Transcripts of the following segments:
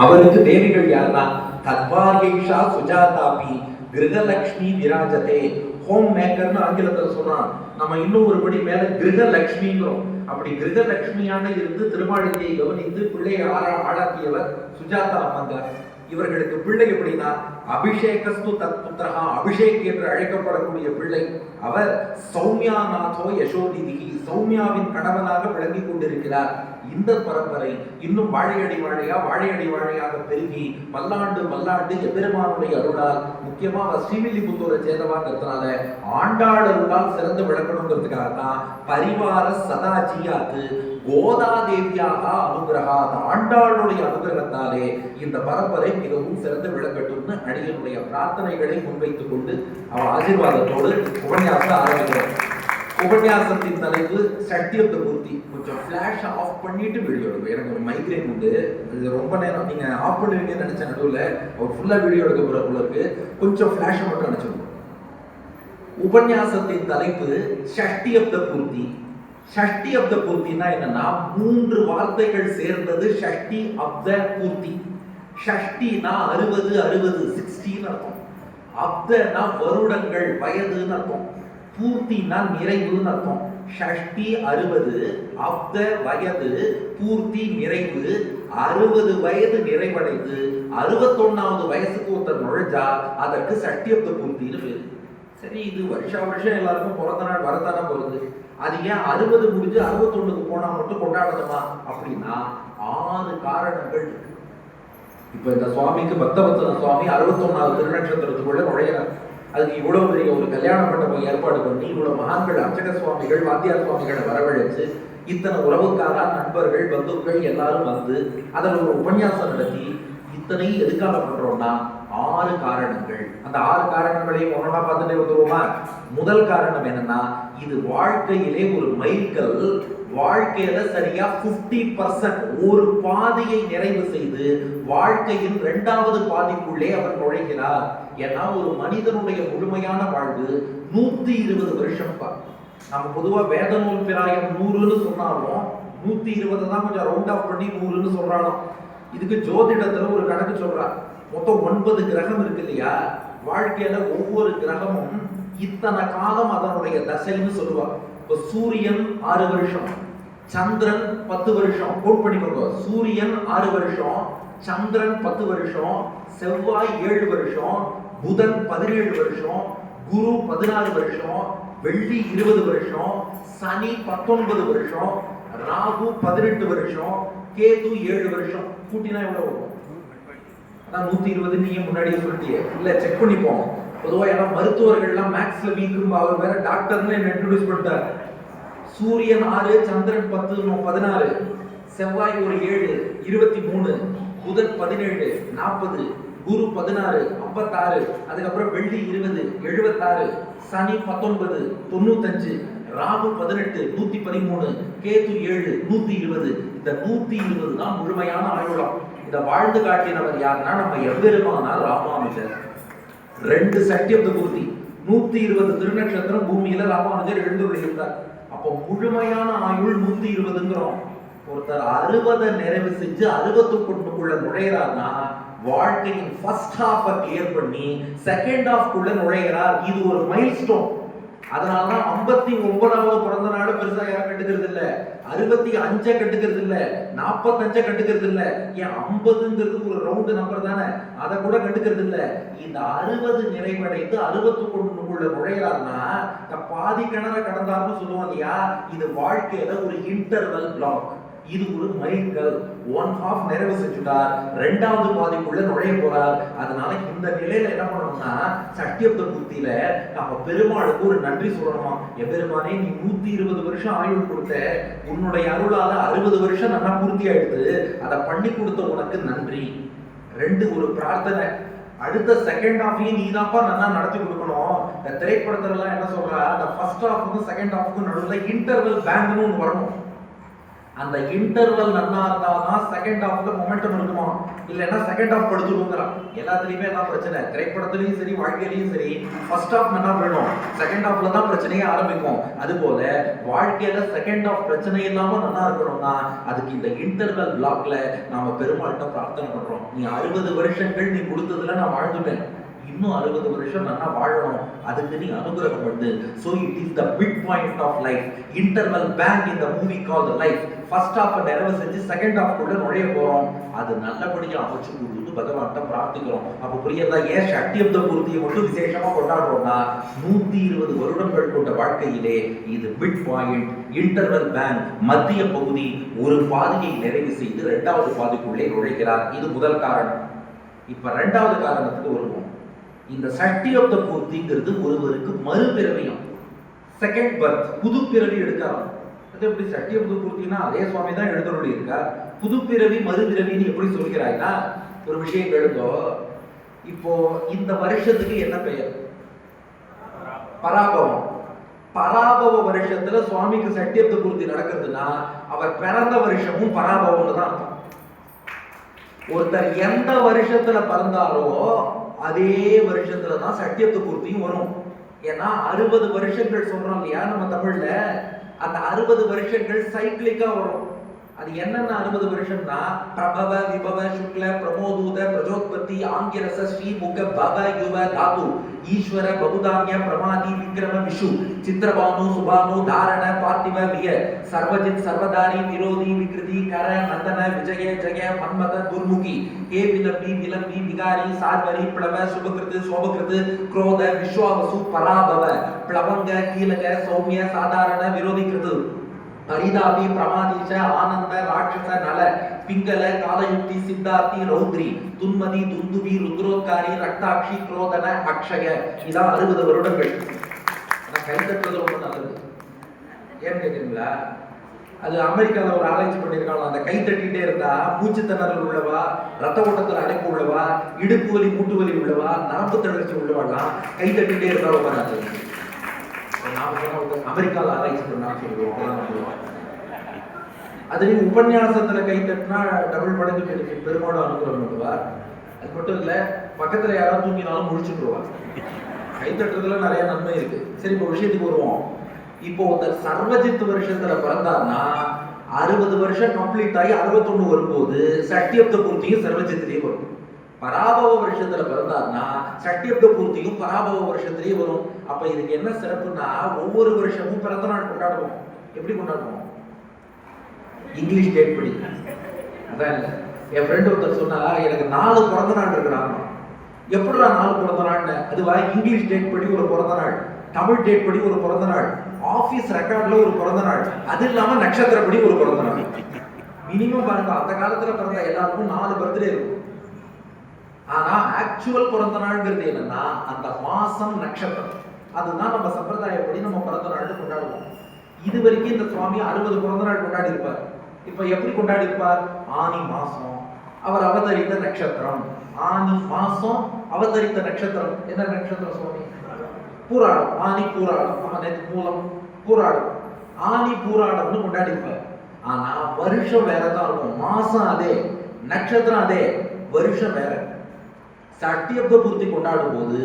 அவருக்கு தேவிகள் யாருன்னா தத்வார்யைஷா சுஜாதாபி கிரகலக்ஷ்மி விராஜதே. ஹோம் மேக்கர்னு ஆங்கிலத்துல சொன்னான். நம்ம இன்னும் ஒருபடி மேல கிரகலக்ஷ்மிங்கிறோம். அப்படி கிரகலட்சுமியாக இருந்து திருமாளிகையை கவனித்து பிள்ளையை ஆளாக்கியவர் சுஜாதா அம்மங்கார். இவர்களுக்கு பிள்ளை எப்படின்னா அபிஷேகஸ்து தத்புத்திரஹா, அபிஷேக் என்று அழைக்கப்படக்கூடிய பிள்ளை. அவர் சௌமியாநாதோ யசோதிதிகி, சௌமியாவின் கணவனாக விளங்கி கொண்டிருக்கிறார். இந்த பரம்பரை இன்னும் வாழையடி வாழையாக பெருகி பல்லாண்டு எபெருமானுடைய அருளால், முக்கியமா ஸ்ரீவில்லிபுத்தூரை சேர்ந்தவாங்கிறதுனால ஆண்டாள் அருளால் சிறந்து விளக்கணுங்கிறதுக்காக தான் பரிவார சதாஜியாத்து கோதாதேவியாக அனுகிரகா, ஆண்டாளுடைய அனுகிரகத்தாலே இந்த பரம்பரை மிகவும் சிறந்து விளக்கட்டும்னு அடியனுடைய பிரார்த்தனைகளை முன்வைத்துக் கொண்டு அவன் ஆசீர்வாதத்தோடு உபன்யாசம் ஆரம்பிக்கிறோம். உபன்யாசத்தின் தலைப்பு சட்டியப்த பூர்த்தி. கொஞ்சம் ஃபிளாஷ் ஆஃப் பண்ணிட்டு வீடியோ எடுக்கும். எனக்கு ஒரு மைக்ரேன் உண்டு, இது ரொம்ப நேரம் நீங்க ஆஃப் பண்ணுவீங்கன்னு நினைச்ச நடுவில் ஒரு ஃபுல்லா வீடியோ எடுக்க போறதுக்கு கொஞ்சம் ஃபிளாஷ் மட்டும் நினைச்சிருக்கோம். உபன்யாசத்தின் தலைப்பு ஷஷ்டியப்த பூர்த்தி. ஷஷ்டி அப்த பூர்த்தினா என்னன்னா 3 வார்த்தைகள் சேர்ந்தது ஷஷ்டி அப்த பூர்த்தி. ஷஷ்டினா 60 60 அர்த்தம். அப்தனா வருடங்கள் வயதுன்னு அர்த்தம். பூர்த்தினா நிறைவுன்னு அர்த்தம். ஷஷ்டி 60, அப்த வயது, பூர்த்தி நிறைவு. 60 வயது நிறைவடைந்து 61வது வயசுக்கு ஒருத்தர் நுழைஞ்சா அதற்கு ஷஷ்டி அப்த பூர்த்தின்னு பேரு. சரி, இது வருஷம் எல்லாருக்கும் பிறந்த நாள் வரத்தானே போகுது. அது ஏன் 60 முடிஞ்சு 61க்கு போனா மட்டும் கொண்டாடணுமா அப்படின்னா 6 காரணங்கள் இருக்கு. இப்ப இந்த சுவாமிக்கு பக்தவத்சல சுவாமி 61வது திருநட்சத்திரத்துக்குள்ள நுழையிறார். அதுக்கு இவ்வளவு பெரிய ஒரு கல்யாண மண்டபம் ஏற்பாடு பண்ணி இவ்வளவு மகான்கள் அர்ச்சக சுவாமிகள் வாத்தியார் சுவாமிகளை வரவழைச்சு இத்தனை உறவுக்காரா நண்பர்கள் பந்துக்கள் எல்லாரும் வந்து அதில் ஒரு உபன்யாசம் நடத்தி இத்தனை எதுக்காக பண்றோம்னா 6 காரணங்கள். அந்த 6 காரணங்களையும் ஒன்னொன்னா பார்த்துட்டே வந்துருவோமா? முதல் காரணம் என்னன்னா, இது வாழ்க்கையிலே ஒரு மைல்கல். வாழ்க்கையில சரியா 50% ஒரு பாதியை நிறைவு செய்து வாழ்க்கையின் 2வது பாதிக்குள்ளே அவர் நுழைகிறார். ஏன்னா ஒரு மனிதனுடைய முழுமையான வாழ்வு 120 வருஷம். நம்ம பொதுவா வேத நூல் பிராயம் 100ன்னு சொன்னாலும் 120 தான் கொஞ்சம் ரவுண்ட் ஆஃப் பண்ணி 100ன்னு சொல்றாலும். இதுக்கு ஜோதிடத்துல ஒரு கணக்கு சொல்றார். மொத்தம் 9 கிரகம் இருக்கு இல்லையா? வாழ்க்கையில ஒவ்வொரு கிரகமும் இத்தனை காலம் அதனுடைய தசைன்னு சொல்லுவாங்க. இப்ப சூரியன் 6 வருஷம், சந்திரன் 10 வருஷம். கோட் பண்ணிக்கோங்க. சூரியன் 6 வருஷம், சந்திரன் 10 வருஷம், செவ்வாய் 7 வருஷம், புதன் 17 வருஷம், குரு 16 வருஷம், வெள்ளி 20 வருஷம், சனி 19 வருஷம், ராகு 18 வருஷம், கேது 7 வருஷம். கூட்டினா எவ்வளவு வரும்? 120 நீங்க முன்னாடியே சொல்லிட்டீங்க. இல்ல செக் பண்ணிப்போம். பொதுவா ஏன்னா மருத்துவர்கள்லாம் மேக்ஸ்ல வீக்கும்பா, அவர் வேற டாக்டர்னு என்ன இன்ட்ரோடியூஸ் பண்ணிட்டார். சூரியன் 6, சந்திரன் 10, 16, செவ்வாய் ஒரு 7, 23, புதன் 17, 40, குரு 16, 56, அதுக்கப்புறம் வெள்ளி 20, 76, சனி 19, 95, ராகு 18, 113, கேது 7, 120. இந்த 120 தான் முழுமையான ஆயுளம். இதை வாழ்ந்து காட்டினவர் யாருன்னா நம்ம எம்பெருமானார் ராமானுஜர். 2 சட்டியப்த பூர்த்தி, 120 திருநட்சத்திரம் பூமியில ராமானுஜர் எழுந்துள்ளார். அப்போ முழுமையான ஆயுள் 120ங்கிறோம். ஒருத்தர் 60 நிறைவு செஞ்சு 61க்குள்ள நுழையிறார்னா வாழ்க்கையின் ஃபர்ஸ்ட் ஹாஃபை கிளியர் பண்ணி செகண்ட் ஹாஃப்க்குள்ள நுழைகிறார். இது ஒரு மைல்ஸ்டோன். அதனாலதான் 59வது பிறந்த நாடு பெருசா யாரும் கட்டுக்கிறது இல்ல, 65 கட்டுக்கிறது இல்ல, 45 கட்டுக்கிறது இல்ல. ஏன் 50ங்கிறது ஒரு ரவுண்ட் நம்பர் தானே, அதை கூட கட்டுக்கிறது இல்ல. இந்த 60 நிறைவடைந்து 61க்குள்ள நுழையிறாருன்னா பாதி கிணற கடந்தாருன்னு சொல்லுவோம் இல்லையா? இது வாழ்க்கையில ஒரு இன்டர்வல் பிளாக். இது ஒரு மைல்கல். 1/2 நிறைவு செஞ்சுட்டார், 2வது பாதிக்குள்ள நுழைய போறார். அதனால இந்த நிலையில என்ன பண்ணணும்னா சட்டியப்த பூர்த்தியில நம்ம பெருமாளுக்கு ஒரு நன்றி சொல்லணுமா. எம்பெருமானே, நீ 120 வருஷம் ஆயுள் கொடுத்த, உன்னுடைய அருளால 60 வருஷம் நல்லா பூர்த்தி ஆயிடுது, அதை பண்ணி கொடுத்த உனக்கு நன்றி. 2 ஒரு பிரார்த்தனை. அடுத்த செகண்ட் ஹாஃபையும் நீ தான்ப்பா நல்லா நடத்தி கொடுக்கணும். இந்த திரைப்படத்துல எல்லாம் என்ன சொல்றா, அந்த ஃபர்ஸ்ட் ஹாஃபுக்கும் செகண்ட் ஹாஃபுக்கும் நடுவுல இன்டர்வல் பேங்க்னு ஒன்று வரணும். அந்த இன்டர்வல் நல்லா இருந்தாதான் செகண்ட் ஹாஃப்ல மொமெண்டம் இருக்குமா. இல்லைன்னா செகண்ட் ஹாஃப் படுத்துடுங்கிறான். எல்லாத்துலயுமே என்ன பிரச்சனை, திரைப்படத்திலையும் சரி வாழ்க்கையிலையும் சரி ஃபர்ஸ்ட் ஹாஃப் நல்லா போயிடும், செகண்ட் ஹாஃப்ல தான் பிரச்சனையே ஆரம்பிக்கும். அது போல வாழ்க்கையில செகண்ட் ஹாஃப் பிரச்சனை இல்லாம நல்லா இருக்கணும்னா அதுக்கு இந்த இன்டர்வல் பிளாக்ல நாம பெருமாள்கிட்ட பிரார்த்தனை பண்றோம். நீ 60 வருஷங்கள் நீ கொடுத்ததுல நான் வாழ்ந்துட்டேன், இன்னும் 60 வருஷம் நல்லா வாழணும், அதுக்கு நீ அனுகிரகம் பண்ணு. So it is the midpoint of life. Interval bank in the movie called life. First half நிறைவு செஞ்சு செகண்ட் ஹாஃப் குள்ள நுழைய போறோம், அது நல்லபடியா அமைச்சு கொடுத்து பகவான்கிட்ட பிரார்த்திக்கிறோம். அப்ப புரியுதா ஏன் சக்தியப்த பூர்த்தியை மட்டும் விசேஷமா கொண்டாடுறோம்னா 120 வருடங்கள் கொண்ட வாழ்க்கையிலே இது மிட் பாயிண்ட், இன்டர்வல் பேங்க், மத்திய பகுதி, ஒரு பாதையை நிறைவு செய்து இரண்டாவது பாதைக்குள்ளே நுழைகிறார். இது முதல் காரணம். இப்ப இரண்டாவது காரணத்துக்கு வருவோம். இந்த சக்தியப்த பூர்த்திங்கிறது ஒருவருக்கு மறுபிறவியும், செகண்ட் பர்த், புது பிறவி எடுக்கலாம். அது எப்படி சக்தியப்த பூர்த்தினா அதே சுவாமி தான் எழுதணும்னு இருக்கார், புது பிறவி மறுபிறவின்னு எப்படி சொல்கிறாய்னா ஒரு விஷயம் எழுதோ. இப்போ இந்த வருஷத்துக்கு என்ன பெயர்? பராபவம். பராபவ வருஷத்துல சுவாமிக்கு சக்தியப்த பூர்த்தி நடக்குதுன்னா அவர் பிறந்த வருஷமும் பராபவம்னு தான் அர்த்தம். ஒருத்தர் எந்த வருஷத்துல பிறந்தாரோ அதே வருஷத்துல தான் சக்தியப்த பூர்த்தியும் வரும். ஏன்னா 60 வருஷங்கள் சொல்றோம் இல்லையா நம்ம தமிழ்ல, அந்த 60 வருஷங்கள் சைக்கிளிக்கா வரும். அது என்னென்ன 60 வருஷம்னா பிரபவ விபவ சுக்ல பிரமோதூத பிரஜோத்பத்தி ஆங்கிரச ஸ்ரீ முக பவ யுவ தாது ஈஸ்வர பகுதான்ய பிரமாதி விக்ரம விஷு சித்திரபானு சுபானு தாரண பார்த்திவ விய சர்வஜித் சர்வதாரி விரோதி விக்ருதி கர நந்தன விஜய ஜெய மன்மத துர்முகி ஹே விலம்பி விலம்பி விகாரி சார்வரி பிளவ சுபகிருது சோபகிருது குரோத விஸ்வாவசு பராபவ பிளவங்க கீலக சௌமிய சாதாரண விரோதி கிருது பரிதாபி பிரமாதீஷ ஆனந்த ராட்சச நல பிங்கல காலயுக்தி சித்தார்த்தி ரௌத்ரி துன்மதி துந்துபி ருத்ரோத்காரி ரக்தாட்சி குரோதன அக்ஷய. இதான் 60 வருடங்கள். கைதட்டுறது ரொம்ப நல்லது. ஏன்னு கேட்குறீங்களா? அது அமெரிக்காவில் ஒரு ஆராய்ச்சி பண்ணியிருக்காங்க. அந்த கை தட்டிகிட்டே இருந்தா மூச்சு திணறல் உள்ளவா, ரத்த ஓட்டத்தில் அடைப்பு உள்ளவா, இடுப்பு வலி மூட்டு வலி உள்ளவா, நரம்பு தளர்ச்சி உள்ளவாலாம் கை தட்டிகிட்டே இருந்தா ரொம்ப நல்லது. அமெரிக்காவில் ஆராய்ச்சி பண்ணான்னு சொல்லுவோம். அதுலேயும் உபன்யாசத்துல கை தட்டினா டபுள் மடங்கு கிடைக்கும், பெருமாளும் அனுகிரகம் பண்ணுவார். அது மட்டும் இல்லை, பக்கத்துல யாராவது தூங்கினாலும் முடிச்சுட்டுருவார். கை தட்டுறதுல நிறைய நன்மை இருக்கு. சரி, இப்போ விஷயத்துக்கு வருவோம். இப்போ ஒருத்தர் சர்வஜித் வருஷத்துல பிறந்தார்னா 60 வருஷம் கம்ப்ளீட் ஆகி 61 வரும்போது சக்தியப்த பூர்த்தியும் சர்வஜித்திலேயே வரும். பராபவ வருஷத்துல பிறந்தார்னா சக்தியப்த பூர்த்தியும் பராபவ வருஷத்திலேயே வரும். அப்ப இதுக்கு என்ன சிறப்புன்னா ஒவ்வொரு வருஷமும் பிறந்த நாள் கொண்டாடுவோம். எப்படி கொண்டாடுவோம்? இங்கிலீஷ் டேட் படி. அதான் இல்லை, என் ஃப்ரெண்ட் ஒருத்தர் சொன்னா எனக்கு 4 பிறந்த நாள் இருக்கிறாங்க. எப்படிடா 4 பிறந்த நாள்னு? அதுவா இங்கிலீஷ் டேட் படி ஒரு பிறந்த நாள், தமிழ் டேட் படி ஒரு பிறந்த நாள், ஆபீஸ் ரெக்கார்ட்ல ஒரு பிறந்த நாள், அது இல்லாம நட்சத்திரப்படி ஒரு பிறந்த நாள். மினிமம் பாருங்க, அந்த காலத்துல பிறந்த எல்லாருக்கும் 4 பர்த்டே இருக்கும். ஆனா ஆக்சுவல் பிறந்த நாள்ங்கிறது என்னன்னா அந்த மாசம் நட்சத்திரம், அதுதான் நம்ம சம்பிரதாயப்படி நம்ம பிறந்த நாள் கொண்டாடுவோம். இது வரைக்கும் இந்த சுவாமி 60 பிறந்த நாள் கொண்டாடி இருப்பார். இப்ப எப்படி கொண்டாடி இருப்பார்? ஆனி மாசம் அவர் அவதரித்த நட்சத்திரம். ஆனி மாசம் அவதரித்த நட்சத்திரம் என்ன நட்சத்திரம் சுவாமி? பூராடம். ஆனி பூராடம். மூலம் பூராடம், ஆனி பூராடம்னு கொண்டாடி இருப்பார். ஆனா வருஷம் வேறதான் இருக்கும். மாசம் அதே, நட்சத்திரம் அதே, வருஷம் வேற. சக்தியப்த பூர்த்தி கொண்டாடும் போது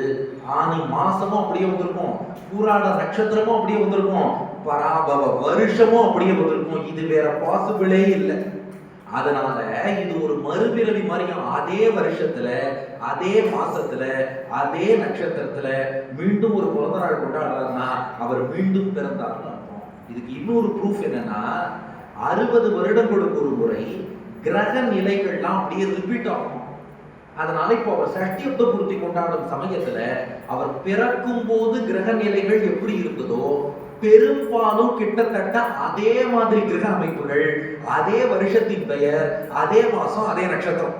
ஆனி மாசமும் அப்படியே வந்திருக்கும், பூராட நட்சத்திரமும் அப்படியே வந்திருக்கும், பராபவ வருஷமும் அப்படியே வந்திருக்கும். இது வேற பாசிபிளே இல்லை. அதனால இது ஒரு மறுபிறவி மாதிரியும். அதே வருஷத்துல, அதே மாசத்துல, அதே நட்சத்திரத்துல மீண்டும் ஒரு பிறந்த நாள் கொண்டாடுறாருன்னா அவர் மீண்டும் பிறந்தார்னு அர்த்தம். இதுக்கு இன்னொரு ப்ரூஃப் என்னன்னா 60 வருடங்களுக்கு ஒரு முறை கிரக நிலைகள்லாம் அப்படியே ரிப்பீட் ஆகும். அதனால இப்போ அவர் சஷ்டியப்த பூர்த்தி கொண்டாடும் சமயத்துல அவர் பிறக்கும் போது கிரக நிலைகள் எப்படி இருந்ததோ பெரும்பாலும் கிட்டத்தட்ட அதே மாதிரி கிரக அமைப்புகள், அதே வருஷத்தின் பெயர், அதே மாசம், அதே நட்சத்திரம்.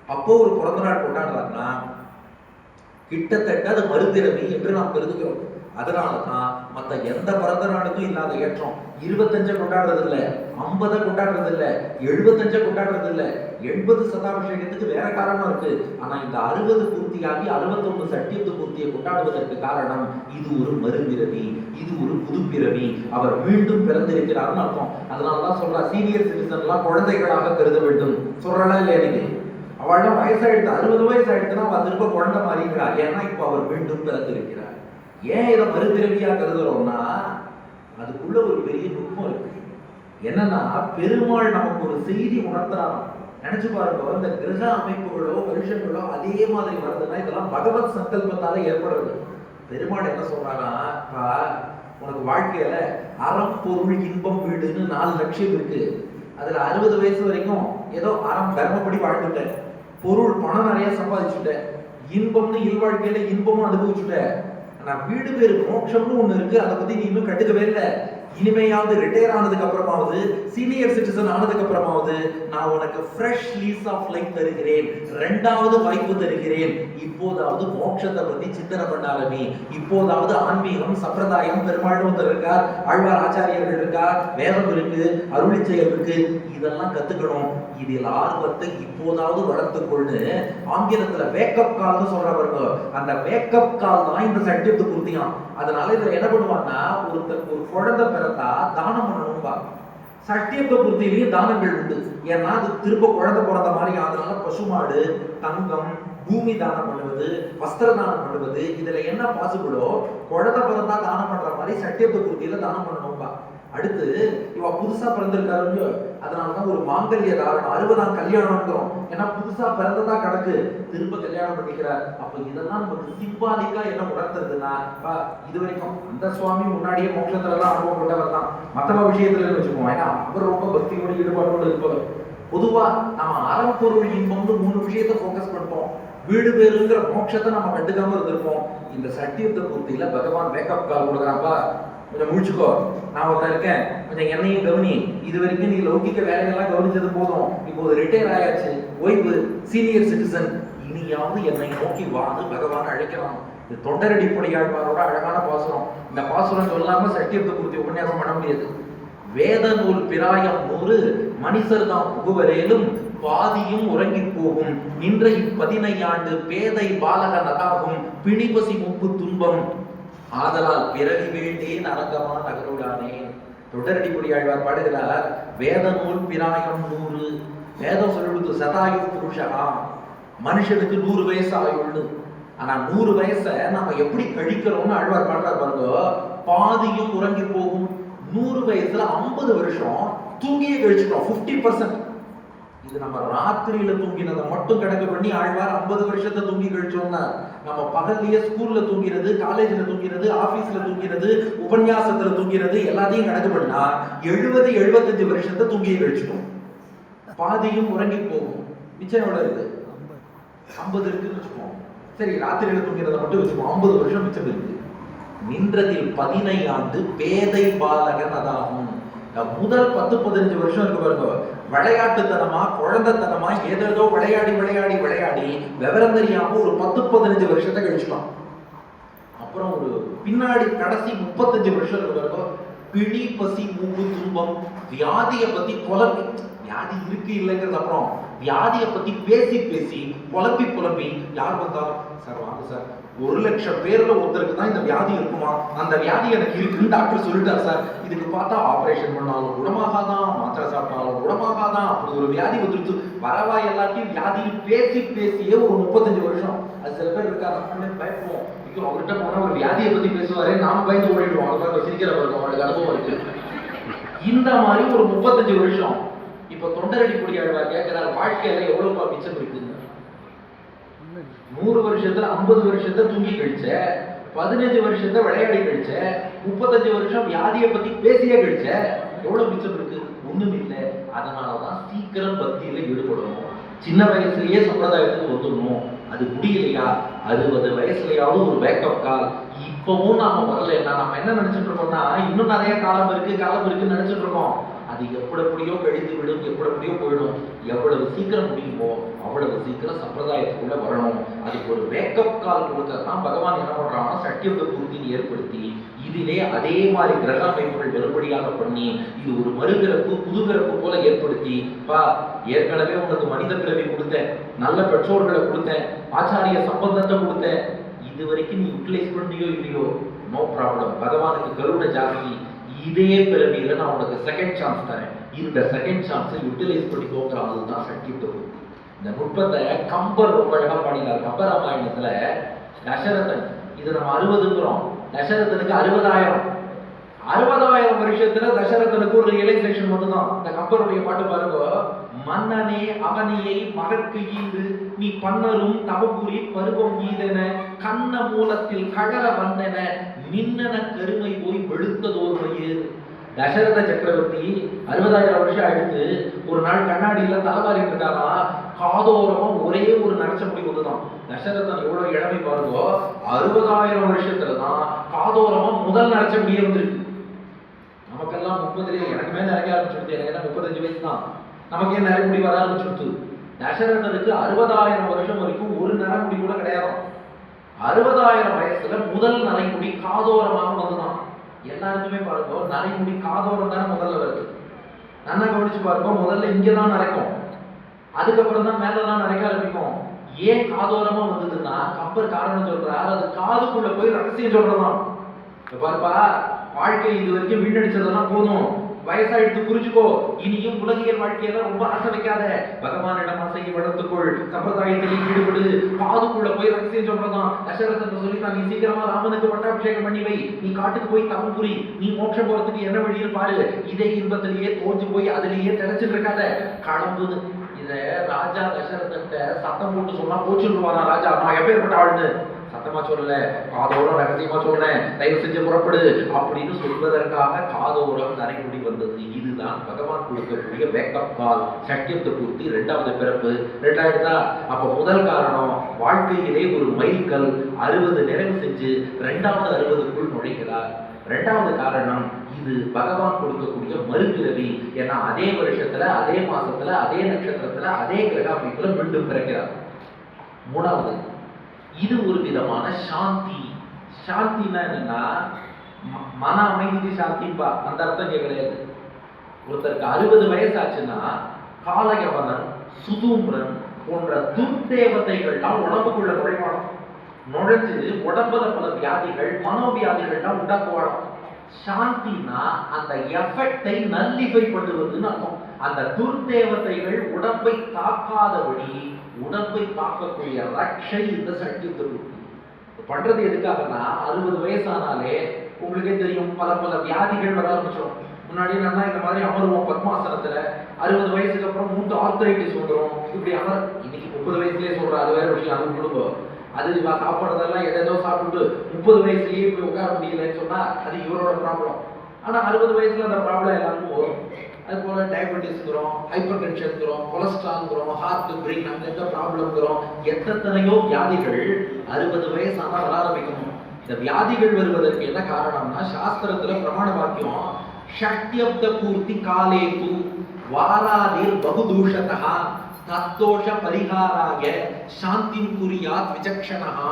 அப்போ ஒரு பிறந்த நாள் கொண்டாடுறாருன்னா கிட்டத்தட்ட அது மறுபிறவி என்று நாம் கருதுகிறோம். அதனாலதான் மற்ற எந்த பிறந்த நாளுக்கும் இல்லாத ஏற்றம். 25 கொண்டாடுறது இல்ல, 50 கொண்டாடுறது இல்ல, 75 கொண்டாடுறது இல்ல. 80 சதாபிஷேகத்துக்கு வேற காரணம் இருக்கு. ஆனா இந்த 60 பூர்த்தியாகி 61 சட்டியத்து பூர்த்தியை கொண்டாடுவதற்கு காரணம் இது ஒரு மறுபிறவி, இது ஒரு புதுப்பிறவி. அவர் மீண்டும் பிறந்திருக்கிறார்னு அர்த்தம். அதனாலதான் சொல்றா சீனியர் சிட்டிசன் எல்லாம் குழந்தைகளாக கருத வேண்டும் சொல்றா இல்லையா? நீங்க அவள் வயசாயிடுத்து 60 வயசு ஆயிடுச்சுன்னா அவள் திரும்ப குழந்தை மாறிக்கிறார். ஏன்னா இப்ப அவர் மீண்டும் பிறந்திருக்கிறார். ஏன் இதை மறுபிறவியா கருதுறோம்னா அதுக்குள்ள ஒரு பெரிய நுட்பம் இருக்கு. என்னன்னா பெருமாள் நமக்கு ஒரு செய்தி உணர்த்துறாங்க. நினைச்சு பாருங்க, இந்த கிரக அமைப்புகளோ வருஷங்களோ அதே மாதிரி வருதுன்னா இதெல்லாம் பகவத் சங்கல்பத்தால ஏற்படுறது. பெருமாள் என்ன சொல்றாங்கன்னா, உனக்கு வாழ்க்கையில அறம் பொருள் இன்பம் வீடுன்னு 4 லட்சியம் இருக்கு. அதுல 60 வயசு வரைக்கும் ஏதோ அறம் தர்மப்படி வாழ்ந்துட்டேன், பொருள் பணம் நிறைய சம்பாதிச்சுட்டேன், இன்பம்னு இல்வாழ்க்கையில இன்பமும் அனுபவிச்சுட்டேன். ஆனா வீடு பேரு மோட்சம்னு ஒண்ணு இருக்கு, அதை பத்தி நீ இன்னும் கண்டுக்கவே இல்லை. இனிமையாவது ரிட்டையர் ஆனதுக்கு அப்புறமாவது சீனியர் சிட்டிசன் ஆனதுக்கு அப்புறமாவது நான் உனக்கு ஃப்ரெஷ் லீஸ் ஆஃப் லைஃப் தருகிறேன், 2வது வாய்ப்பு தருகிறேன். இப்போதாவது மோட்சத்தை பத்தி சிந்தனை பண்ணாலுமே, இப்போதாவது ஆன்மீகம் சம்பிரதாயம் பெருமாள் ஒருத்தர் இருக்கார், ஆழ்வார் ஆச்சாரியர்கள் இருக்கார், வேதம் இருக்கு, அருளிச்செயல் இருக்கு, இதெல்லாம் கத்துக்கணும். இதில் ஆர்வத்தை இப்போதாவது வளர்த்துக்கொண்டு ஆங்கிலத்துல வேக்கப் கால்னு சொல்றவங்க, அந்த வேக்கப் கால் தான் இந்த சட்டியத்து பூர்த்தியாம். அதனால இதுல என்ன பண்ணுவாங்கன்னா, ஒரு குழந்தை பிறந்தா தானம் பண்ணணும்பா. சட்டியத்தை பூர்த்தியிலேயே தானங்கள் உண்டு. ஏன்னா அது திரும்ப குழந்தை பிறந்த மாதிரி. அதனால பசுமாடு, தங்கம், பூமி தானம் பண்ணுவது, வஸ்திர தானம் பண்ணுவது, இதுல என்ன பாசிபிளோ குழந்தை பிறந்தா தானம் பண்ற மாதிரி சட்டியத்தை பூர்த்தியில தானம் பண்ணணும்பா. அடுத்து இவ புதுசா பிறந்திருக்காரு, அதனாலதான் ஒரு மாங்கல்ய தாரணம் 60ஆம் கல்யாணம்ங்கிறோம். ஏன்னா புதுசா பிறந்ததா கணக்கு, திரும்ப கல்யாணம் பண்ணிக்கிறார். அப்ப இதெல்லாம் நமக்கு சிம்பாலிக்கா என்ன உணர்த்துறதுன்னா, இது வரைக்கும் அந்த சுவாமி முன்னாடியே மோட்சத்துல எல்லாம் அனுபவம் கொண்டவர் தான், மத்தவ விஷயத்துல வச்சுக்குவோம். ஏன்னா அவர் ரொம்ப பக்தியோடு ஈடுபாட்டோடு இருப்பவர். பொதுவா நம்ம அறம் பொருள் இன்பம்னு 3 விஷயத்தை போக்கஸ் பண்ணிட்டோம். வீடு பேருங்கிற மோட்சத்தை நம்ம கண்டுக்காம இருந்திருப்போம். இந்த சட்டியத்தை பூர்த்தியில பகவான் வேக்கப் கால் கொடுக்குறாப்பா, கொஞ்சம் முடிச்சுக்கோ, நான் ஒருத்தன் இருக்கேன், கொஞ்சம் என்னையும் கவனி. இது வரைக்கும் நீ லௌகிக்க வேலைகள்லாம் கவனிச்சது போதும், இப்போது ரிட்டையர் ஆயாச்சு, ஓய்வு, சீனியர் சிட்டிசன், இனியாவது என்னை நோக்கி வான்னு பகவான் அழைக்கிறான். இது தொண்டரடிப்படையாழ்வாரோட அழகான பாசுரம். இந்த பாசுரம் சொல்லாம சட்டியத்தை பூர்த்தி உபன்யாசம் பண்ண முடியாது. வேத நூல் பிராயம் 100 மனிதர் தான் புகுவரேலும் பாதியும் உறங்கி போகும், நின்ற 15 ஆண்டு பேதை பாலக நதாகும், பிணிபசி முப்பு துன்பம் ஆதலால் பிறவி வேண்டேன் அரங்கமா நகருடானே. தொடரடிப்படி ஆழ்வார் பாடுகிறார், வேத நூல் பிராயம் 100. வேதம் சொல்லுது சதாயு புருஷா, மனுஷனுக்கு 100 வயசு ஆயுள்னு. ஆனா 100 வயசை நம்ம எப்படி கழிக்கிறோம்னு ஆழ்வார் பாடுறார் பாருங்க. பாதியும் உறங்கி போகும். 100 வயசுல 50 வருஷம் தூங்கியே கழிச்சுட்டோம், 50%. இது நம்ம ராத்திரியில தூங்கினதை மட்டும் கணக்கு பண்ணி ஆழ்வார் 50 வருஷத்தை தூங்கி கழிச்சோம்னா, நம்ம பகல்லையே ஸ்கூல்ல தூங்கிறது, காலேஜ்ல தூங்கிறது, ஆபீஸ்ல தூங்கிறது, உபன்யாசத்துல தூங்கிறது எல்லாத்தையும் கணக்கு பண்ணா 70-75 வருஷத்தை தூங்கியே கழிச்சிட்டோம். பாதியும் உறங்கி போகும். மிச்சம் எவ்வளவு இருக்கு? 50 இருக்குன்னு வச்சுப்போம். சரி, ராத்திரியில தூங்கிறத மட்டும் வச்சுப்போம், 50 வருஷம் மிச்சம் இருக்கு. நின்றதில் 15 ஆண்டு பேதை பாலகன் அதாகும். முதல் 10-15 வருஷம் இருக்கு பாருங்க, விளையாட்டுத்தனமா குழந்தைத்தனமா ஏதோ விளையாடி விளையாடி விளையாடி விவரம் தெரியாம ஒரு 10-15 வருஷத்தை கழிச்சிட்டோம். அப்புறம் ஒரு பின்னாடி கடைசி 35 வருஷம் இருக்கு பாருங்க, பிணி பசி மூப்பு துன்பம், வியாதியை பத்தி புலம்பி, வியாதி இருக்கு இல்லைங்கிறது அப்புறம் வியாதியை பத்தி பேசி பேசி புலம்பி யார் வந்தாலும் சார் வாங்க சார், 1,00,000 பேர்ல ஒருத்தருக்கு தான் இந்த வியாதி இருக்குமா, அந்த வியாதி எனக்கு இருக்குன்னு டாக்டர் சொல்லிட்டார் சார், இதுக்கு பார்த்தா ஆபரேஷன் பண்ணாலும் குணமாகாதான், மாத்திரை சாப்பிட்டாலும் குணமாகாதான், அப்படி ஒரு வியாதி வந்துருச்சு. வரவா எல்லாத்தையும் வியாதியில் பேசி பேசியே ஒரு 35 வருஷம். அது சில பேர் இருக்காங்க, பயப்படுவோம், ஐயோ அவர்கிட்ட போனா ஒரு வியாதியை பத்தி பேசுவாரே, நாம் பயந்து ஓடிடுவோம், அவங்களுக்கு சிரிக்கிற பிறகு அவங்களுக்கு அனுபவம் இருக்கு. இந்த மாதிரி ஒரு 35 வருஷம். இப்ப தொண்டரடிப்படி ஆழ்வார் கேட்கிறார், வாழ்க்கையில எவ்வளவு மிச்சம் இருக்குங்க? 100 வருஷத்துல 50 வருஷத்தை தூங்கி கழிச்ச, 15 வருஷத்தை விளையாடி கழிச்ச, 35 வருஷம் வியாதியை பத்தி பேசியே கழிச்ச, எவ்வளவு மிச்சம் இருக்கு? ஒண்ணும் இல்லை. அதனாலதான் சீக்கிரம் பக்தியில ஈடுபடணும், சின்ன வயசுலயே சம்பிரதாயத்துக்கு வந்துடணும். அது முடியலையா 60 வயசுலயாவது ஒரு பேக்கப் கால். இப்பவும் நாம வரலன்னா நம்ம என்ன நினைச்சிட்டு இருக்கோம்னா, இன்னும் நிறைய காலம் இருக்குன்னு நினைச்சிட்டு இருக்கோம். அது எப்படியோ கழிந்து விடும், எப்படியோ போயிடும். எவ்வளவு சீக்கிரம் முடியுமோ அவ்வளவு சீக்கிரம் சம்பிரதாயத்துக்குள்ள வரணும். அதுக்கு ஒரு வேக்கப் கால் கொடுக்கறதான் பகவான் என்ன பண்றாங்கன்னா, சட்டியத்தை பூர்த்தியை ஏற்படுத்தி இதிலே அதே மாதிரி கிரக அமைப்புகள் வெறுபடியாக பண்ணி இது ஒரு மறுபிறப்பு புதுபிறப்பு போல ஏற்படுத்தி, ஏற்கனவே உனக்கு மனித பிறவி கொடுத்தேன், நல்ல பெற்றோர்களை கொடுத்தேன், ஆச்சாரிய சம்பந்தத்தை கொடுத்தேன், இது வரைக்கும் நீ யூட்டிலைஸ் பண்ணியோ இல்லையோ, நோ ப்ராப்ளம், பகவானுக்கு கருணை ஜாஸ்தி, இதே பிறவியில நான் உனக்கு செகண்ட் சான்ஸ் தரேன், இந்த செகண்ட் சான்ஸை யூட்டிலைஸ் பண்ணிக்கோங்கிற அதுதான் சட்டியத்தை பூர்த்தி. இந்த நுட்பத்தை கம்பர் ரொம்ப அழகா பாடினார். கம்பராமாயணத்துல தசரதன், இது நம்ம 60ங்கிறோம், தசரதனுக்கு 60,000 வருஷத்துல தசரதனுக்கு ஒரு ரியலைசேஷன் மட்டும்தான். இந்த கம்பருடைய பாட்டு பாருங்க. மன்னனே அவனியை மகற்கு ஈந்து நீ பன்னரும் தவபுரி பருவம் ஈதென கண்ண மூலத்தில் கழற வந்தென நின்னன கருமை போய் வெளுத்ததோர் மயிர். தசரத சக்கரவர்த்தி 60,000 வருஷம் ஆயிடுத்து. ஒரு நாள் கண்ணாடியில தலைவாரிட்டு இருக்காரா, காதோரமா ஒரே ஒரு நரைச்ச முடி வந்துதான். தசரதன் எவ்வளவு இளமை பாருங்க, 60,000 வருஷத்துலதான் காதோரமா முதல் நரைச்ச முடியே வந்திருக்கு. நமக்கெல்லாம் 30லயே, எனக்குமே நிறைய ஆரம்பிச்சுடுது, எனக்கு என்ன 35 வயசு தான், நமக்கே நிறைய முடி வர ஆரம்பிச்சுடுது. தசரதனுக்கு 60,000 வருஷம் வரைக்கும் ஒரு நரைமுடி கூட கிடையாது. 60,000 வயசுல முதல் நரைமுடி காதோரமாக வந்துதான். எல்லாருக்குமே பாருங்க, நரைமுடி காதோரம் தானே முதல்ல வருது. நல்லா கவனிச்சு பாருங்க, முதல்ல இங்கதான் நரைக்கும், அதுக்கப்புறம் தான் மேலதான் நரைக்க ஆரம்பிக்கும். ஏன் காதோரமா வந்ததுன்னா கம்பர் காரணம் சொல்றாரு, அது காதுக்குள்ள போய் ரகசியம் சொல்றதான். பாருப்பா, வாழ்க்கை இது வரைக்கும் வீணடிச்சதெல்லாம் போதும், வயசாயிடுத்து புரிஞ்சுக்கோ, இனியும் உலகியல் வாழ்க்கையெல்லாம் ரொம்ப ஆசை வைக்காத, பகவானிடம் ஆசையை வளர்த்துக்கொள், சம்பிரதாயத்திலே ஈடுபடு, காதுக்குள்ள போய் ரகசியம் சொல்றதான். தசரதன் சொல்லித்தான், நீ சீக்கிரமா ராமனுக்கு பட்டாபிஷேகம் பண்ணி வை, நீ காட்டுக்கு போய் தவம் புரி, நீ மோட்சம் போறதுக்கு என்ன வழியில் பாரு, இதே இன்பத்திலேயே தோஞ்சு போய் அதிலேயே திளைச்சிட்டு இருக்காத, கிளம்புது. இத ராஜா தசரதன் சத்தம் போட்டு சொன்னா போச்சுருவானா ராஜா, நான் எப்பேற்பட்ட ஆளுன்னு சத்தமா சொல்லல, காதோர ரகசியமா சொல்றேன், தயவு செஞ்சு புறப்படு அப்படின்னு சொல்வதற்காக காதோரம் நரைமுடி வந்தது. இதுதான் பகவான் கொடுக்கக்கூடிய வேக்கப் கால், சத்தியத்தை பூர்த்தி, 2வது பிறப்பு. 2ஆயிடுதா? அப்ப முதல் காரணம், வாழ்க்கையிலே ஒரு மைல்கல் 60 நிறைவு செஞ்சு 2வது 60க்குள் நுழைகிறார். 2வது காரணம், இது பகவான் கொடுக்கக்கூடிய மறுபிறவி. ஏன்னா அதே வருஷத்துல, அதே மாசத்துல, அதே நட்சத்திரத்துல, அதே கிரக அமைப்புல மீண்டும் பிறக்கிறார். 3வது, இது ஒரு விதமான சாந்தி. சாந்தினா என்னன்னா, மன அமைதிக்கு சாந்திப்பா, அந்த அர்த்தம் இங்க கிடையாது. ஒருத்தருக்கு 60 வயசு ஆச்சுன்னா காலயவனன், சுதூம்ரன் போன்ற துர்தேவதைகள்லாம் உடம்புக்குள்ள நுழைவானம். நுழைஞ்சு உடம்புல பல வியாதிகள், மனோவியாதிகள்லாம் உண்டாக்குவானம். சாந்தினா அந்த எஃபெக்டை நல்லிஃபை பண்ணுவதுன்னு அர்த்தம். அந்த துர்தேவதைகள் உடம்பை தாக்காதபடி உடம்பை தாக்கக்கூடிய ரட்சை இந்த சத்தியத்தை பண்றது. எதுக்காகனா 60 வயசானாலே உங்களுக்கே தெரியும், பல பல வியாதிகள் வர ஆரம்பிச்சிடும். முன்னாடி நல்லா இந்த மாதிரி அமருவோம் பத்மாசனத்துல, 60 வயசுக்கு அப்புறம் மூட்டு ஆர்த்தரைட்டிஸ் வந்துடும். இப்படி இன்னைக்கு 30 வயசுலயே சொல்ற, அது வேற விஷயம், அது கொடுக்கும். அது சாப்பிட்றதெல்லாம் ஏதோ சாப்பிட்டு 30 வயசுலயே இப்படி உட்கார முடியலன்னு சொன்னா அது இவரோட ப்ராப்ளம். ஆனா 60 வயசுல அந்த ப்ராப்ளம் எல்லாருக்கும் வரும். அது போல டயபெட்டிஸ்ங்கிறோம், ஹைப்பர் டென்ஷன்ங்கிறோம், கொலஸ்ட்ரால்ங்கிறோம், ஹார்ட் பிரெயின் அந்த ப்ராப்ளம்ங்கிறோம், எத்தனையோ வியாதிகள் 60 வயசானா வர ஆரம்பிக்கணும். இந்த வியாதிகள் வருவதற்கு என்ன காரணம்னா, சாஸ்திரத்துல பிரமாண வாக்கியம், ஷட்யப்த பூர்த்தி காலேது வாராதீர் பகுதூஷதா தத்தோஷ பரிகாராய சாந்திம் குறியாத் விசக்ஷணஹா.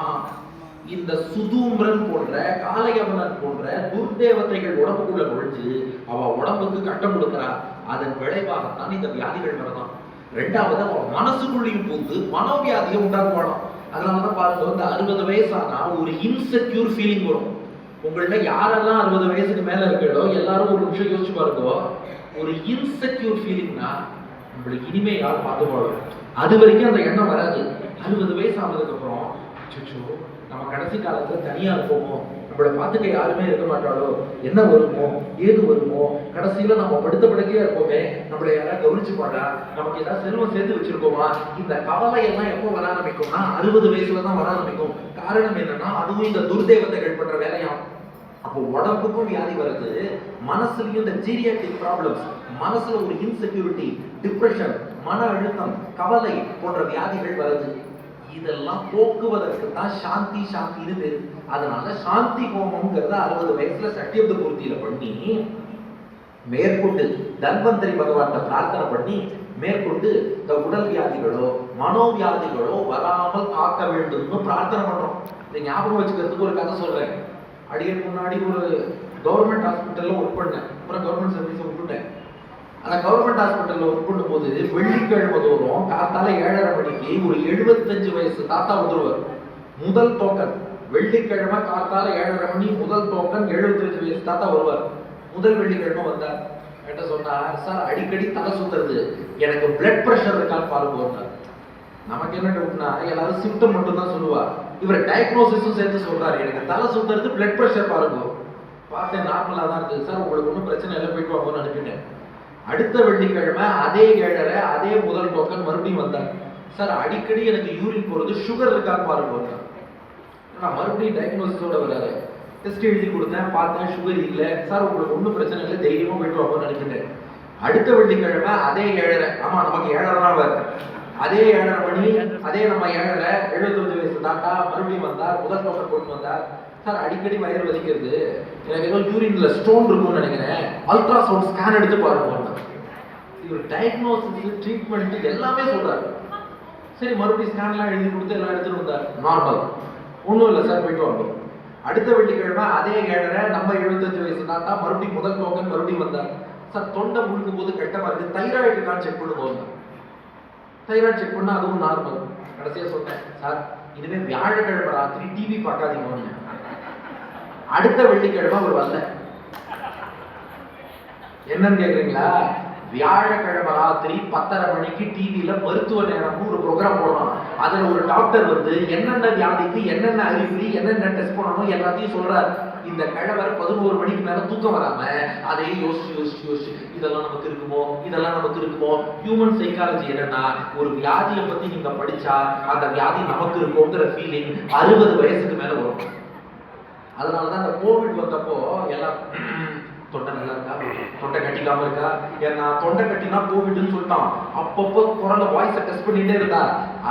இந்த சுதூம்ரன் போன்ற, காலயவனன் போன்ற துர்தேவதைகள் உடம்புக்குள்ள நுழைஞ்சு அவ உடம்புக்கு கட்டம் கொடுக்கிறா. அதன் விளைவாகத்தான் இந்த வியாதிகள் வரதான். 2வது, அவன் மனசுக்குள்ளையும் பூந்து மனோவியாதியை உண்டாக்குவானாம். அதனாலதான் பாருங்க, இந்த 60 வயசானா ஒரு இன்செக்யூர் ஃபீலிங் வரும். உங்கள்ட்ட யாரெல்லாம் 60 வயசுக்கு மேல இருக்கோ எல்லாரும் ஒரு நிமிஷம் யோசிச்சு பாருங்க, ஒரு இன்செக்யூர் ஃபீலிங்னா நம்மளுக்கு இனிமே யாரும் பார்த்துப்பாங்க. அது வரைக்கும் அந்த எண்ணம் வராது. 60 வயசு ஆனதுக்கு அப்புறம் நம்ம கடைசி காலத்துல தனியா இருப்போமோ, நம்மளை பார்த்துக்க யாருமே இருக்க மாட்டாளோ, என்ன வருமோ ஏது வருமோ, கடைசியில நம்ம படுத்த படுக்கையா இருப்போமே, நம்மளை யாராவது கவனிச்சு பாடா, நமக்கு ஏதாவது செல்வம் சேர்த்து வச்சிருக்கோமா, இந்த கவலை எல்லாம் எப்போ வர ஆரம்பிக்கும்னா 60 வயசுல தான் வர ஆரம்பிக்கும். காரணம் என்னன்னா, அதுவும் இந்த துர்தேவதைகள் பண்ற வேலையாம். அப்போ உடம்புக்கும் வியாதி வருது, மனசுலயும் இந்த ஜீரியாட்டிக் ப்ராப்ளம்ஸ், மனசுல ஒரு இன்செக்யூரிட்டி, டிப்ரெஷன், மன அழுத்தம், கவலை போன்ற வியாதிகள் வருது. இதெல்லாம் போக்குவதற்கு தான் சாந்தி சாந்தின்னு பேரு. அதனால சாந்தி ஹோமம்ங்கிறத 60 வயசுல சத்தியப்த பூர்த்தியில பண்ணி, மேற்கொண்டு தன்வந்தரி பகவான் பிரார்த்தனை பண்ணி, மேற்கொண்டு இந்த உடல் வியாதிகளோ மனோவியாதிகளோ வராமல் காக்க வேண்டும்னு பிரார்த்தனை பண்றோம். இதை ஞாபகம் வச்சுக்கிறதுக்கு ஒரு கதை சொல்றேன். அடியேன் முன்னாடி ஒரு கவர்மெண்ட் ஹாஸ்பிட்டல்ல ஒர்க் பண்ணேன். அப்புறம் கவர்மெண்ட் சர்வீஸை விட்டுட்டேன். ஆனா கவர்மெண்ட் ஹாஸ்பிட்டல்ல ஒர்க் பண்ணும் போது வெள்ளிக்கிழமை தோறும் காத்தால 7:30 மணிக்கு ஒரு 75 வயசு தாத்தா வந்துருவார். முதல் டோக்கன் வெள்ளிக்கிழமை காத்தால 7:30 மணி முதல் டோக்கன் 75 வயசு தாத்தா வருவார். முதல் வெள்ளிக்கிழமை வந்தார். என்கிட்ட சொன்னார், சார் அடிக்கடி தலை சுத்துறது, எனக்கு பிளட் பிரஷர் இருக்கான்னு பாருங்க. நமக்கு என்ன டவுட்னா எல்லாரும் சிம்டம் மட்டும் தான் சொல்லுவா, இவர் டயக்னோசிஸும் சேர்த்து சொல்றாரு. எனக்கு தலை சுத்துறது, பிளட் பிரஷர் பாருங்க, பார்த்தேன் நார்மலா தான் இருக்குது சார், உங்களுக்கு ஒன்றும் பிரச்சனை இல்லை, போயிட்டு வாங்கன்னு அனுப்பிட்டேன். அடுத்த வெள்ளிக்கிழமை அதே 7:30 அதே முதல் டோக்கன் மறுபடியும் வந்தார். சார் அடிக்கடி எனக்கு யூரின் போறது, சுகர் இருக்கான்னு பாருங்க. நான் மறுபடியும் டயக்னோசிஸோட வராரு. டெஸ்ட் எழுதி கொடுத்தேன், பார்த்தேன் சுகர் இல்லை சார், உங்களுக்கு ஒன்றும் பிரச்சனை இல்லை, தைரியமா போயிட்டு வாங்கன்னு அனுப்பிட்டேன். அடுத்த வெள்ளிக்கிழமை அதே 7:30, ஆமா நமக்கு 7:30 தான் வருது, அதே 7:30 மணி, அதே நம்ம 7:30, 75 வயசு தாத்தா மறுபடியும் வந்தார், முதல் டோக்கன் கொண்டு வந்தார். சார் அடிக்கடி வயிறு வலிக்கிறது, எனக்கு ஏதோ யூரின்ல ஸ்டோன் இருக்கும்னு நினைக்கிறேன், அல்ட்ராசவுண்ட் ஸ்கேன் எடுத்து பாருங்க. இவர் டயக்னோசிஸ், ட்ரீட்மெண்ட் எல்லாமே சொல்றாரு. சரி மறுபடியும் ஸ்கேன்லாம் எழுதி கொடுத்து எல்லாம் எடுத்துட்டு வந்தார், நார்மல், ஒன்றும் இல்லை சார், போயிட்டு வாங்க. அடுத்த வெள்ளிக்கிழமை அதே 7:30, நம்ம 75 வயசு தாத்தா மறுபடியும் முதல் டோக்கன் மறுபடியும் வந்தார். சார் தொண்டை முழுக்கும் போது கெட்டமா இருக்கு, தைராய்டு இருக்கான்னு செக் பண்ணுவோம். தைராய்டு செக் பண்ணா அதுவும் நார்மல். கடைசியா சொன்னேன், சார் இதுவே வியாழக்கிழமை ராத்திரி டிவி பார்க்காதீங்க. அடுத்த வெள்ளிக்கிழமை அவர் வரல. என்னன்னு கேக்குறீங்களா? வியாழக்கிழமை ராத்திரி 10:30 மணிக்கு டிவியில மருத்துவ நேரம்னு ஒரு ப்ரோக்ராம் போடுறான். அதுல ஒரு டாக்டர் வந்து என்னென்ன வியாதிக்கு என்னென்ன அறிகுறி, என்னென்ன டெஸ்ட் பண்ணணும் எல்லாத்தையும் சொல்றாரு. இந்த கிழவர் 11 மணிக்கு மேல தூக்கம் வராம அதை யோசிச்சு இதெல்லாம் நமக்கு இருக்குமோ, இதெல்லாம் நமக்கு இருக்குமோ. ஹியூமன் சைக்காலஜி என்னன்னா, ஒரு வியாதியை பத்தி நீங்க படிச்சா அந்த வியாதி நமக்கு இருக்குங்கிற ஃபீலிங் 60 வயசுக்கு மேல வரும். அதனாலதான் அந்த கோவிட் வந்தப்போ எல்லாம் தொண்டை நல்லா இருக்கா, தொண்டை கட்டிக்காம இருக்கா, ஏன்னா தொண்டை கட்டினா கோவிட்னு சொல்லிட்டான். அப்பப்போ குரல வாய்ஸை டெஸ்ட் பண்ணிட்டே இருந்தா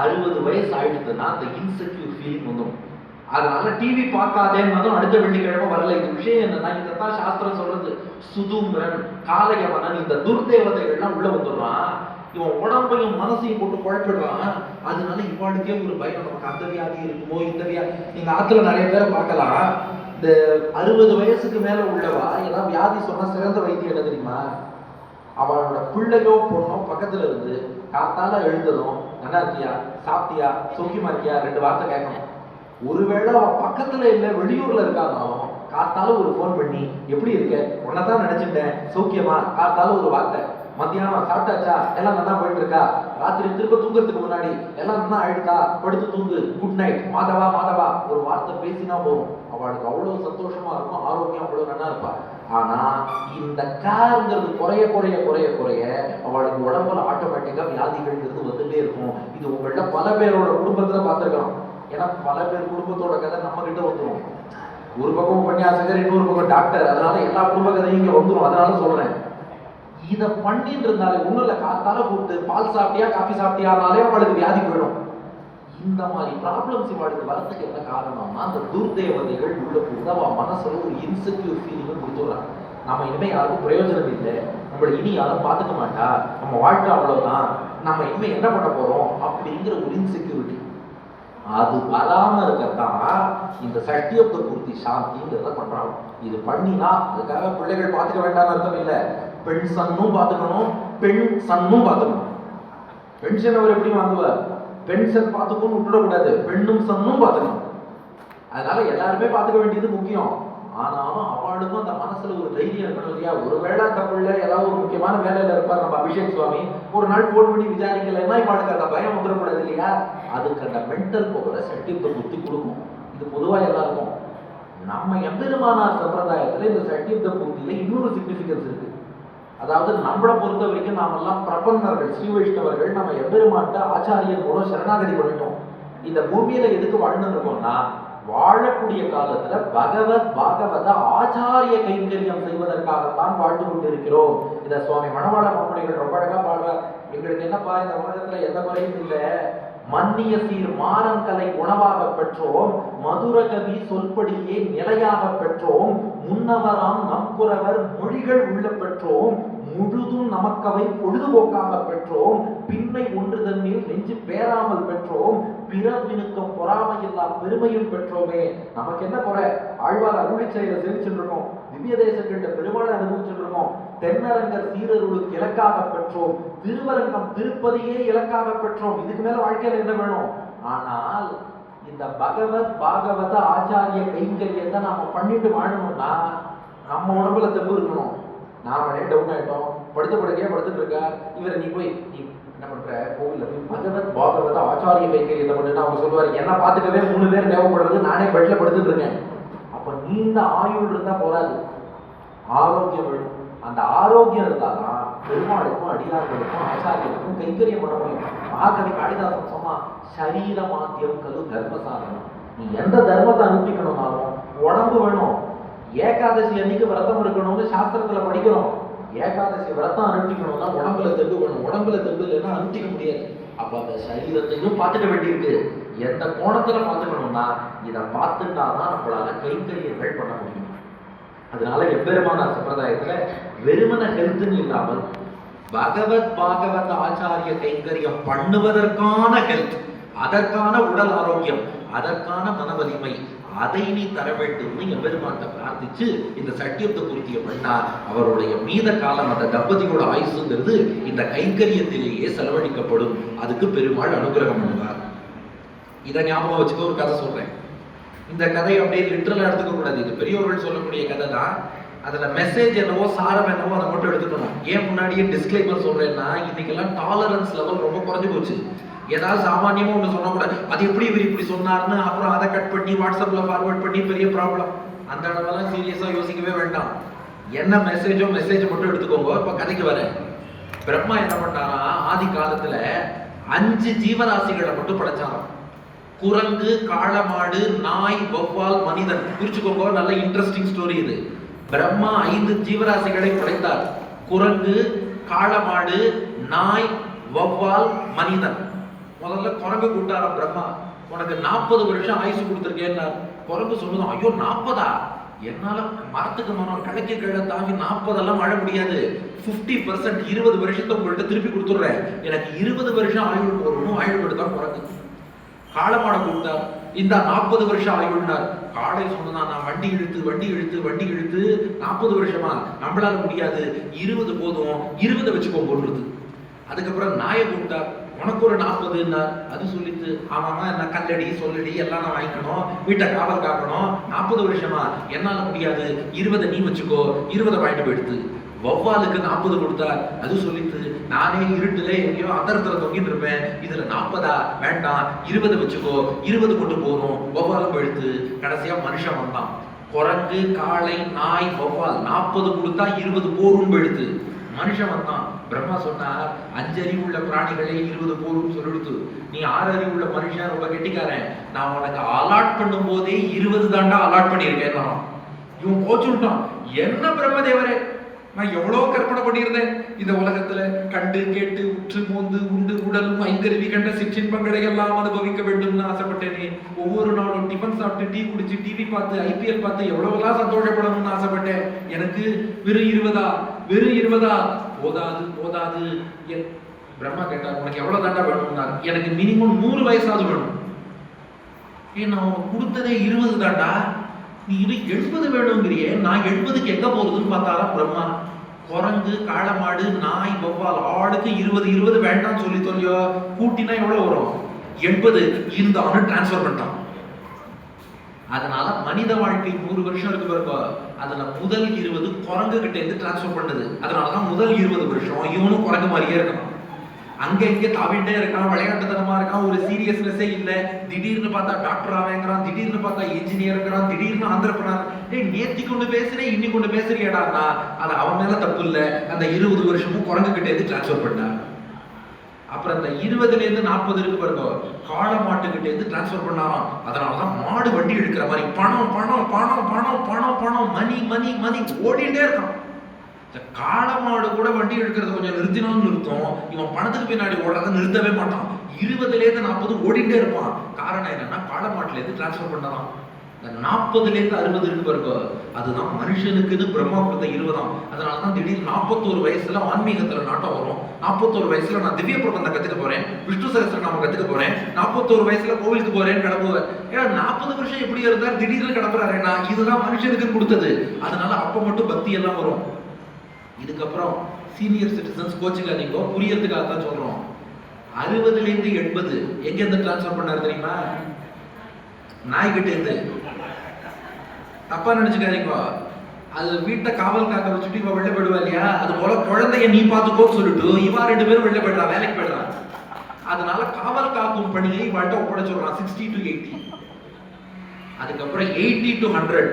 60 வயசு ஆயிடுதுன்னா அந்த இன்செக்யூர் ஃபீலிங் வந்துடும். அதனால டிவி பார்க்காதேன்னு அடுத்த வெள்ளிக்கிழமை வரல. இது விஷயம் என்னன்னா, இதைத்தான் சாஸ்திரம் சொல்றது. சுதூம்ரன், காளையவனன், இந்த துர்தேவதைகள்லாம் உள்ள வந்துடுறான். இவன் உடம்பையும் மனசையும் போட்டு குழப்பிடுறான். அதனால இவாளுக்கே ஒரு பயம், நமக்கு அந்த வியாதி இருக்குமோ, இந்த வியாதி. நீங்க ஆத்துல நிறைய பேரை பார்க்கலாம், இந்த 60 வயசுக்கு மேல உள்ளவா ஏதாவது வியாதி சொன்னா சிறந்த வைத்தியம் என்ன தெரியுமா? அவளோட பிள்ளையோ பொண்ணோ பக்கத்துல இருந்து காத்தால எழுந்ததும் நல்லா இருக்கியா, சாப்பிட்டியா, சௌக்கியமா இருக்கியா 2 வார்த்தை கேட்கணும். ஒருவேளை அவன் பக்கத்துல இல்ல, வெளியூர்ல இருக்கானாலும் காத்தால ஒரு போன் பண்ணி எப்படி இருக்க, உன்னதான் நினைச்சுட்டேன், சௌக்கியமா, காத்தால ஒரு வார்த்தை. மத்தியானம் சாப்பிட்டாச்சா, எல்லாம் நல்லா போயிட்டு இருக்கா, ராத்திரி திரும்ப தூங்குறதுக்கு முன்னாடி எல்லாம் நல்லா ஆயிடுதா, படுத்து தூங்கு, குட் நைட், மாதவா மாதவா, ஒரு வார்த்தை பேசினா போதும். அவளுக்கு அவ்வளவு சந்தோஷமா இருக்கும், ஆரோக்கியம் அவ்வளவு நல்லா இருப்பா. ஆனா இந்த காருங்கிறது குறைய குறைய குறைய குறைய அவளுக்கு உடம்புல ஆட்டோமேட்டிக்கா வியாதிகள்ங்கிறது வந்துட்டே இருக்கும். இது உங்கள்ட்ட பல பேரோட குடும்பத்துல பார்த்துருக்கோம். ஏன்னா பல பேர் குடும்பத்தோட கதை நம்ம கிட்ட வந்துடும். ஒரு பக்கம் உபன்யாசகர், இன்னொரு பக்கம் டாக்டர், அதனால எல்லா குடும்ப கதையும் இங்க வந்துடும். அதனால சொல்றேன், இதை பண்ணிட்டு இருந்தாலே ஒண்ணும் இல்ல, காத்தால கூப்பிட்டு பால் சாப்பிட்டியா காஃபி சாப்பிட்டியானாலே அவளுக்கு வியாதி போயிடும். இந்த மாதிரி ப்ராப்ளம்ஸ் இவளுக்கு வரத்துக்கு என்ன காரணம்னா, அந்த துர்தேவதைகள் உள்ள புகுந்து அவ மனசுல ஒரு இன்செக்யூர் ஃபீலிங்கை கொடுத்துடுறாங்க. நம்ம இனிமே யாருக்கும் பிரயோஜனம் இல்லை, நம்மளை இனி யாரும் பார்த்துக்க மாட்டா, நம்ம வாழ்க்கை அவ்வளவுதான், நம்ம இனிமே என்ன பண்ண போறோம் அப்படிங்கிற ஒரு இன்செக்யூரிட்டி. அது வராம இருக்கத்தான் இந்த சஷ்டியப்த பூர்த்தி சாந்திங்கிறத பண்றாங்க. இது பண்ணினா அதுக்காக பிள்ளைகள் பார்த்துக்க வேண்டாம்னு அர்த்தம் இல்லை. பெண் சன்னும் பார்த்துக்கணும், பெண் சன்னும் பார்த்துக்கணும். பென்ஷன் அவர் எப்படி வாங்குவார்? பென்ஷன் பார்த்துக்கணும் விட்டுடக்கூடாது, பெண்ணும் சன்னும் பார்த்துக்கணும். அதனால எல்லாருமே பார்த்துக்க வேண்டியது முக்கியம். ஆனாலும் அவளுக்கும் அந்த மனசுல ஒரு தைரியம் இருக்கணும் இல்லையா? ஒருவேளை அந்த பிள்ளை ஏதாவது ஒரு முக்கியமான வேலையில இருப்பார் நம்ம அபிஷேக் சுவாமி, ஒரு நாள் போன் பண்ணி விசாரிக்கலைன்னா இவளுக்கு அந்த பயம் வந்துடக்கூடாது இல்லையா? அதுக்கு அந்த மென்டல் பவரை சட்டியத்தை புத்தி கொடுக்கும். இது பொதுவா எல்லாருக்கும். நம்ம எம்பெருமானார் சம்பிரதாயத்துல இந்த சட்டியத்த புத்தியில இன்னொரு சிக்னிபிகன்ஸ் இருக்கு. அதாவது நம்மளை பொறுத்த வரைக்கும் நாம எல்லாம் பிரபன்னர்கள், ஸ்ரீ வைஷ்ணவர்கள், நம்ம எம்பெருமாட்ட ஆச்சாரியன் மூலம் சரணாகதி பண்ணிட்டோம். இந்த பூமியில எதுக்கு வாழ்ந்து இருக்கோம்னா, வாழக்கூடிய காலத்துல பகவத் பாகவத ஆச்சாரிய கைங்கரியம் செய்வதற்காகத்தான் வாழ்ந்து கொண்டிருக்கிறோம். இத சுவாமி மணவாள மாமுனிகள் ரொம்ப அழகா பாடுவார். எங்களுக்கு என்னப்பா இந்த உலகத்துல எந்த குறையும் இல்லை, மன்னிய சீர் மாறங்கலை உணவாக பெற்றோம், மதுரகவி சொல்படியே நிலையாக பெற்றோம், முன்னவராம் நம்புறவர் மொழிகள் உள்ள பெற்றோம், முழுதும் நமக்கவை பொழுதுபோக்காக பெற்றோம், பின்னை ஒன்று தன்னில் நெஞ்சு பேராமல் பெற்றோம், பிறவினுக்கும் பொறாமையில்லா பெருமையும் பெற்றோமே. நமக்கு என்ன குறை? ஆழ்வார் அருளி செயலை சேவிச்சுட்டு இருக்கோம், திவ்ய தேசங்கள்ல பெருமாளை அனுபவிச்சுட்டு இருக்கோம், தென்னரங்கர் சீரருளுக்கு இலக்காக பெற்றோம், திருவரங்கம் திருப்பதியே இலக்காக பெற்றோம். இதுக்கு மேல வாழ்க்கையில என்ன வேணும்? ஆனால் இந்த பகவத் பாகவத ஆச்சாரிய கைங்கரியத்தை நாம பண்ணிட்டு வாழணும்னா நம்ம உடம்புல தெம்பு இருக்கணும். நாமளே டவுன் ஆயிட்டோம், படுத்த படுக்கையா படுத்துட்டு இருக்கா, இவரை நீ போய் நீ என்ன பண்ற, கோவில்ல போய் பகவத் பாகவத ஆச்சாரிய கைங்கரியத்தை பண்ணுன்னா அவங்க சொல்லுவாரு, என்ன பார்த்துக்கவே 3 பேர் தேவைப்படுறது, நானே பெட்ல படுத்துட்டு இருக்கேன். அப்ப நீண்ட ஆயுள் இருந்தா போராது, ஆரோக்கியம் வேணும். அந்த ஆரோக்கியம் இருந்தாதான் பெருமாளுக்கும் அடியார்களுக்கும் ஆச்சாரியருக்கும் கைங்கரியம் பண்ண முடியும். மகாகவி காளிதாசன் சொன்னா, சரீர மாத்தியம் கலு தர்ம சாதனம். நீ எந்த தர்மத்தை அனுஷ்டிக்கணும்னாலும் உடம்பு வேணும். ஏகாதசி அன்னைக்கு விரதம் இருக்கணும்னு சாஸ்திரத்துல படிக்கிறோம். ஏகாதசி விரதம் அனுஷ்டிக்கணும்னா உடம்புல தெம்பு வேணும். உடம்புல தெம்பு இல்லைன்னா அனுஷ்டிக்க முடியாது. அப்ப அந்த சரீரத்தையும் பார்த்துக்க வேண்டியிருக்கு. எந்த கோணத்துல பார்த்துக்கணும்னா இதை பார்த்துட்டாதான் நம்மளால கைங்கரியங்கள் பண்ண முடியும். அதனால எப்பெருமான சம்பிரதாயத்துல வெறுமன ஹெல்த்னு இல்லாமல் பகவத் பாகவத் ஆச்சாரிய கைங்கரியம் பண்ணுவதற்கான ஹெல்த், அதற்கான உடல் ஆரோக்கியம், அதற்கான மன வலிமை, அதை நீ தர வேண்டும்னு எம்பெருமான்கிட்ட பிரார்த்திச்சு இந்த சட்டியத்தை பூர்த்திய பண்ணா அவருடைய மீத காலம் அந்த தம்பதியோட ஆயுசுங்கிறது இந்த கைங்கரியத்திலேயே செலவழிக்கப்படும். அதுக்கு பெருமாள் அனுகிரகம் பண்ணுவார். இதை ஞாபகம் வச்சுக்க ஒரு கதை சொல்றேன். இந்த கதை அப்படியே லிட்டரலா எடுத்துக்க கூடாது. இது பெரியவர்கள் சொல்லக்கூடிய கதை தான். அதுல மெசேஜ் என்னவோ சாரம் என்னவோ அதை மட்டும் எடுத்துக்கணும். ஏன் முன்னாடியே டிஸ்க்ளைமர் சொல்றேன்னா, இன்னைக்கெல்லாம் டாலரன்ஸ் லெவல் ரொம்ப குறைஞ்சு போச்சு. ஏதாவது சாமானியமா ஒண்ணு சொன்னா கூட அது எப்படி இவர் இப்படி சொன்னார்னு அப்புறம் அதை கட் பண்ணி வாட்ஸ்அப்ல ஃபார்வர்ட் பண்ணி பெரிய ப்ராப்ளம். அந்த அளவெல்லாம் சீரியஸா யோசிக்கவே வேண்டாம். என்ன மெசேஜோ மெசேஜ் மட்டும் எடுத்துக்கோங்க. இப்ப கதைக்கு வரேன். பிரம்மா என்ன பண்ணாரா, ஆதி காலத்துல 5 ஜீவராசிகளை மட்டும் படைச்சாராம். குரங்கு, காளமாடு, நாய், வௌவால், மனிதன். குறிச்சுக்கோங்க, நல்ல இன்ட்ரெஸ்டிங் ஸ்டோரி இது. பிரம்மா 5 ஜீவராசிகளை படைத்தார். குரங்கு, காளமாடு, நாய், வௌவால், மனிதன். முதல்ல குரங்கு கூட்டாராம் பிரம்மா. உனக்கு 40 வருஷம் ஆயுசு கொடுத்துருக்கேன்னா குரங்கு சொல்லுதான், ஐயோ 40ஆ? என்னால மரத்துக்கு மரம் கடைக்கு கீழே தாவி 40 எல்லாம் வாழ முடியாது. 50% 20 வருஷத்தை உங்கள்கிட்ட திருப்பி கொடுத்துடுறேன். எனக்கு 20 வருஷம் ஆயுள் போறணும். ஆயுள் எடுத்தான் குரங்கு. காளமாட கூப்பிட்டார், இந்த 40 வருஷம் ஆயுள்னார். காளை சொன்னதான், நான் வண்டி இழுத்து 40 வருஷமா நம்மளால முடியாது, 20 போதும், 20 வச்சுக்கோ போடுறது. அதுக்கப்புறம் நாயை கூப்பிட்டார், உனக்கு ஒரு 40ன்னார். அது சொல்லிட்டு, ஆமாமா என்ன கல்லடி சொல்லடி எல்லாம் நான் வாங்கிக்கணும், வீட்டை காவல் காக்கணும், 40 வருஷமா என்னால முடியாது, 20 நீ வச்சுக்கோ, 20 வாங்கிட்டு போயிடுது. வௌவாலுக்கு 40 கொடுத்தார். அது சொல்லிட்டு, நானே இருட்டுல எங்கேயோ அந்தரத்துல தொங்கிட்டு இருப்பேன், இதுல 40ஆ? வேண்டாம், 20 வச்சுக்கோ, 20 கொண்டு போறோம். வௌவாலும் போயிடுத்து. கடைசியா மனுஷன் வந்தான். குரங்கு, காளை, நாய், வௌவால் 40 கொடுத்தா 20 போரும் போயிடுத்து. மனுஷன் வந்தான். பிரம்மா சொன்னார், 5 அறிவுள்ள பிராணிகளே 20 போரும் சொல்லிடுத்து. நீ 6 அறிவுள்ள மனுஷன், ரொம்ப கெட்டிக்காரன். நான் உனக்கு அலாட் பண்ணும் போதே 20 தாண்டா அலாட் பண்ணியிருக்கேன். இவன் கோச்சுட்டான். என்ன பிரம்மதேவரே, நான் எவ்வளவு கற்பனை பண்ணியிருந்தேன். இந்த உலகத்துல கண்டு கேட்டு உற்று மோந்து உண்டு உடலும் 5 அறிவி கண்ட சிற்றின்பங்களை எல்லாம் அனுபவிக்க வேண்டும்னு ஆசைப்பட்டேனே. ஒவ்வொரு நாளும் டிஃபன் சாப்பிட்டு, டீ குடிச்சு, டிவி பார்த்து, ஐபிஎல் பார்த்து எவ்வளவுலாம் சந்தோஷப்படணும்னு ஆசைப்பட்டேன். எனக்கு வெறும் 20 போதாது. பிரம்மா கேட்டார், உனக்கு எவ்வளவு தாண்டா வேணும்னார். எனக்கு மினிமம் 100 வயசாவது வேணும். நான் உனக்கு கொடுத்ததே 20 தாண்டா, நீ இது 70 வேணுங்கிறியே, நான் 70க்கு எங்க போறதுன்னு பார்த்தாரா பிரம்மா. குரங்கு, காளமாடு, நாய், வௌவால் ஆளுக்கு 20 வேண்டாம்னு சொல்லியோ கூட்டினா எவ்வளவு வரும்? 80 இருந்தாலும் டிரான்ஸ்பர் பண்ணிட்டான். அதனால மனித வாழ்க்கை 100 வருஷம் இருக்கு பாருங்க, அதுல முதல் 20 குரங்கு கிட்ட இருந்து டிரான்ஸ்பர் பண்ணுது. அதனாலதான் முதல் 20 வருஷம் இவனும் குரங்கு மாதிரியே இருக்கான். அங்க இங்க தாவிட்டே இருக்கான், விளையாட்டுத்தனமா இருக்கான், ஒரு சீரியஸ்னஸே இல்ல. திடீர்னு பார்த்தா டாக்டர் ஆவேங்கிறான், திடீர்னு பார்த்தா இன்ஜினியருங்கிறான், திடீர்னு ஆந்திரப்பனார். நேத்தி கொண்டு பேசுறேன், இன்னைக்கு கொண்டு பேசுறியடான்னா அது அவன் மேல தப்பு இல்ல. அந்த 20 வருஷமும் குரங்கு கிட்ட இருந்து டிரான்ஸ்பர் பண்ணார். அப்புறம் அந்த 20ல இருந்து 40 இருக்கு பாருங்க, காளை மாட்டுக்கிட்ட இருந்து டிரான்ஸ்பர் பண்ணாராம். அதனாலதான் மாடு வண்டி எடுக்கிற மாதிரி பணம் பணம் பணம் பணம் பணம் பணம் மணி மணி மணி ஓடிட்டே இருக்கான். காளை மாடு கூட வண்டி எடுக்கிறது கொஞ்சம் நிறுத்தினாலும் நிறுத்தும், இவன் பணத்துக்கு பின்னாடி ஓடுறத நிறுத்தவே மாட்டான். 20ல இருந்து 40 ஓடிட்டே இருப்பான். காரணம் என்னன்னா, காளை மாட்டுல இருந்து டிரான்ஸ்பர் பண்ணலாம். 40ல இருந்து 60 இருக்கு பாருங்க, அதுதான் மனுஷனுக்குன்னு பிரம்மா கொடுத்த 20. அதனாலதான் திடீர்னு 41 வயசுல ஆன்மீகத்துல நாட்டம் வரும். 41 வயசுல நான் திவ்ய பிரபந்தம் கத்துக்க போறேன், விஷ்ணு சகஸ்ரநாமம் கத்துக்க போறேன், 41 வயசுல கோவிலுக்கு போறேன்னு கிளம்புவேன். ஏன்னா 40 வருஷம் எப்படி இருந்தா திடீர்னு கிளம்புறாரு. நான் இதுதான் மனுஷனுக்குன்னு கொடுத்தது. அதனால அப்ப மட்டும் பக்தி எல்லாம் வரும். இதுக்கப்புறம் சீனியர் சிட்டிசன்ஸ் கோச்சிக்காதீங்க, புரியறதுக்காக தான் சொல்றோம். 60ல இருந்து 80 எங்க இருந்து டிரான்ஸ்பர் பண்ணாரு தெரியுமா? நாய்கிட்ட இருந்து. தப்பா நினைச்சுக்காதீங்க, அது வீட்டை காவல் காக்க வச்சுட்டு இவ வெளில போயிடுவா இல்லையா, அது போல குழந்தைய நீ பார்த்துக்கோன்னு சொல்லிட்டு இவா 2 பேரும் வெளில போயிடுறா, வேலைக்கு போயிடுறான். அதனால காவல் காக்கும் பணியை இவள்கிட்ட ஒப்படைச்சுடுறான் 60 to 80. அதுக்கப்புறம் 80 to 100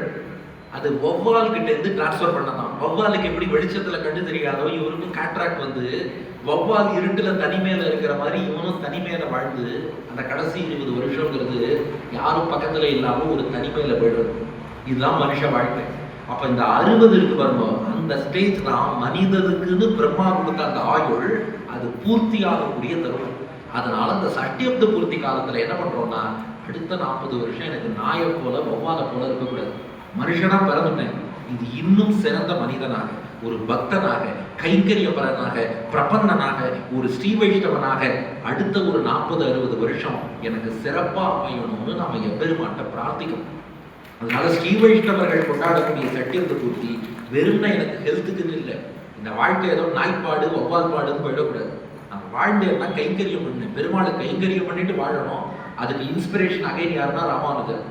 அது வௌவால் கிட்ட இருந்து டிரான்ஸ்பர் பண்ணதான். வௌவாலுக்கு எப்படி வெளிச்சத்துல கண்டு தெரியாதோ இவருக்கும் கான்ட்ராக்ட் வந்து வௌவால் இருட்டுல தனிமையில இருக்கிற மாதிரி இவனும் தனிமையில வாழ்ந்து அந்த கடைசி 20 வருஷங்கிறது யாரும் பக்கத்துல இல்லாம ஒரு தனிமையில போயிடுறது. இதுதான் மனுஷ வாழ்க்கை. அப்ப இந்த 60 இருக்கு பாருங்க, அந்த ஸ்டேஜ் தான் மனிதனுக்குன்னு பிரம்மா கொடுத்த அந்த ஆயுள் அது பூர்த்தி ஆகக்கூடிய தருணம். அதனால அந்த சஷ்டியப்த பூர்த்தி காலத்துல என்ன பண்றோம்னா, அடுத்த 40 வருஷம் எனக்கு நாயை போல வௌவாலை போல இருக்கக்கூடாது, மனுஷனா பிறந்துட்டேன், இது இன்னும் சிறந்த மனிதனாக, ஒரு பக்தனாக, கைங்கரியபரனாக, பிரபன்னனாக, ஒரு ஸ்ரீ வைஷ்ணவனாக அடுத்த ஒரு 40-60 வருஷம் எனக்கு சிறப்பா அமையணும்னு நாம எம்பெருமான்ட்ட பிரார்த்திக்கணும். அதனால ஸ்ரீ வைஷ்ணவர்கள் கொண்டாடக்கூடிய சஷ்டியப்த பூர்த்தி வெறும்னா எனக்கு ஹெல்த்துக்குன்னு இல்லை, இந்த வாழ்க்கை ஏதோ நாய்ப்பாடு வௌவால் பாடுன்னு போயிடக்கூடாது. நம்ம வாழ்ந்தேன்னா கைங்கரியம் பண்ணு, பெருமாளை கைங்கரியம் பண்ணிட்டு வாழணும். அதுக்கு இன்ஸ்பிரேஷன் அகைன் யாருன்னா ராமானுஜர்.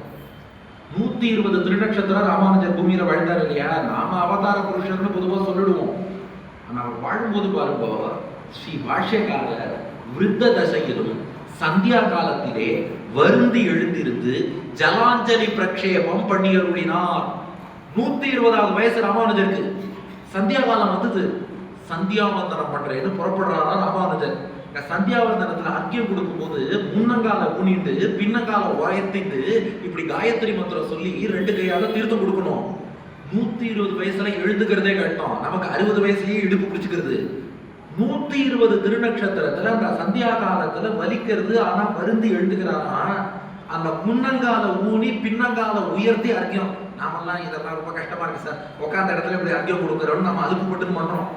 120 திருநட்சத்திரம் ராமானுஜர் பூமியில வாழ்ந்தார் இல்லையா. நாம அவதார புருஷன்னு பொதுவா சொல்லிடுவோம், ஆனா வாழும்போது பாருங்க, ஸ்ரீ பாஷ்யக்காரர் விருத்த தசையிலும் சந்தியா காலத்திலே வருந்தி எழுந்திருந்து ஜலாஞ்சலி பிரக்ஷேபம் பண்ணியருளினார். 120வது வயசு ராமானுஜருக்கு. சந்தியா காலம் வந்தது, சந்தியாவந்தனம் பண்றேன்னு புறப்படுறாரா ராமானுஜர். சந்தியாவந்தனத்துல அர்க்கியம் கொடுக்கும் போது முன்னங்கால ஊனிட்டு பின்னங்கால உயர்த்திட்டு இப்படி காயத்ரி மந்திரம் சொல்லி 2 கையால தீர்த்தம் கொடுக்கணும். 120 வயசுல எழுதுகிறதே கட்டம், நமக்கு 60 வயசுலயே இடுப்பு பிடிச்சுக்கிறது. 120 திருநட்சத்திரத்துல அந்த சந்தியா காலத்துல வலிக்கிறது, ஆனா மருந்து எழுதுகிறாரா. அந்த முன்னங்கால ஊனி பின்னங்கால உயர்த்தி அர்க்கியம். நாமெல்லாம் இதெல்லாம் ரொம்ப கஷ்டமா இருக்கு சார், உட்காந்த இடத்துல இப்படி அர்க்கியம் கொடுக்குறோம்னு நம்ம அதுக்கு மட்டும் பண்றோம்.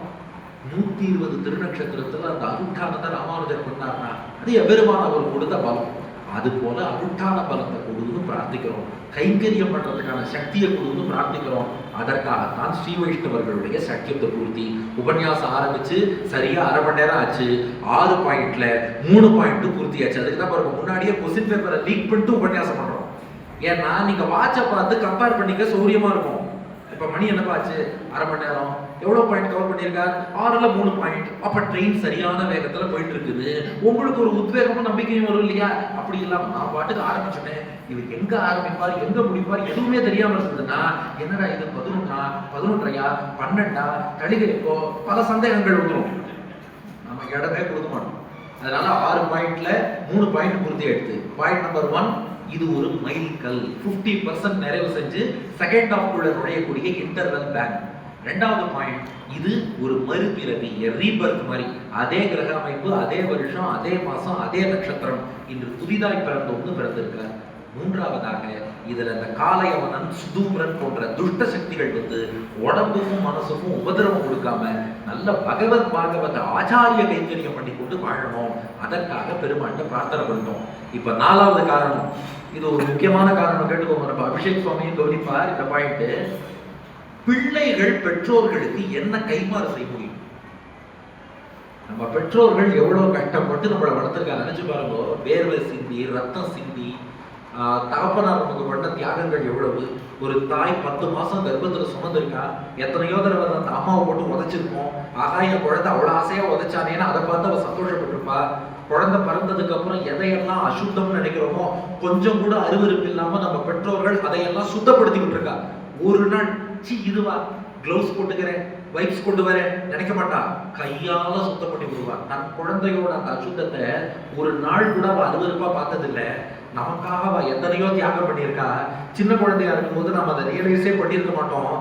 120 திருநட்சத்திரத்துல அந்த அருட்டானதை ராமானுஜர் பண்ணார்னா அது எபெருமான் அவர் கொடுத்த பலம். அது போல அருட்டான பலத்தை கொடுன்னு பிரார்த்திக்கிறோம், கைங்கரியம் பண்றதுக்கான சக்தியை கொடுன்னு பிரார்த்திக்கிறோம். அதற்காகத்தான் ஸ்ரீ வைஷ்ணவர்களுடைய சஷ்டியப்த பூர்த்தி. உபன்யாசம் ஆரம்பிச்சு சரியா 1/2 மணி நேரம் ஆச்சு, 6 பாயிண்ட்ல 3 பாயிண்ட் பூர்த்தி ஆச்சு. அதுக்கு தான் பாருங்க முன்னாடியே கொஸ்டின் பேப்பரை லீக் பண்ணிட்டு உபன்யாசம் பண்றோம். ஏன்னா நீங்க வாட்சை பார்த்து கம்பேர் பண்ணிக்க சௌரியமா இருக்கும். இப்ப மணி என்னப்பா ஆச்சு, 1/2 மணி நேரம், எவ்வளவு பாயிண்ட் கவர் பண்ணியிருக்கார், 6ல 3 பாயிண்ட். அப்ப ட்ரெயின் சரியான வேகத்துல போயிட்டு இருக்குது, உங்களுக்கு ஒரு உத்வேகமும் நம்பிக்கையும் வரும் இல்லையா. அப்படி இல்லாம நான் பாட்டுக்கு ஆரம்பிச்சுட்டேன், இவர் எங்க ஆரம்பிப்பார் எங்க முடிப்பார் எதுவுமே தெரியாம இருந்ததுன்னா என்னடா இது 11ஆ 11:30ஆ 12ஆ தளிகைக்கோ பல சந்தேகங்கள் வந்துடும், நம்ம இடமே கொடுக்க மாட்டோம். அதனால 6 பாயிண்ட்ல 3 பாயிண்ட் பூர்த்தி எடுத்து பாயிண்ட் நம்பர் 1, இது ஒரு மைல்கல். 50% நிறைவு செஞ்சு செகண்ட் ஹாஃப்குள்ள நுழையக்கூடிய இன்டர்வல் பேங்க். 2வது பாயிண்ட், இது ஒரு மறுபிறவி, ரீபர்த் மாதிரி. அதே கிரக அமைப்பு, அதே வருஷம், அதே மாசம், அதே நட்சத்திரம், இன்று புதிதாய் பிறந்தவங்க பிறந்திருக்கார். 3வதாக இதுல இந்த காளையவனன் சுதூம்ரன் போன்ற துஷ்ட சக்திகள் வந்து உடம்புக்கும் மனசுக்கும் உபதிரவம் கொடுக்காம நல்ல பகவத் பாகவத ஆச்சாரிய கைங்கரியம் பண்ணி கொண்டு வாழணும். அதற்காக பெருமாண்ட பிரார்த்தனை பண்ணோம். இப்ப 4வது காரணம், இது ஒரு முக்கியமான காரணம், கேட்டுக்கோங்க. நம்ம அபிஷேக் சுவாமியும் கவனிப்பார் இந்த பாயிண்ட். பிள்ளைகள் பெற்றோர்களுக்கு என்ன கைமாறு செய்ய முடியும்? நம்ம பெற்றோர்கள் எவ்வளவு கஷ்டப்பட்டு நம்மளை வளர்த்துருக்காங்க நினைச்சு பாருங்க. வேர்வை சிந்தி, ரத்தம் சிந்தி, தகப்பனார் நமக்கு பண்ண தியாகங்கள் எவ்வளவு. ஒரு தாய் 10 மாசம் கர்ப்பத்துல சுமந்திருக்கா, எத்தனையோ தடவை அந்த அம்மாவை போட்டு உதைச்சிருப்போம். ஆகாய குழந்தை அவ்வளவு ஆசையா உதைச்சானேன்னு அதை பார்த்து அவ சந்தோஷப்பட்டிருப்பா. குழந்தை பிறந்ததுக்கு அப்புறம் எதையெல்லாம் அசுத்தம்னு நினைக்கிறோமோ கொஞ்சம் கூட அருவருப்பு இல்லாம நம்ம பெற்றோர்கள் அதையெல்லாம் சுத்தப்படுத்திக்கிட்டு இருக்கா. ஒரு நாள் இதுவா கிளவுஸ் போட்டுக்கிறேன், வைப்ஸ் கொண்டு வரேன் நினைக்க மாட்டா, கையால சுத்தம் பண்ணி விடுவா. தன் குழந்தையோட அந்த அசுத்தத்தை ஒரு நாள் கூட அவ அருவருப்பா பார்த்ததில்லை. நமக்காக அவ எத்தனையோ தியாகம் பண்ணியிருக்கா. சின்ன குழந்தையா இருக்கும்போது நம்ம அதை ரியலைஸே பண்ணியிருக்க மாட்டோம்.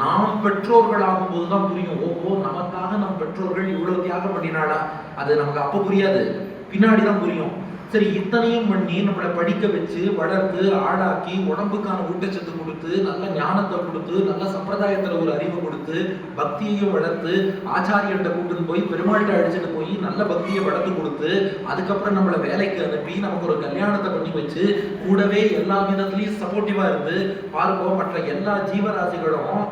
நாம் பெற்றோர்கள் ஆகும்போது தான் புரியும், ஓஹோ நமக்காக நம் பெற்றோர்கள் இவ்வளவு தியாகம் பண்ணினாடா. அது நமக்கு அப்ப புரியாது, பின்னாடிதான் புரியும். சரி, இத்தனையும் பண்ணி நம்மளை படிக்க வச்சு வளர்த்து ஆளாக்கி உடம்புக்கான ஊட்டச்சத்து கொடுத்து நல்ல ஞானத்தை கொடுத்து நல்ல சம்பிரதாயத்துல ஒரு அறிவு கொடுத்து பக்தியையும் வளர்த்து ஆச்சாரியர்கிட்ட கூட்டுன்னு போய் பெருமாள்கிட்ட அழைச்சிட்டு போய் நல்ல பக்தியை வளர்த்து கொடுத்து அதுக்கப்புறம் நம்மளை வேலைக்கு அனுப்பி நமக்கு ஒரு கல்யாணத்தை பண்ணி வச்சு கூடவே எல்லா விதத்திலையும் சப்போர்ட்டிவா இருந்து பார்ப்போம். மற்ற எல்லா ஜீவராசிகளும்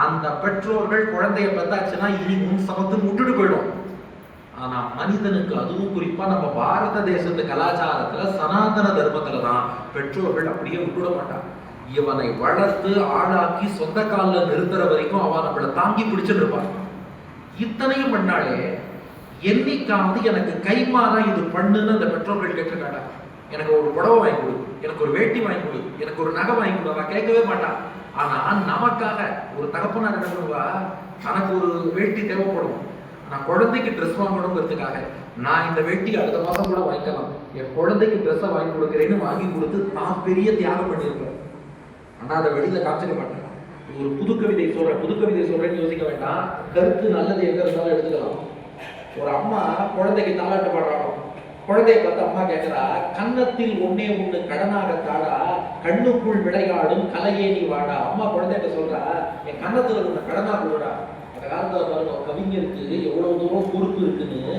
அந்த பெற்றோர்கள் குழந்தைய பெற்றாச்சுன்னா இனி முன் சமத்து விட்டுட்டு போயிடும். ஆனா மனிதனுக்கு, அதுவும் குறிப்பா நம்ம பாரத தேசத்து கலாச்சாரத்துல சனாதன தர்மத்துலதான் பெற்றோர்கள் அப்படியே விட்டுட மாட்டாங்க. இவனை வளர்த்து ஆளாக்கி சொந்த காலில் நிறுத்துற வரைக்கும் அவன் நம்மளை தாங்கி பிடிச்சிட்டு இருப்பான். இத்தனையும் பண்ணாலே என்னைக்காவது எனக்கு கைமாறா இது பண்ணுன்னு அந்த பெற்றோர்கள் கேட்டிருக்காடா? எனக்கு ஒரு புடவை வாங்கி கொடு, எனக்கு ஒரு வேட்டி வாங்கி கொடு, எனக்கு ஒரு நகை வாங்கி கொடு, அவன் கேட்கவே மாட்டான். ஆனா நமக்காக ஒரு தகப்பனா நடக்குவா, தனக்கு ஒரு வேட்டி தேவைப்படும், நான் குழந்தைக்கு ட்ரெஸ் வாங்கணுங்கிறதுக்காக நான் இந்த வேட்டி அடுத்த மாசம் கூட வாங்கிக்கலாம், என் குழந்தைக்கு ட்ரெஸ்ஸை வாங்கி கொடுக்குறேன்னு வாங்கி கொடுத்து தான் பெரிய தியாகம் பண்ணியிருப்பேன். ஆனா அதை வெளியில காமிச்சிக்க மாட்டேன். ஒரு புது கவிதை சொல்றேன்னு யோசிக்க வேண்டாம். கருத்து நல்லது எங்க இருந்தாலும் எடுத்துக்கலாம். ஒரு அம்மா குழந்தைக்கு தாலாட்டு பாடுறாங்க. குழந்தைய பார்த்து அம்மா கேட்கிறா, கன்னத்தில் ஒன்னே ஒண்ணு கடனாக தாடா, கண்ணுக்குள் விளையாடும் கலையே நீ வாடா. அம்மா குழந்தைகிட்ட சொல்றா, என் கன்னத்துல ஒண்ணு கடனா கொடுடா. அந்த காலத்துல பாருங்க கவிஞருக்கு எவ்வளவு தூரம் பொறுப்பு இருக்குன்னு.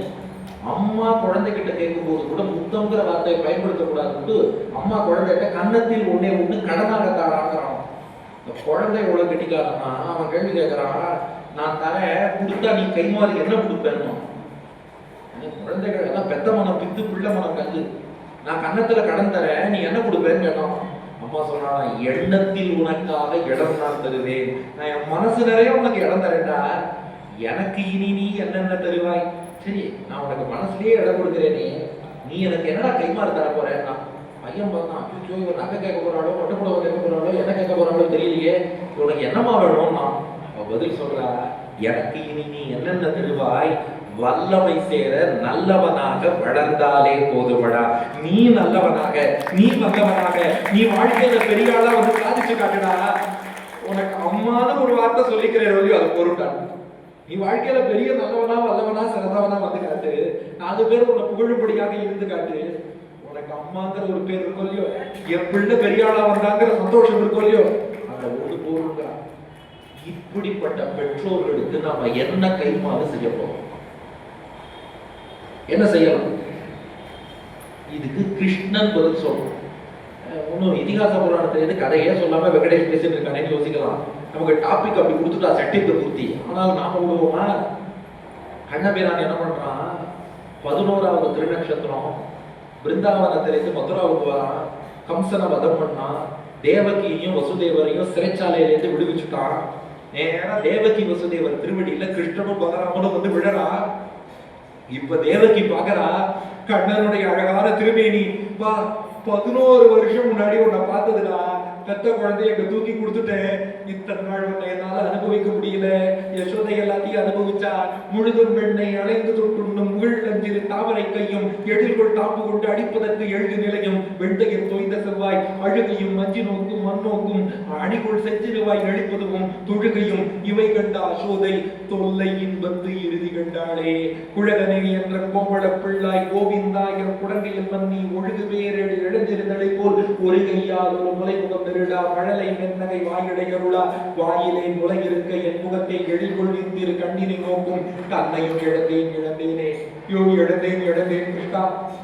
அம்மா குழந்தைகிட்ட கேட்கும் போது கூட முத்தம்ங்கிற வார்த்தையை பயன்படுத்தக்கூடாதுன்னு அம்மா குழந்தைகிட்ட கன்னத்தில் ஒன்னே ஒண்ணு கடனாக தாடாங்கிறான். குழந்தை எவ்வளவு கெட்டிக்காரன்னா அவன் கேள்வி கேட்கிறான், நான் தரேன் கொடுத்தா நீ கைமாறி என்ன கொடுப்பேன்னு. குழந்தைகள் எல்லாம் பெத்த மனம் பித்து பிள்ளை மனம் கல்லு. நான் கன்னத்துல கடன் தரேன், நீ என்ன கொடுப்பேன்னு கேட்டோம். அம்மா சொல்றா, எண்ணத்தில் உனக்காக இடம் நான் தருவேன், நான் என் மனசு நிறைய உனக்கு இடம் தரேன்டா, எனக்கு இனி நீ என்னென்ன தருவாய். சரி, நான் உனக்கு மனசுலயே இடம் கொடுக்குறேனே, நீ எனக்கு என்னடா கைமாறு தர போறேன்னா. பையன் பார்த்தான், இவர் நகை கேட்க போறாளோ, பட்டுப்புடவை கேட்க போறாளோ, என்ன கேட்க போறாளோ தெரியலையே, உனக்கு என்னமா வேணும்னா. பதில் சொல்றா, எனக்கு இனி நீ என்னென்ன தருவாய், வல்லமை சேர நல்லவனாக வளர்ந்தாலே போதுமடா. நீ நல்லவனாக, நீ வல்லவனாக, நீ வாழ்க்கையில பெரிய ஆளா வந்து சாதிச்சு காட்டுடா. உனக்கு அம்மான ஒரு வார்த்தை சொல்லிக்கிறேன், அது பொருட்டான். நீ வாழ்க்கையில பெரிய நல்லவனா வல்லவனா சிறந்தவனா வந்து காட்டு, 4 பேர் உன்னை புகழும்படியாக இருந்து காட்டு. உனக்கு அம்மாங்கிற ஒரு பேர் இருக்கும் இல்லையோ, என் பிள்ளை பெரிய ஆளா வந்தாங்கிற சந்தோஷம் இருக்கும் இல்லையோ, அந்த ஒரு போருங்கிறான். இப்படிப்பட்ட பெற்றோர்களுக்கு நாம என்ன கைமாறு செய்ய போறோம், என்ன செய்யலாம்? இதுக்கு கிருஷ்ணன் பதில் சொல்றோம். ஒன்னும் இதிகாச புராணத்துல கதையே சொல்லாம வெங்கடேஷ் பேசிட்டு இருக்கானேன்னு யோசிக்கலாம். நமக்கு டாபிக் அப்படி கொடுத்துட்டா சட்டியத்தை பூர்த்தி. ஆனால் நாம விடுவோமா? கண்ணபிரான் என்ன பண்றான், 11வது திருநக்ஷத்திரம் பிருந்தாவனத்திலிருந்து மதுராவுக்கு வரான், கம்சனை வதம் பண்ணான், தேவகியையும் வசுதேவரையும் சிறைச்சாலையிலிருந்து விடுவிச்சுட்டான். நேரா தேவகி வசுதேவர் திருவடியில கிருஷ்ணனும் பலராமனும் வந்து விழறா. இப்ப தேவகி பாக்குறா, கண்ணனுடைய அழகான திருமேனி, வா 11 வருஷம் முன்னாடி உன்னை பார்த்ததுடா, பெத்த குழந்தைய தூக்கி கொடுத்துட்டேன், இத்தனை நாள் உன்னை என்னால அனுபவிக்க முடியல. யசோதை எல்லாத்தையும் அனுபவிச்சா, முழுதும் பெண்ணை அலைந்து தொட்டுண்ணும் முகிழ் நஞ்சிரு தாமரை கையும் எழில்கொள் தாப்பு கொண்டு அடிப்பதற்கு எழுது நிலையும் வெண்டையில் தோய்ந்த செவ்வாய் அழுகையும் மஞ்சி நோக்கும் மண்ணோக்கும் அணிகுள் செஞ்சிருவாய் நடிப்பதுவும் தொழுகையும் இவை கண்ட அசோதை தொல்லை இன்பத்து இறுதி கண்டாளே. குழகனே என்ற கோவள பிள்ளாய் கோவிந்தா என்ற குடங்கையில் மன்னி ஒழுகு பேரேடு எழுந்திருந்தலை போல் ஒரு கையால் ஒரு முலை முகம் திருடா மழலை மென்னகை வாயுடையருளா வாயிலே முலை இருக்க என் முகத்தை எழில்கொள் இந்திரு கண்ணினை நோக்கும் தன்னையும் இழந்தேனே யோ இழந்தேன் கிருஷ்ணா,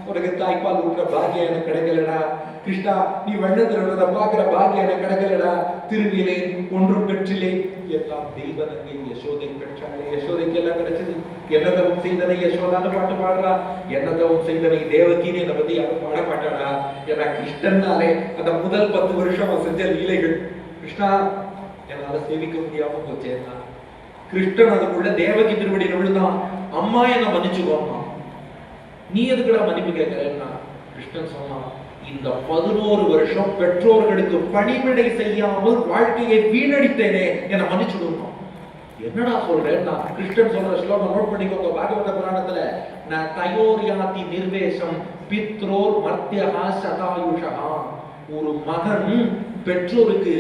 உனக்கு தாய்ப்பால் ஊற்ற பாக்கியம் எனக்கு கிடைக்கலடா. கிருஷ்ணா, நீ வண்ணத்திருக்கிறத பாக்குற பாக்கியம் எனக்கு கிடைக்கலடா. திருவிலே ஒன்றும் பெற்றிலே, எல்லாம் தெய்வனங்கை யசோதை பெற்றாளே. யசோதைக்கு எல்லாம் கிடைச்சது. என்னதவும் செய்தனை யசோதான்னு பாட்டு பாடுறா, என்னதவும் செய்தனை தேவகின்னு என்னை பத்தி யாரும் பாட மாட்டாடா. ஏன்னா கிருஷ்ணன்னாலே அந்த முதல் 10 வருஷம் அவன் செஞ்ச லீலைகள். கிருஷ்ணா, என்னால சேவிக்க முடியாம போச்சேன்னா. கிருஷ்ணன் அதுக்குள்ள தேவகி திருவடியில விழுந்தான், அம்மா என்ன மன்னிச்சுக்கோமா, நீ எதுக்குடா மன்னிப்பு கேட்கிறேன்னா. கிருஷ்ணன் சொன்னான், இந்த 11 வருஷம் பெற்றோர்களுக்கு பணிவிடை செய்யாமல் வாழ்க்கையை வீணடித்தேனே, என்ன மன்னிச்சுடுமா. என்னடா சொல்றேன் நான். கிருஷ்ணன் சொல்ற ஸ்லோகம் நோட் பண்ணிக்கோங்க. பாகவத புராணத்துல நான் தயோர்யாதி நிர்வேஷம் பித்ரோர் மர்த்தியஹா சதாயுஷஹா. ஒரு மகன் பெற்றோருக்கு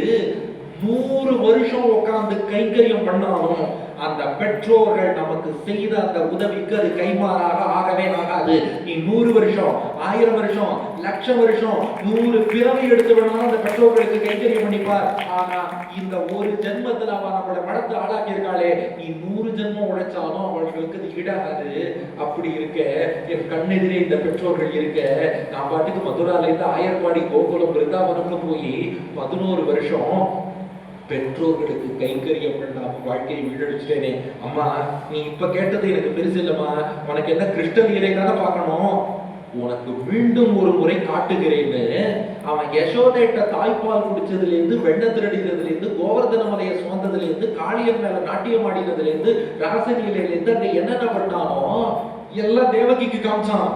100 வருஷம் உட்கார்ந்து கைங்கரியம் பண்ணாலும் அந்த பெற்றோர்கள் நமக்கு செய்த அந்த உதவிக்கு அது கைமாறாக ஆகவே ஆகாது. நீ 100 வருஷம் 1000 வருஷம் 1,00,000 வருஷம் 100 பிறவி எடுத்து வேணாலும் அந்த பெற்றோர்களுக்கு கைங்கரியம் பண்ணிப்பார். ஆனா இந்த ஒரு ஜென்மத்துல அவன் நம்மளை வளர்த்து ஆளாக்கி இருக்காளே, நீ 100 ஜென்மம் உழைச்சாலும் அவர்களுக்கு அது ஈடாகாது. அப்படி இருக்க என் கண்ணெதிரே இந்த பெற்றோர்கள் இருக்க, நான் பாட்டுக்கு மதுரால இருந்து ஆயர்பாடி கோகுலம் பிருந்தாவனம்னு போய் 11 வருஷம் பெற்றோர்களுக்கு கைங்கரியம் பண்ணாம வாழ்க்கையை வீழடிச்சிட்டேனே. அம்மா, நீ இப்ப கேட்டது எனக்கு பெருசு இல்லம்மா, உனக்கு என்ன கிருஷ்ண லீலை தானே பார்க்கணும், உனக்கு மீண்டும் ஒரு முறை காட்டுகிறேன்னு அவன் யசோதைட்ட தாய்ப்பால் குடிச்சதுல இருந்து, வெண்ண திருடினதுல இருந்து, கோவர்தன மலையை சுமந்ததுல இருந்து, காளியன் மேல நாட்டியம் ஆடினதுல இருந்து, ராசலீலையில இருந்து அங்க என்னென்ன பண்ணானோ எல்லாம் தேவகிக்கு காமிச்சான்.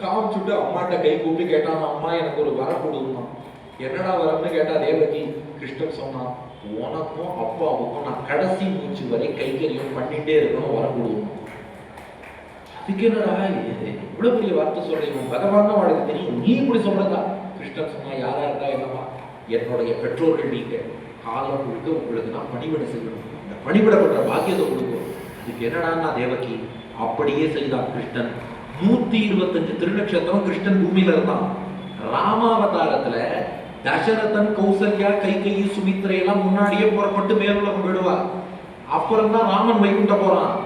காமிச்சுட்டு அம்மாட்ட கை கூப்பி கேட்டான், அம்மா எனக்கு ஒரு வரம் கொடுமா. என்னடா வரம்னு கேட்டா தேவகி. கிருஷ்ணன் சொன்னான், உனக்கும் அப்பாவுக்கும் நான் கடைசி மூச்சு வரை கைகரியம் பண்ணிட்டே இருக்கணும், வரம் கொடுக்கணும். அதுக்கு என்னடா இவ்வளவு பெரிய வார்த்தை சொல்றீங்க, பகவான் தான் வாழ்க்கை தெரியும், நீ இப்படி சொல்றதா? கிருஷ்ணன் சொன்னா, யாரா இருந்தா என்னமா, என்னுடைய பெற்றோர்கள் நீங்க, காலம் கொடுக்க உங்களுக்கு நான் பணிவிட செய்யணும், இந்த பணிவிடப்பட்ட பாக்கியத்தை கொடுக்கும். அதுக்கு என்னடா தேவகி. அப்படியே செய்தான் கிருஷ்ணன். 125 திருநட்சத்திரம் கிருஷ்ணன் பூமியில இருந்தான். ராமாவதாரத்துல தசரதன், கௌசல்யா, கைகேயி, சுமித்ரை எல்லாம் முன்னாடியே புறப்பட்டு மேலுலகம் விடுவார். அப்புறம் தான் ராமன் வைகுண்டம் போறான்.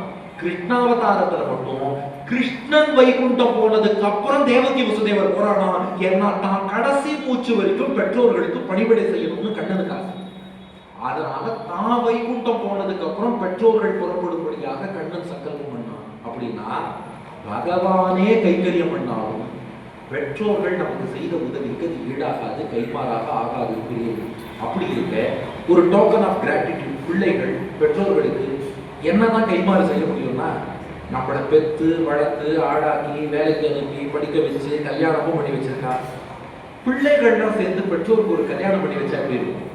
கிருஷ்ணாவதாரத்துல மட்டும் கிருஷ்ணன் வைகுண்டம் போனதுக்கு அப்புறம் தேவகி வசுதேவர் போறானா. ஏன்னா தான் கடைசி மூச்சு வரைக்கும் பெற்றோர்களுக்கு பணிவிடை செய்யணும்னு கண்ணனுக்கு ஆசை. அதனால தான் வைகுண்டம் போனதுக்கு அப்புறம் பெற்றோர்கள் புறப்படும்படியாக கண்ணன் சங்கல்பம் பண்ணான். அப்படின்னா பகவானே கைங்கரியம் பண்ணாலும் பெற்றோர்கள் நமக்கு செய்த உதவிக்கு அது ஈடாகாது, கைமாறாக ஆகாது. அப்படி இருக்க ஒரு டோக்கன் ஆஃப் கிராட்டிடியூட் பிள்ளைகள் பெற்றோர்களுக்கு என்னதான் கைமாறு செய்ய முடியும்னா, நம்மளை பெத்து வளர்த்து ஆடாக்கி வேலைக்கு அனுப்பி படிக்க வச்சு கல்யாணமும் பண்ணி வச்சிருக்கா. பிள்ளைகள்லாம் சேர்ந்து பெற்றோருக்கு ஒரு கல்யாணம் பண்ணி வச்சா எப்படி இருக்கும்?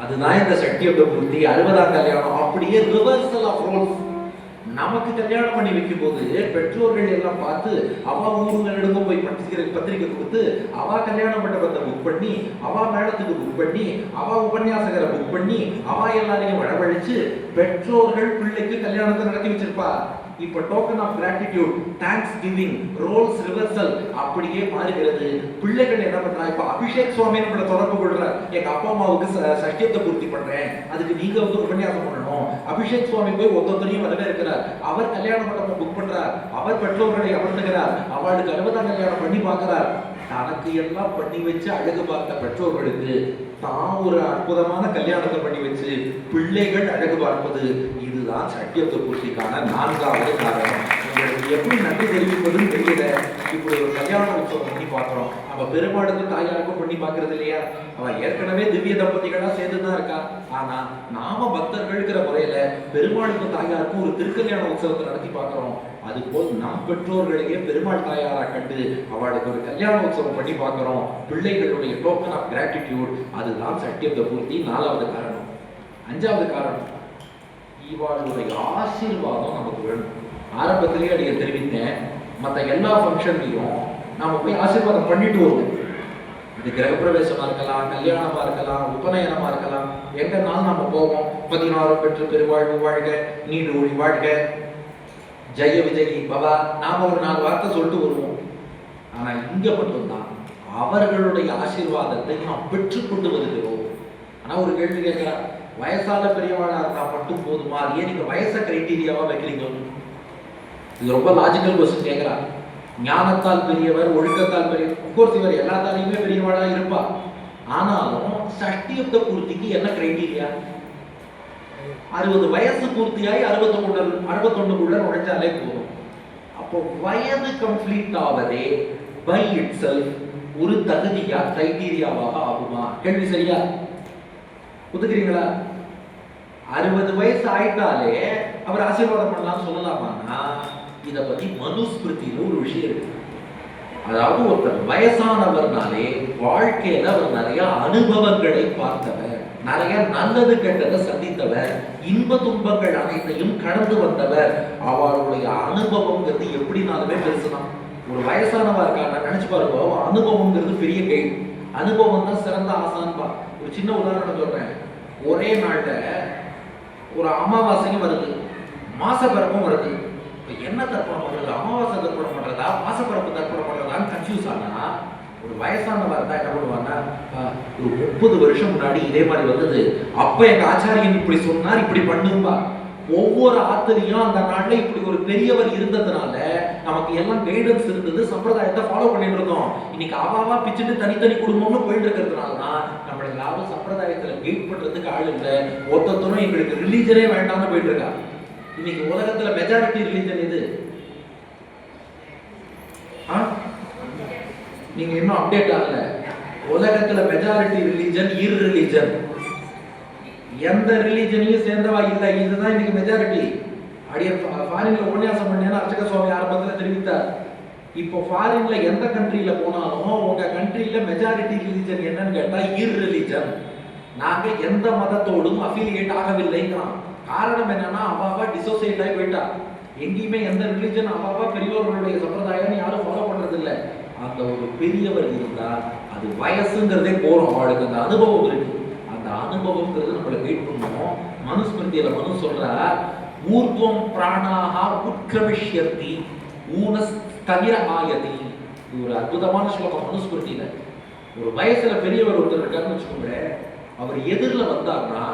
அதுதான் இந்த சக்தியோட பூர்த்தி. 60ஆம் கல்யாணம் அப்படியே ரிவர்சல் ஆஃப் ரோல்ஸ். நமக்கு கல்யாணம் பண்ணி வைக்கும் போது பெற்றோர்கள் எல்லாம் பார்த்து அவ ஊருங்களிடம் போய் பத்திரிக்கை கொடுத்து, அவ கல்யாண மண்டபத்தை புக் பண்ணி, அவ மேடத்துக்கு புக் பண்ணி, அவ உபன்யாசகரை புக் பண்ணி, அவ எல்லாரையும் வரவழைச்சு பெற்றோர்கள் பிள்ளைக்கு கல்யாணத்தை நடத்தி வச்சிருப்பா. இப்ப token of gratitude, thanksgiving, roles reversal அப்படியே மாறுகிறது. பிள்ளைகள் என்ன பண்றா, இப்ப அபிஷேக் சுவாமி நம்மள தொடர்பு கொள்ற, எங்க அப்பா அம்மாவுக்கு சஷ்டியத்தை பூர்த்தி பண்றேன், அதுக்கு நீங்க உபன்யாசம் பண்ணணும். அபிஷேக் சுவாமி போய் ஒருத்தரையும் வரவே இருக்கிறார். அவர் கல்யாண மண்டபம் புக் பண்றார், அவர் பெற்றோர்களை அமர்த்துகிறார், அவளுக்கு 60ஆம் கல்யாணம் பண்ணி பார்க்கிறார். தனக்கு எல்லாம் பண்ணி வச்சு அழகு பார்த்த பெற்றோர்களுக்கு தான் ஒரு அற்புதமான கல்யாணத்தை பண்ணி வச்சு பிள்ளைகள் அழகு பார்ப்பது, இதுதான் சட்டியத்தை பூர்த்திக்கான 4வது காரணம். உங்களுக்கு எப்படி நன்றி தெரிவிப்பதுன்னு தெரியல. இப்படி ஒரு கல்யாண உற்சவம் பண்ணி பார்க்கிறோம். நம்ம பெருமாளுக்கும் தாயாருக்கும் பண்ணி பார்க்கறது இல்லையா? அவன் ஏற்கனவே திவ்ய தம்பதிகளா சேர்ந்துதான் இருக்கா. ஆனா நாம பக்தர்கள்ங்கிற முறையில பெருமாளுக்கும் தாயாருக்கும் ஒரு திருக்கல்யாண உற்சவத்தை நடத்தி பார்க்கிறோம். அதுபோல் நம் பெற்றோர்களையே பெருமாள் தாயாரா கண்டு அவளுக்கு ஒரு கல்யாண உற்சவம் பண்ணி பார்க்கிறோம். பிள்ளைகளுடைய டோக்கன் ஆஃப் கிராட்டிடியூட், அதுதான் சட்டியத்தை பூர்த்தி. 4வது காரணம். 5வது காரணம், இவாளுடைய ஆசீர்வாதம் நமக்கு வேணும். ஆரம்பத்திலேயே அடிக்க தெரிவித்தேன், மற்ற எல்லா ஃபங்க்ஷன்லையும் நாம போய் ஆசீர்வாதம் பண்ணிட்டு வருவோம். இது கிரகப்பிரவேசமா இருக்கலாம், கல்யாணமா இருக்கலாம், உபநயனமா இருக்கலாம், எங்கனாலும் நம்ம போவோம். 16 பெற்று பெருவாழ்வு வாழ்க, நீடு ஒளி வாழ்க, ஜெய விஜயி பவா, நாம ஒரு 4 வார்த்தை சொல்லிட்டு வருவோம். ஆனா இங்க மட்டும்தான் அவர்களுடைய ஆசீர்வாதத்தை நாம் பெற்றுக்கொண்டு வருகிறோம். ஆனா ஒரு கேள்வி கேட்கிறார், வயசால பெரியவாளா இருந்தா மட்டும் போதுமா, ஏன் நீங்க வயசை கிரைட்டீரியாவா வைக்கிறீங்க? இது ரொம்ப லாஜிக்கல் கொஸ்டின் கேட்கிறா. ஞானத்தால் பெரியவர், ஒழுக்கத்தால் பெரியவர், அப்கோர்ஸ் இவர் எல்லாத்தாலையுமே பெரியவாளா இருப்பா. ஆனாலும் சஷ்டியப்த பூர்த்திக்கு என்ன கிரைட்டீரியா? 60 வயசு பூர்த்தியாய் 61 நுழைஞ்சாலே போதும். அப்போ வயது கம்ப்ளீட் ஆவதே பை இட் செல்ஃப் ஒரு தகுதியா கிரைட்டீரியாவாக ஆகுமா? கேள்வி சரியா? ஒத்துக்கிறீங்களா? 60 வயசு ஆயிட்டாலே அவர் ஆசீர்வாதம் பண்ணலாம்னு சொல்லலாமான்னா, இதை பத்தி மனுஸ்மிருதியில ஒரு விஷயம் இருக்கு. அதாவது ஒருத்தர் வயசானவர்னாலே வாழ்க்கையில அவர் நிறைய அனுபவங்களை பார்த்தவர், நிறைய நல்லது கெட்டதை சந்தித்தவர், இன்ப துன்பங்கள் அனைத்தையும் கடந்து வந்தவர். அவருடைய அனுபவம்ங்கிறது எப்படினாலுமே பெருசுதான். ஒரு வயசானவா இருக்காங்க நினைச்சு பாருங்க, அனுபவம்ங்கிறது பெரிய கைடு. அனுபவம் தான் சிறந்த ஆசான்பா. ஒரு சின்ன உதாரணம் சொல்றேன். ஒரே நாள்ல ஒரு அமாவாசையும் வருது, மாசப்பிறப்பும் வருது. என்ன தர்ப்பணம் பண்றது, அமாவாசை தர்ப்பணம் பண்றதா மாசப்பிறப்பு தர்ப்பணம் பண்றதான்னு கன்ஃபியூஸ் ஆனா, ஒரு வயசானவா இருந்தா என்ன பண்ணுவாங்கன்னா, ஒரு 30 வருஷம் முன்னாடி இதே மாதிரி வந்தது, அப்ப எங்க ஆச்சாரியன் இப்படி சொன்னார், இப்படி பண்ணும்பா. ஒவ்வொரு ஆத்திரியும் அந்த நாள்ல இப்படி ஒரு பெரியவர் இருந்ததுனால நமக்கு எல்லாம் கைடன்ஸ் இருந்தது, சம்பிரதாயத்தை ஃபாலோ பண்ணிட்டு இருந்தோம். இன்னைக்கு அவாவா பிச்சுட்டு தனித்தனி குடும்பம்னு போயிட்டு இருக்கிறதுனாலதான் நம்மள யாரும் சம்பிரதாயத்துல கைட் பண்றதுக்கு ஆள் இல்லை. ஒருத்தரும் எங்களுக்கு ரிலீஜனே வேண்டாம்னு போயிட்டு இருக்கா. இன்னைக்கு உலகத்துல மெஜாரிட்டி ரிலீஜன் எது? நீங்க இன்னும் அப்டேட் ஆகல. உலகத்துல மெஜாரிட்டி ரிலிஜன் இர்ரிலிஜன். எந்த ரிலிஜனையும் சேர்ந்தவா இல்லை, இதுதான் இன்னைக்கு மெஜாரிட்டி. அப்படியே ஃபாரின்ல உபன்யாசம் பண்ணேன்னு அர்ச்சக சுவாமி ஆரம்பத்தில் தெரிவித்தார். இப்போ ஃபாரின்ல எந்த கண்ட்ரியில போனாலும் உங்க கண்ட்ரியில மெஜாரிட்டி ரிலிஜன் என்னன்னு கேட்டா இர்ரிலிஜன். நாங்க எந்த மதத்தோடும் அஃபிலியேட் ஆகவில்லைங்கிறான். காரணம் என்னன்னா அவாவா டிசோசியேட் ஆகி போயிட்டா. எங்கேயுமே எந்த ரிலிஜன் அவாவா பெரியவர்களுடைய சம்பிரதாயம் யாரும் ஃபாலோ பண்றது இல்லை. அந்த ஒரு பெரியவர் இருந்தா அது வயசுங்கிறதே போறோம், அவளுக்கு அந்த அனுபவம் இருக்கு. அந்த அனுபவம்ங்கிறது நம்மளை வெயிட் பண்ணுவோம். மனுஸ்மிருதியில மனு சொல்ற ஊர்துவம் பிராணாஹா உட்கிரமிஷ்யதி ஊனஸ் தவிர ஆயதி. இது ஒரு அற்புதமான ஸ்லோகம் மனுஸ்மிருதியில. ஒரு வயசுல பெரியவர் ஒருத்தர் இருக்காருன்னு வச்சுக்கோங்க, அவர் எதிரில் வந்தார்னா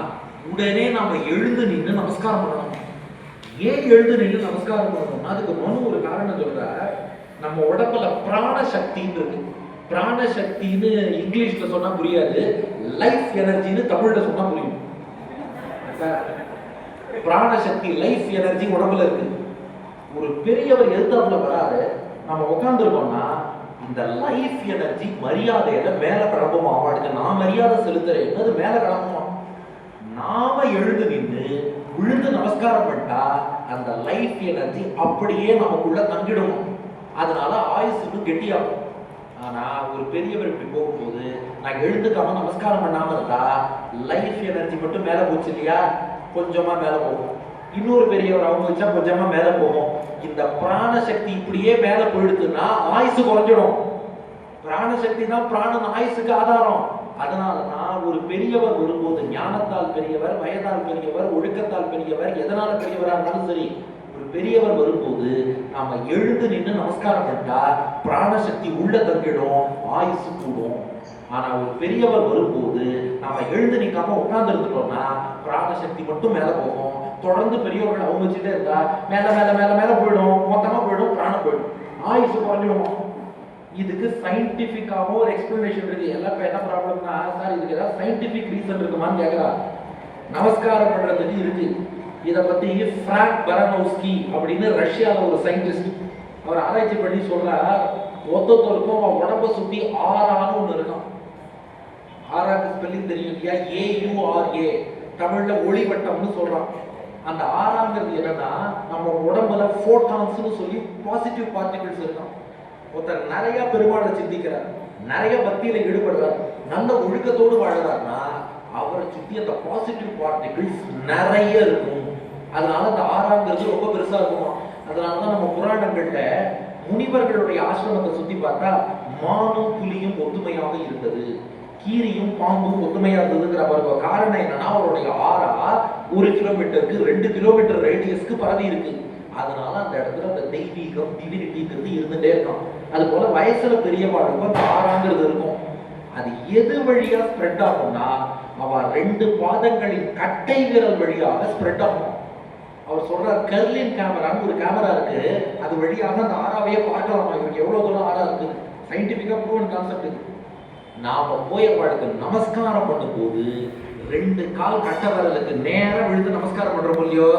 உடனே நாம எழுந்து நின்று நமஸ்காரம் பண்ணணும். ஏன் எழுந்து நின்று நமஸ்காரம் பண்ணணும்னா அதுக்கு மனு ஒரு காரணம் சொல்ற, நம்ம உடம்புல பிராண சக்தின்னு இருக்கு. பிராண சக்தின்னு இங்கிலீஷ்ல சொன்னா புரியாது, லைஃப் எனர்ஜின்னு தமிழ்ல சொன்னா புரியும். பிராண சக்தி லைஃப் எனர்ஜி உடம்புல இருக்கு. ஒரு பெரியவர் எதிர்த்தாப்புல வராரு, நம்ம உட்கார்ந்துருக்கோம்னா இந்த லைஃப் எனர்ஜி மரியாதையில மேல கிளம்புமா, அவளுக்கு நான் மரியாதை செலுத்துறேன் அது மேல கிளம்புமா. நாம எழுந்து நின்று விழுந்து நமஸ்காரம் பண்ணிட்டா அந்த லைஃப் எனர்ஜி அப்படியே நமக்குள்ள தங்கிடும். அதனால ஆயுசுக்கு கெட்டியாகும். ஆனா ஒரு பெரியவர் இப்படி போகும்போது நான் எழுந்துக்காம நமஸ்காரம் பண்ணாம இருந்தா லைஃப் எனர்ஜி மட்டும் மேல போச்சு இல்லையா, கொஞ்சமா மேல போகும். இன்னொரு பெரியவர் அவங்க வச்சா கொஞ்சமா மேல போகும். இந்த பிராண சக்தி இப்படியே மேல போயிடுதுன்னா ஆயுசு குறைஞ்சிடும். பிராண சக்தி தான் பிராணன் ஆயுசுக்கு ஆதாரம். அதனாலதான் ஒரு பெரியவர் வரும்போது, ஞானத்தால் பெரியவர், வயதால் பெரியவர், ஒழுக்கத்தால் பெரியவர், எதனால பெரியவரா இருந்தாலும் சரி, ஒரு பெரியவர் வரும்போது நாம எழுந்து நின்று நமஸ்காரம் பண்ணிட்டா பிராணசக்தி உள்ள தங்கிடும், ஆயுசு கூடும். ஆனா ஒரு பெரியவர் வரும்போது நாம எழுந்து நிற்காம உட்கார்ந்து இருந்துட்டோம்னா பிராணசக்தி மட்டும் மேல போகும். தொடர்ந்து பெரியவர்கள் அவங்க வச்சுட்டே இருந்தா மேல மேல மேல மேல போயிடும், மொத்தமா போயிடும், பிராணம் போயிடும், ஆயுசு குறைஞ்சிடும். இதுக்கு சயின்டிபிக்காவும் ஒரு எக்ஸ்பிளனேஷன் இருக்கு. எல்லாம் என்ன ப்ராப்ளம்னா, சார் இதுக்கு ஏதாவது சயின்டிபிக் ரீசன் இருக்குமான்னு கேட்கிறா. நமஸ்காரம் பண்றதுக்கு இருக்கு. இதை பத்தி ஃப்ராங்க் பரனோவ்ஸ்கி அப்படின்னு ரஷ்யால ஒரு சயின்டிஸ்ட், அவர் ஆராய்ச்சி பண்ணி சொல்றார், ஒத்தொத்தருக்கும் உடம்ப சுத்தி ஆறான்னு ஒண்ணு இருக்கும். ஆறாக்கு ஸ்பெல்லிங் தெரியும் இல்லையா, AURA, தமிழ்ல ஒளிவட்டம்னு சொல்றான். அந்த ஆறாங்கிறது என்னன்னா நம்ம உடம்புல போட்டான்ஸ்னு சொல்லி பாசிட்டிவ் பார்ட்டிகிள்ஸ் இருக்கும். ஒருத்தர் நிறைய பெருமாளை சிந்திக்கிறார், நிறைய பக்தியில ஈடுபடுறார், நல்ல ஒழுக்கத்தோடு வாழ்றாருன்னா அவரை சுத்தி அந்த பாசிட்டிவ் பார்ட்டிகிள்ஸ் நிறைய இருக்கும். அதனால அந்த ஆறாங்கிறது ரொம்ப பெருசா இருக்கும். அதனாலதான் நம்ம புராணங்கள்ல முனிவர்களுடைய ஆசிரமத்தை சுத்தி பார்த்தா மானும் புலியும் ஒத்துமையாக இருந்தது, கீரியும் பாம்பும் ஒத்துமையா இருந்ததுங்கிற பாருங்க. காரணம் என்னன்னா அவருடைய ஆறா 1 கிலோமீட்டருக்கு 2 கிலோமீட்டர் ரேடியஸ்க்கு பரவி இருக்கு. அதனால அந்த இடத்துல அந்த தெய்வீகம் டிவினிட்டிங்கிறது இருந்துட்டே இருக்கும். அது போல வயசுல பெரியவாளுக்கும் அந்த ஆறாங்கிறது இருக்கும். அது எது வழியா ஸ்ப்ரெட் ஆகும்னா அவ 2 பாதங்களின் கட்டை விரல் வழியாக ஸ்ப்ரெட் ஆகும். அவர் சொல்ற கர்லின் கேமரான்னு ஒரு கேமரா இருக்கு, அது வழியாக அந்த ஆறாவையே பார்க்கலாமா, இவருக்கு எவ்வளவு தூரம் ஆறா இருக்கு, சயின்டிபிக்கா ப்ரூவன் கான்செப்ட் இது. நாம போய் அவளுக்கு நமஸ்காரம் பண்ணும் போது 2 கால் கட்ட விரலுக்கு நேரம் விழுந்து நமஸ்காரம் பண்றோம் இல்லையோ,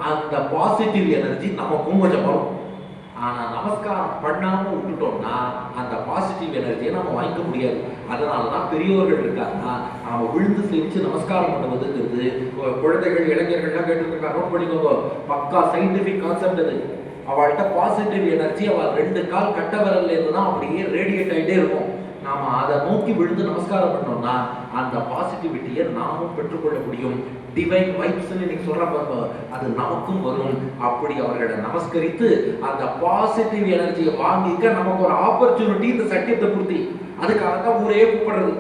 அந்த பாசிட்டிவ் எனர்ஜி நமக்கும் கொஞ்சம் வரும். ஆனா நமஸ்காரம் பண்ணாம விட்டுட்டோம்னா அந்த பாசிட்டிவ் எனர்ஜியை நம்ம வாங்கிக்க முடியாது. அதனாலதான் பெரியவர்கள் இருக்காங்கன்னா நாம விழுந்து செஞ்சு நமஸ்காரம் பண்ணுவதுங்கிறது, குழந்தைகள் இளைஞர்கள்லாம் கேட்டு நோட் பண்ணிக்கோங்க, பக்கா சயின்டிபிக் கான்செப்ட் அது. அவள்கிட்ட பாசிட்டிவ் எனர்ஜி அவள் 2 கால் கட்ட விரல்ல இருந்து தான் அப்படியே ரேடியேட் ஆகிட்டே இருக்கும். நாம அதை நோக்கி விழுந்து நமஸ்காரம் பண்ணோம்னா அந்த பாசிட்டிவிட்டியை நாமும் பெற்றுக்கொள்ள முடியும். டிவைன் வைப்ஸ்ன்னு நீங்க சொல்ற பாருங்க, அது நமக்கும் வரும். அப்படி அவர்களை நமஸ்கரித்து அந்த பாசிட்டிவ் எனர்ஜியை வாங்கிக்க நமக்கு ஒரு ஆப்பர்ச்சுனிட்டி இந்த சத்தியத்தை பூர்த்தி. அதுக்காக தான் ஊரே கூப்பிடுறது.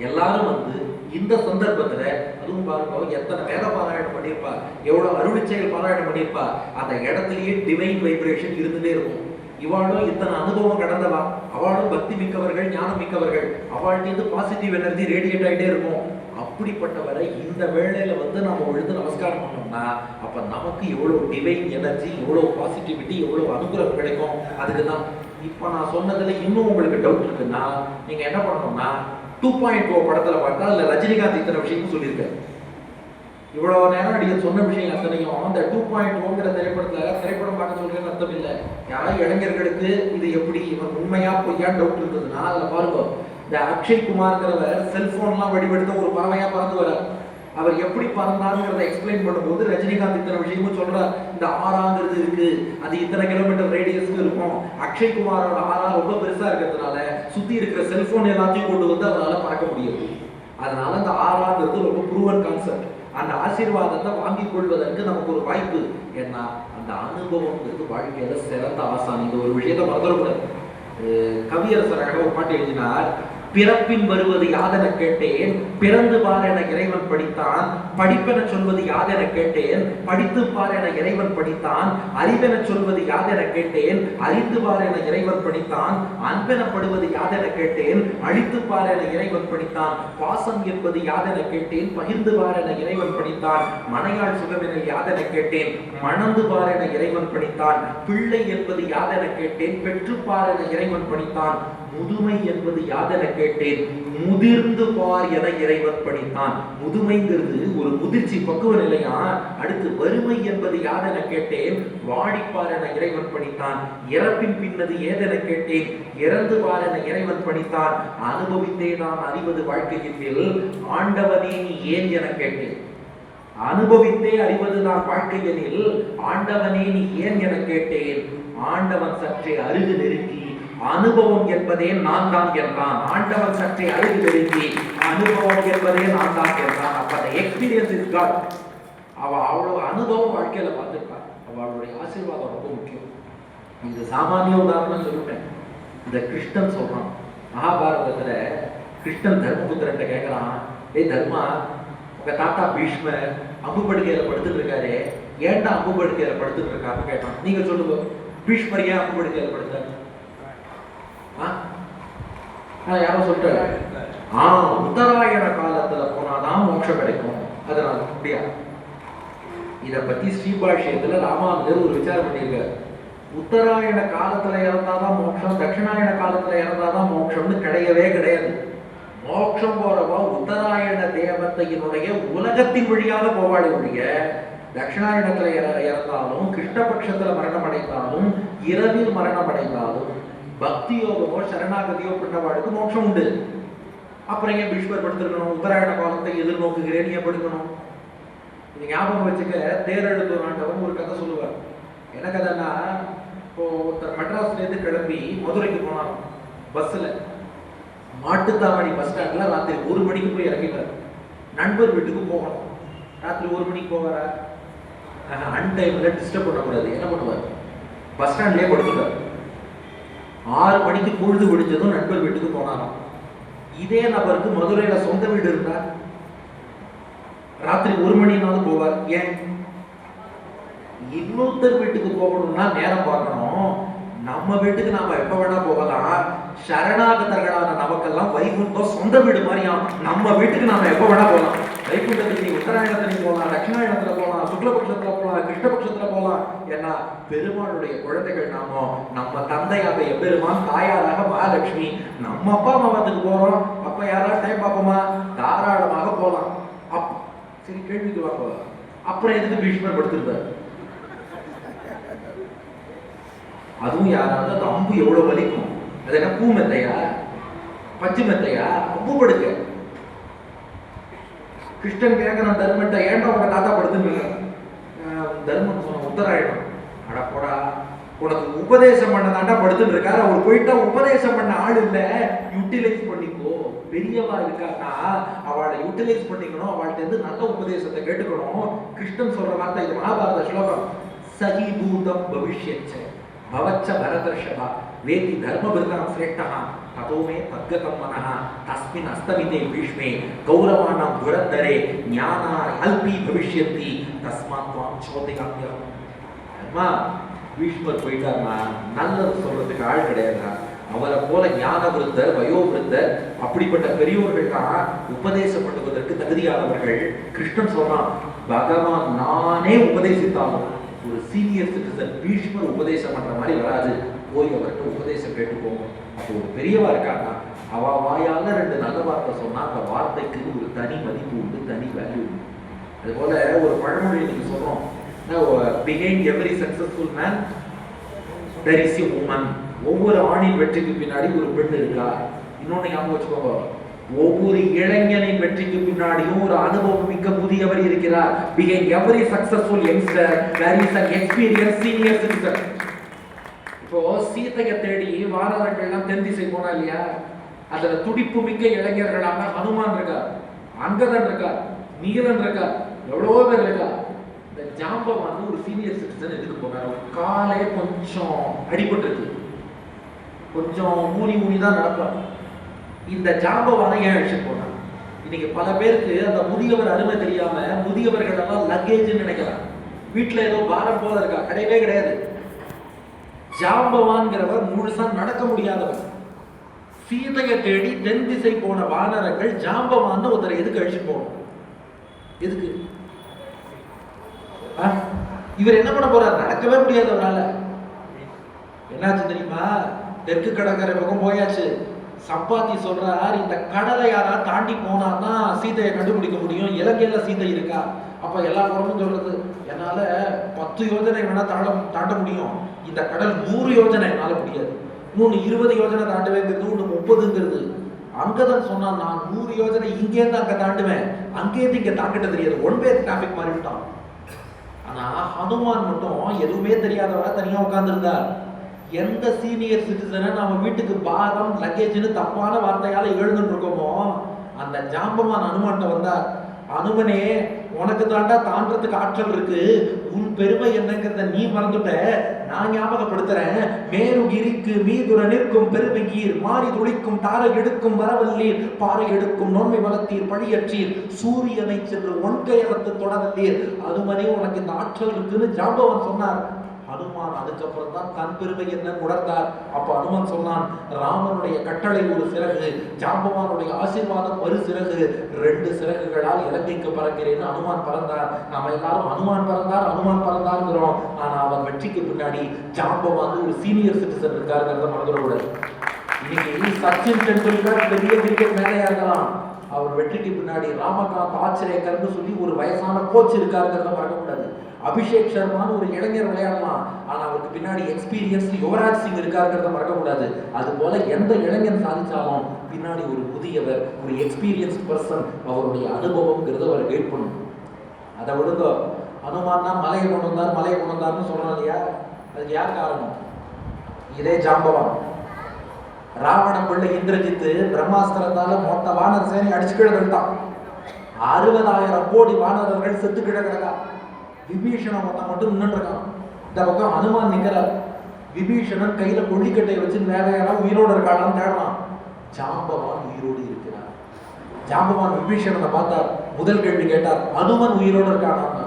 எல்லாரும் வந்து இந்த சந்தர்ப்பத்துல அதுவும் பாருங்க, எத்தனை வேத பாராயணம் பண்ணியிருப்பா, எவ்வளவு அருள் செயல் பாராயணம் பண்ணியிருப்பா, அந்த இடத்துலயே டிவைன் வைப்ரேஷன் இருந்துட்டே இருக்கும். இவாளும் இத்தனை அனுபவம் கடந்தவா, அவளும் பக்தி மிக்கவர்கள், ஞானம் மிக்கவர்கள், அவள்கிட்ட பாசிட்டிவ் எனர்ஜி ரேடியேட் ஆகிட்டே இருக்கும். அப்படிப்பட்டவரை இந்த வேளையில வந்து நம்ம விழுந்து நமஸ்காரம் பண்ணோம்னா அப்ப நமக்கு எவ்வளவு டிவைன் எனர்ஜி, எவ்வளவு பாசிட்டிவிட்டி, எவ்வளவு அனுகிரகம் கிடைக்கும். அதுக்குதான் இப்ப நான் சொன்னதுல இன்னும் உங்களுக்கு டவுட் இருக்குன்னா நீங்க என்ன பண்ணணும்னா 2.0 படத்துல பார்த்தா அதுல ரஜினிகாந்த் இத்தனை விஷயமும் சொல்லியிருக்காரு. இவ்வளவு நேரம் அடிக்க சொன்ன விஷயம் அத்தனையும் அந்த 2.0ங்கிற திரைப்படம் பார்க்க சொல்றேன்னு அர்த்தம் இல்லை. யாராவது இளைஞர்களுக்கு இது எப்படி இவன் உண்மையா பொய்யா டவுட் இருந்ததுன்னா அதுல பாருங்க, இந்த அக்ஷய் குமார்ங்கிறவர் செல்போன்லாம் வடிவெடுத்த ஒரு பறவையா பறந்து வர, அவர் எப்படி பறந்தாருங்கிறத எக்ஸ்பிளைன் பண்ணும்போது ரஜினிகாந்த் இத்தனை விஷயமும் சொல்றார். இந்த ஆறாங்கிறது இருக்கு, அது இத்தனை கிலோமீட்டர் ரேடியஸ்க்கு இருக்கும். அக்ஷய் குமாரோட ஆறா ரொம்ப பெருசா இருக்கிறதுனால சுத்தி இருக்கிற செல்போன் எல்லாத்தையும் கொண்டு வந்து அவரால் பறக்க முடியாது. அதனால அந்த ஆறாங்கிறது ரொம்ப ப்ரூவன் கான்செப்ட். அந்த ஆசீர்வாதத்தை வாங்கிக் கொள்வதற்கு நமக்கு ஒரு வாய்ப்பு. ஏன்னா அந்த அனுபவங்கிறது வாழ்க்கையில சிறந்த ஆசான். இந்த ஒரு விஷயத்தை மறந்துடக்கூடாது. கவியரசராக ஒரு பாட்டு எழுதினார். பிறப்பின் வருவது யாதென கேட்டேன், பிறந்து பார் என இறைவன் படித்தான். படிப்பென சொல்வது யாதென கேட்டேன், படித்து பார் என இறைவன் படித்தான். அறிவென சொல்வது யாதென கேட்டேன், அறிந்து பார் என இறைவன் படித்தான். அன்பெனப்படுவது யாதென கேட்டேன், அழித்து பார் என இறைவன் படித்தான். பாசம் என்பது யாதென கேட்டேன், பகிர்ந்து பார் என இறைவன் படித்தான். மனையாள் சுகமெனில் யாதென கேட்டேன், மணந்து பார் என இறைவன் படித்தான். பிள்ளை என்பது யாதென கேட்டேன், பெற்று பார் என இறைவன் படித்தான். முதுமை என்பது யாதென கேட்டேன், முதிர்ந்து பார் என இறைவன் படித்தான். முதுமைங்கிறது ஒரு முதிர்ச்சி, பக்குவ நிலையா. அடுத்து வறுமை என்பது யாதென கேட்டேன், வாடிப்பார் என இறைவன் படித்தான். இறப்பின் பின்னது ஏதென கேட்டேன், இறந்து பார் என இறைவன் படித்தான். அனுபவித்தே நான் அறிவது வாழ்க்கையில், ஆண்டவனே நீ ஏன் என கேட்டேன். அனுபவித்தே அறிவது நான் வாழ்க்கையெனில், ஆண்டவனே நீ ஏன் என கேட்டேன். ஆண்டவன் சற்றே அருகு நெருங்கி, அனுபவம் என்பதே நான் தான் என்றான். ஆண்டவன் சற்றே அருகு நெருங்கி, அனுபவம் என்பதே நான் தான் என்றான். அப்ப அந்த எக்ஸ்பீரியன்ஸ் இஸ் காட். அவ அவ்வளவு அனுபவம் வாழ்க்கையில பார்த்துருப்பான். அவளுடைய ஆசீர்வாதம் ரொம்ப முக்கியம். இது சாமானிய உதாரணம் சொல்லிட்டேன். இந்த கிருஷ்ணன் சொல்றான், மகாபாரதத்துல கிருஷ்ணன் தர்மபுத்திரன்ட்ட கேட்கறான், ஏய் தர்மா, உங்க தாத்தா பீஷ்மர் அம்பு படுக்கையில படுத்துட்டு இருக்காரு, ஏன்டா அம்பு படுக்கையில படுத்துட்டு இருக்காருன்னு கேட்டான். நீங்க சொல்லுங்க, பீஷ்மர் ஏன் அம்பு படுக்கையில படுத்தாரு? யாரும் சொல்லிட்டாரு, உத்தராயண காலத்துல போனாதான் மோட்சம் கிடைக்கும். அதனால அப்படியா? இத பத்தி ஸ்ரீபாஷ்யத்துல ராமானுஜர் ஒரு விசாரம் பண்ணியிருக்காரு. உத்தராயண காலத்துல இறந்தாதான் மோட்சம், தட்சிணாயண காலத்துல இறந்தாதான் மோட்சம்னு கிடையவே கிடையாது. மோட்சம் போறவா உத்தராயண தேவத்தையினுடைய உலகத்தின் வழியாக போவாடி ஒழிய, தட்சிணாயணத்துல இறந்தாலும் கிருஷ்ணபட்சத்துல மரணம் அடைந்தாலும் இரவில் மரணம் அடைந்தாலும் பக்தி யோகமோ சரணாகதியோ பண்ணவாளுக்கு மோட்சம் உண்டு. அப்புறம் ஏன் பீஷ்மர் படுத்திருக்கணும்? உத்தராயண காலத்தை எதிர்நோக்குகிறேன் ஏன் படுக்கணும்? இது ஞாபகம் வச்சுக்க. தேரெழுத்தூர் ஆண்டவன் ஒரு கதை சொல்லுவார். என்ன கதைன்னா, இப்போ ஒருத்தர் மெட்ராஸ்ல இருந்து கிளம்பி மதுரைக்கு போனார் பஸ்ல. மாட்டுத்தாவணி பஸ் ஸ்டாண்ட்ல ராத்திரி 1 மணிக்கு போய் இறங்கிட்டார். நண்பர் வீட்டுக்கு போகணும். ராத்திரி 1 மணிக்கு போவாரா? அன்டைம்ல டிஸ்டர்ப் பண்ணக்கூடாது. என்ன பண்ணுவார்? பஸ் ஸ்டாண்ட்லயே படுத்துட்டார். 6 மணிக்கு பொழுது விடிஞ்சதும் நண்பர் வீட்டுக்கு போனாராம். இதே நபருக்கு மதுரையில சொந்த வீடு இருந்தா ராத்திரி 1 மணினாலும் போவார். ஏன்? இன்னொருத்தர் வீட்டுக்கு போகணும்னா நேரம் பார்க்கணும். நம்ம வீட்டுக்கு நாம எப்ப வேணா போகலாம். சரணாகதர்களான நமக்கெல்லாம் வைகுண்டம் சொந்த வீடு மாதிரியா. நம்ம வீட்டுக்கு நாம எப்ப வேணா போகலாம். வைகுண்டத்துக்கு நீ உத்தராயணத்துல போகலாம், தட்சிணாயணத்துல போகலாம், சுக்லபட்சத்துல போகலாம், கிருஷ்ணபட்சத்துல போகலாம். ஏன்னா பெருமாளுடைய குழந்தைகள் நாமோ. நம்ம தந்தையாக எம்பெருமான், தாயாராக மகாலட்சுமி. நம்ம அப்பா அம்மாவத்துக்கு போறோம். அப்ப யாராவது டைம் பார்ப்போமா? தாராளமாக போகலாம். சரி, கேள்விக்கு வாங்க. அப்புறம் எதுக்கு பீஷ்மர் படுத்திருந்தார்? அதுவும் யாராவது அந்த அம்பு எவ்வளவு வலிக்கும். அது என்ன பூ மெத்தையா, பச்சை மெத்தையா, அம்பு படுக்க? கிருஷ்ணன் கேட்கிறான் தர்மன்ட்ட, ஏன்டா உங்க தாத்தா படுத்துங்க? தர்மன் சொன்ன, உத்தராயணம். அட போடா, உனக்கு உபதேசம் பண்ணதாண்டா படுத்துட்டு இருக்காரு. அவர் போயிட்டா உபதேசம் பண்ண ஆள் இல்ல, யூட்டிலைஸ் பண்ணிக்கோ. பெரியவா இருக்கான்னா அவளை யூட்டிலைஸ் பண்ணிக்கணும். அவள்கிட்ட இருந்து நல்ல உபதேசத்தை கேட்டுக்கணும். கிருஷ்ணன் சொல்ற வார்த்தை இது, மகாபாரத ஸ்லோகம். சகி பூதம் பவிஷ்யச்ச பவச்ச பரதர்ஷபா வேதி தர்மபிருதாம் சிரேஷ்டஹ ததோமே தத்கதம் மனஹ தஸ்மின் அஸ்தமிதே பீஷ்மே கௌரவானாம் துரந்தரே ஞானாய் அல்பி பவிஷ்யந்தி தஸ்மாத் துவாம் சோதிகாம்யம். அம்மா, பீஷ்மர் போயிட்டார்னா நல்லது சொல்றதுக்கு ஆள் கிடையாதா? அவரை போல ஞான விருத்தர், வயோவிருத்தர், அப்படிப்பட்ட பெரியோர்கள் தான் உபதேசம் பண்ணுவதற்கு தகுதியானவர்கள். கிருஷ்ணன் சொல்றான், பகவான் நானே உபதேசித்தாலும் ஒரு சீனியர் சிட்டிசன் பீஷ்மர் உபதேசம் பண்ற மாதிரி வராது. போய் அவர்கிட்ட உபதேசம் கேட்டுக்கோங்க. அப்போ ஒரு பெரியவா இருக்காங்க, அவ வாயால 2 நல்ல வார்த்தை சொன்னா அந்த வார்த்தைக்கு ஒரு தனி மதிப்பு உண்டு, தனி வேல்யூ உண்டு. அது போல ஒரு பழமொழி நீங்க சொல்றோம், behind every successful man there is a woman. ஒவ்வொரு ஆணின் வெற்றிக்கு பின்னாடி ஒரு பெண் இருக்கா. இன்னொன்னு ஞாபகம் வச்சுக்கோங்க, ஒவ்வொரு இளைஞனின் வெற்றிக்கு பின்னாடியும் ஒரு அனுபவம் மிக்க முதியவர் இருக்கிறார். Behind every successful youngster there is an experienced senior citizen. இப்போ சீதையை தேடி வானரர்கள் எல்லாம் தென் திசை போனா இல்லையா, அதுல துடிப்பு மிக்க இளைஞர்களாக ஹனுமான் இருக்கா, அங்கதன் இருக்கா, நீலன் இருக்கா, எவ்வளவோ பேர் இருக்கா. இந்த ஜாம்பவான் ஒரு சீனியர் சிட்டிசன் எதுக்கு போனார்? காலே கொஞ்சம் அடிபட்டு கொஞ்சம் மூணி தான் நடப்பார். இந்த ஜாம்பவானை ஏன் அழிச்சு போனார்? இன்னைக்கு பல பேருக்கு அந்த முதியவர் அருமை தெரியாம முதியவர்கள் எல்லாம் லக்கேஜ் நினைக்கலாம். வீட்டுல ஏதோ பாரம் போல இருக்கா, கிடையவே கிடையாது. ஜாம்பவான்கிறவர் முழுசா நடக்க முடியாதவர். சீதையை தேடி தென் திசை போன வானரங்கள் ஜாம்பவான் ஒருத்தரை எதுக்கு அழிச்சு போகணும்? எதுக்கு? இவர் என்ன பண்ண போறார்? நடக்கவே முடியாதவரால. என்னாச்சு தெரியுமா? தெற்கு கடற்கரை பக்கம் போயாச்சு. சப்பாத்தி சொல்றார், இந்த கடலை யாரா தாண்டி போனான்னா சீதையை கண்டுபிடிக்க முடியும். இலங்கையில சீதை இருக்கா? அப்ப எல்லா புறமும் சொல்றது, என்னால 10 யோஜனை வேணா தாண்ட முடியும், இந்த கடல் 100 யோஜனை என்னால முடியாது. இன்னொன்னு 20 யோஜனை தாண்டுவேங்கிறது, ஒண்ணு 30ங்கிறது. அங்கதான் சொன்னா, நான் 100 யோஜனை இங்கேருந்து அங்க தாண்டுவேன், அங்கேருந்து இங்க தாண்டிட்ட தெரியாது. ஒன் வே டிராபிக் மாதிரி விட்டான். ஆனா ஹனுமான் மட்டும் எதுவுமே தெரியாதவரா தனியா உட்கார்ந்து இருந்தார். எந்த சீனியர் சிட்டிசனை நம்ம வீட்டுக்கு பாரம் லக்கேஜ்னு தப்பான வார்த்தையால எழுந்துட்டு இருக்கோமோ, அந்த ஜாம்பவான் அனுமான்ட்ட வந்தார். அனுமனே, உனக்கு தாண்டா தாண்டறதுக்கு ஆற்றல் இருக்கு, உன் பெருமை என்னங்கிறத நீ மறந்துட்ட, நான் ஞாபகப்படுத்துறேன். மேருகிரிக்கு மீதுர நிற்கும் பெருமைகீர், மாறி துளிக்கும் தாரை எடுக்கும் வரவல்லீர், பாறை எடுக்கும் நோன்மை வளர்த்தீர், பழியற்றீர், சூரியனை சென்று ஒன்கையகத்து தொடரல்லீர். அனுமனே, உனக்கு இந்த ஆற்றல் இருக்குன்னு ஜாம்பவான் சொன்னார். ஹனுமான் அதுக்கப்புறம் தான் தன் பெருமை என்ன உணர்ந்தார். அப்ப ஹனுமான் சொன்னான், ராமனுடைய கட்டளை ஒரு சிறகு, ஜாம்பவானுடைய ஆசீர்வாதம் ஒரு சிறகு, 2 சிறகுகளால் இலங்கைக்கு பறக்கிறேன்னு ஹனுமான் பறந்தார். நம்ம எல்லாரும் ஹனுமான் பறந்தாருங்கிறோம். ஆனா அவன் வெற்றிக்கு பின்னாடி ஜாம்பவான் ஒரு சீனியர் சிட்டிசன் இருக்காருங்கிறத மறந்துடக்கூடாது. இன்னைக்கு சச்சின் டெண்டுல்கர் பெரிய கிரிக்கெட் மேலையா இருக்கலாம், அவர் வெற்றிக்கு பின்னாடி ராமகாந்த் ஆச்சரியக்கர்னு சொல்லி ஒரு வயசான கோச் இருக்காருங்கிறத மறக்கக்கூடாது. அபிஷேக் சர்மான்னு ஒரு இளைஞர் விளையாடலாம், ஆனா அவருக்கு பின்னாடி எக்ஸ்பீரியன்ஸ் யுவராஜ் சிங் இருக்காருங்கிறத மறக்கக்கூடாது. அது போல எந்த இளைஞன் சாதிச்சாலும் பின்னாடி ஒரு முதியவர், ஒரு எக்ஸ்பீரியன்ஸ் பர்சன், அவருடைய அனுபவம்ங்கிறத அவர் கைட் பண்ணணும். அதை விடுங்க, ஹனுமான் தான் மலையை கொண்டு வந்தார்னு சொல்றோம் இல்லையா, அதுக்கு யார் காரணம்? இதே ஜாம்பவான். ராவண பிள்ளை இந்திரஜித்து பிரம்மாஸ்திரத்தால மொத்த வானர சேனை அடிச்சு கிழக்கிட்டான். 60,000 கோடி வானரர்கள் செத்து கிழக்கிடக்கா. விபீஷணன் மட்டும் நின்று இருக்கான். இந்த பக்கம் ஹனுமான் நிக்கிறார். விபீஷணன் கையில கொள்ளிக்கட்டையை வச்சு வேற யாராவது உயிரோடு இருக்காளான்னு தேடலாம். ஜாம்பவான் உயிரோடு இருக்கிறார். ஜாம்பவான் விபீஷணனை பார்த்தார். முதல் கேள்வி கேட்டார், ஹனுமன் உயிரோடு இருக்கானா?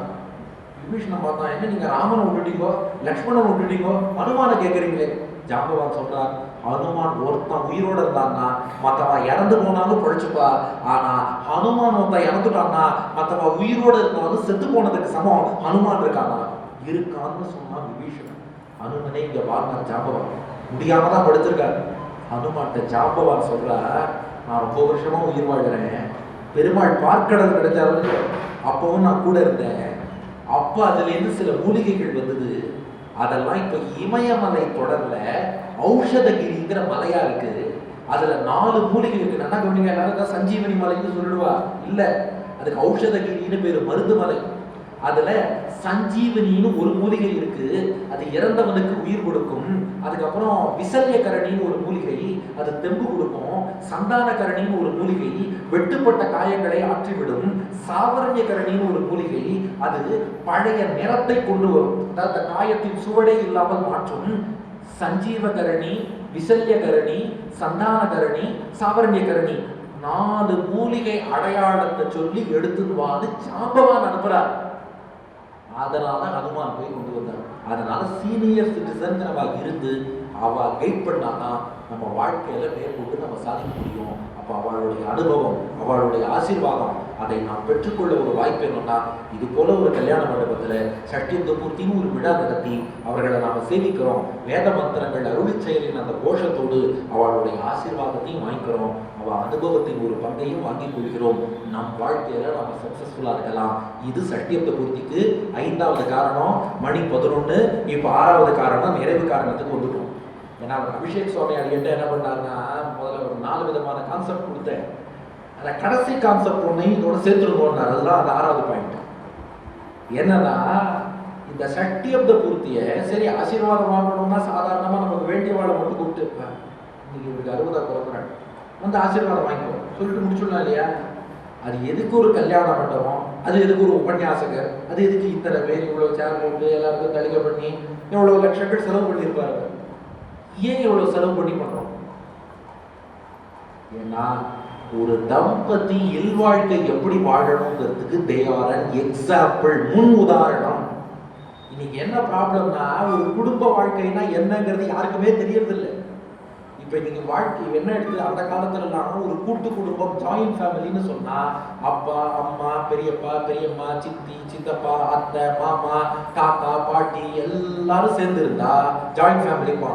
விபீஷணன் பார்த்தா, என்ன நீங்க ராமனை விட்டுட்டீங்கோ, லக்ஷ்மணன் விட்டுட்டீங்கோ, ஹனுமான கேட்கறீங்களே? ஜாம்பவான் சொல்றார், ஹனுமான் ஒருத்தன் உயிரோட இருந்தான்னா மத்தவன் இறந்து போனாலும் பொழைச்சுப்பா, ஆனா ஹனுமான் ஒருத்தன் இறந்துட்டான்னா மத்தவன் உயிரோட இருந்தாலும் செத்து போனதுக்கு சமம் ஹனுமான் இருக்கான்னு சொன்னா விபீஷணன். ஹனுமனே இங்க வாழ்ந்தான் ஜாம்பவான், முடியாமதான் படுத்திருக்காரு. ஹனுமான்ட்ட ஜாம்பவான் சொல்ற, நான் ரொம்ப வருஷமா உயிர் வாழ்கிறேன், பெருமாள் பார்க்கடல் கிடைச்சாரு, அப்பவும் நான் கூட இருந்தேன். அப்ப அதுல இருந்து சில மூலிகைகள் வந்தது, அதெல்லாம் இப்ப இமயமலை தொடர்ல ஔஷதகிரிங்கிற மலையா இருக்கு. அதுல 4 மூலிகை இருக்கு. நல்லா கவனிங்க, எல்லாரும் சஞ்சீவனி மலைன்னு சொல்லிடுவா, இல்ல, அதுக்கு ஔஷதகிரின்னு பேரு, மருந்து மலை. அதுல சஞ்சீவனின்னு ஒரு மூலிகை இருக்கு, அது இறந்தவனுக்கு உயிர் கொடுக்கும். அதுக்கப்புறம் விசல்யகரணின்னு ஒரு மூலிகை, அது தெம்பு கொடுக்கும். சந்தானகரணின்னு ஒரு மூலிகை, வெட்டுப்பட்ட காயங்களை ஆற்றிவிடும். சாவரண்யகரணின்னு ஒரு மூலிகை, அது பழைய நிறத்தை கொண்டு வரும், அதாவது காயத்தின் சுவடே இல்லாமல் மாற்றும். சஞ்சீவகரணி, விசல்யகரணி, சந்தானகரணி, சாவரண்யகரணி 4 மூலிகை அடையாளத்தை சொல்லி எடுத்துவான்னு ஜாம்பவான் அனுப்புறார். அதனால ஹனுமான் போய் கொண்டு வந்தார். அதனால சீனியர் சிட்டிசன் அவ இருந்து அவ கைட் பண்ணாதான் நம்ம வாழ்க்கையில மேற்கொண்டு நம்ம சாதிக்க முடியும். அப்ப அவளுடைய அனுபவம், அவளுடைய ஆசீர்வாதம், அதை நாம் பெற்றுக்கொள்ள ஒரு வாய்ப்பு என்னன்னா, இது போல ஒரு கல்யாண மண்டபத்துல சஷ்டியுப்த பூர்த்தின்னு ஒரு விழா நடத்தி அவர்களை நாம சேவிக்கிறோம். வேத மந்திரங்கள் அருளி செயலின் அந்த கோஷத்தோடு அவளுடைய ஆசீர்வாதத்தையும் வாங்கிக்கிறோம், அவ அனுபவத்தின் ஒரு பங்கையும் வாங்கிக் கொள்கிறோம். நம் வாழ்க்கையில நாம சக்சஸ்ஃபுல்லா இருக்கலாம். இது சஷ்டியுப்த பூர்த்திக்கு 5வது காரணம். மணி 11. இப்ப 6வது காரணம், நிறைவு காரணத்துக்கு வந்துட்டோம். ஏன்னா அபிஷேக் சுவாமி அடிக்கிட்ட என்ன பண்ணாருன்னா, முதல்ல ஒரு 4 விதமான கான்செப்ட் கொடுத்தேன். அந்த கடைசி கான்செப்ட் ஒன்றையும் இதோட சேர்த்துருக்கோன்னார். அதுதான் அந்த 6வது பாயிண்ட். என்னன்னா, இந்த சக்தி ஆஃப் த பூர்த்தியை சரி ஆசீர்வாதம் வாங்கணும்னா சாதாரணமாக நமக்கு வேண்டிய வாழை மட்டும் கூப்பிட்டு இன்னைக்கு இவருக்கு 60 பிறந்தநாள் வந்து ஆசீர்வாதம் வாங்கிக்கோ சொல்லிட்டு முடிச்சுடலாம் இல்லையா? அது எதுக்கு ஒரு கல்யாண மண்டபம், அது எதுக்கு ஒரு உபன்யாசகர், அது எதுக்கு இத்தனை பேர் இவ்வளோ சேர் போட்டு எல்லாருக்கும் தலிகை பண்ணி எவ்வளோ லட்சங்கள் செலவு பண்ணியிருப்பாரு? ஏன் இவ்வளோ செலவு பண்ணி பண்றோம்? ஏன்னா ஒரு தம்பதி இல்வாழ்க்கை எப்படி வாழணுங்கிறதுக்கு தே ஆர் அன் எக்ஸாம்பிள், முன் உதாரணம். இன்னைக்கு என்ன ப்ராப்ளம்னா, ஒரு குடும்ப வாழ்க்கைனா என்னங்கிறது யாருக்குமே தெரியறதில்லை. இப்ப நீங்க வாழ்க்கை என்ன எடுத்து அந்த காலத்துலலாம் ஒரு கூட்டு குடும்பம், ஜாயிண்ட் ஃபேமிலின்னு சொன்னா அப்பா அம்மா பெரியப்பா பெரியம்மா சித்தி சித்தப்பா அத்தை மாமா தாத்தா பாட்டி எல்லாரும் சேர்ந்து இருந்தா ஜாயிண்ட் ஃபேமிலிப்பா.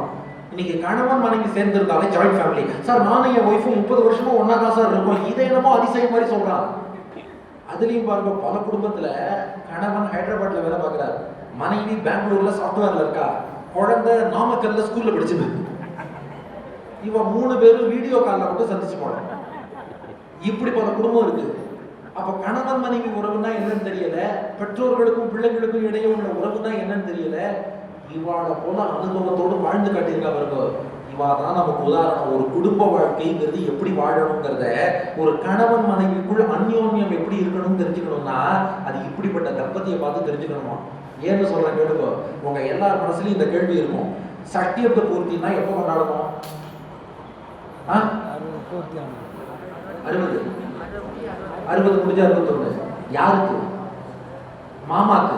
இன்னைக்கு கணவன் மனைவி சேர்ந்து இருந்தாலே ஜாயிண்ட் ஃபேமிலி. சார் நானும் என் ஒய்ஃபும் 30 வருஷமா ஒன்னா தான் சார் இருக்கோம், இதை என்னமோ அதிசயம் மாதிரி சொல்றான். அதுலயும் பாருங்க, பல குடும்பத்துல கணவன் ஹைதராபாத்ல வேலை பார்க்கிறாரு, மனைவி பெங்களூர்ல சாஃப்ட்வேர்ல இருக்கா, குழந்தை நாமக்கல்ல ஸ்கூல்ல படிச்சிருக்கு. இவ 3 பேரும் வீடியோ கால்ல மட்டும் சந்திச்சு போறாங்க. இப்படி பல குடும்பம் இருக்கு. அப்ப கணவன் மனைவி உறவுனா என்னன்னு தெரியல, பெற்றோர்களுக்கும் பிள்ளைகளுக்கும் இடையே உள்ள உறவுனா என்னன்னு தெரியல. இவாளை போல அனுபவத்தோடு வாழ்ந்து காட்டியிருக்கா பாருங்க. இவா தான் நமக்கு உதாரணம். ஒரு குடும்ப வாழ்க்கைங்கிறது எப்படி வாழணுங்கிறத, ஒரு கணவன் மனைவிக்குள் அந்யோன்யம் எப்படி இருக்கணும்னு தெரிஞ்சுக்கணும்னா அது இப்படிப்பட்ட தம்பதியை பார்த்து தெரிஞ்சுக்கணுமா. ஏன்னு சொல்றேன் கேளுங்க. உங்க எல்லார் மனசுலயும் இந்த கேள்வி இருக்கும், சக்தி ஆஃப் த பூர்த்தினா எப்போ கொண்டாடணும்? 60 முடிஞ்சா 61. யாருக்கு? மாமாக்கு.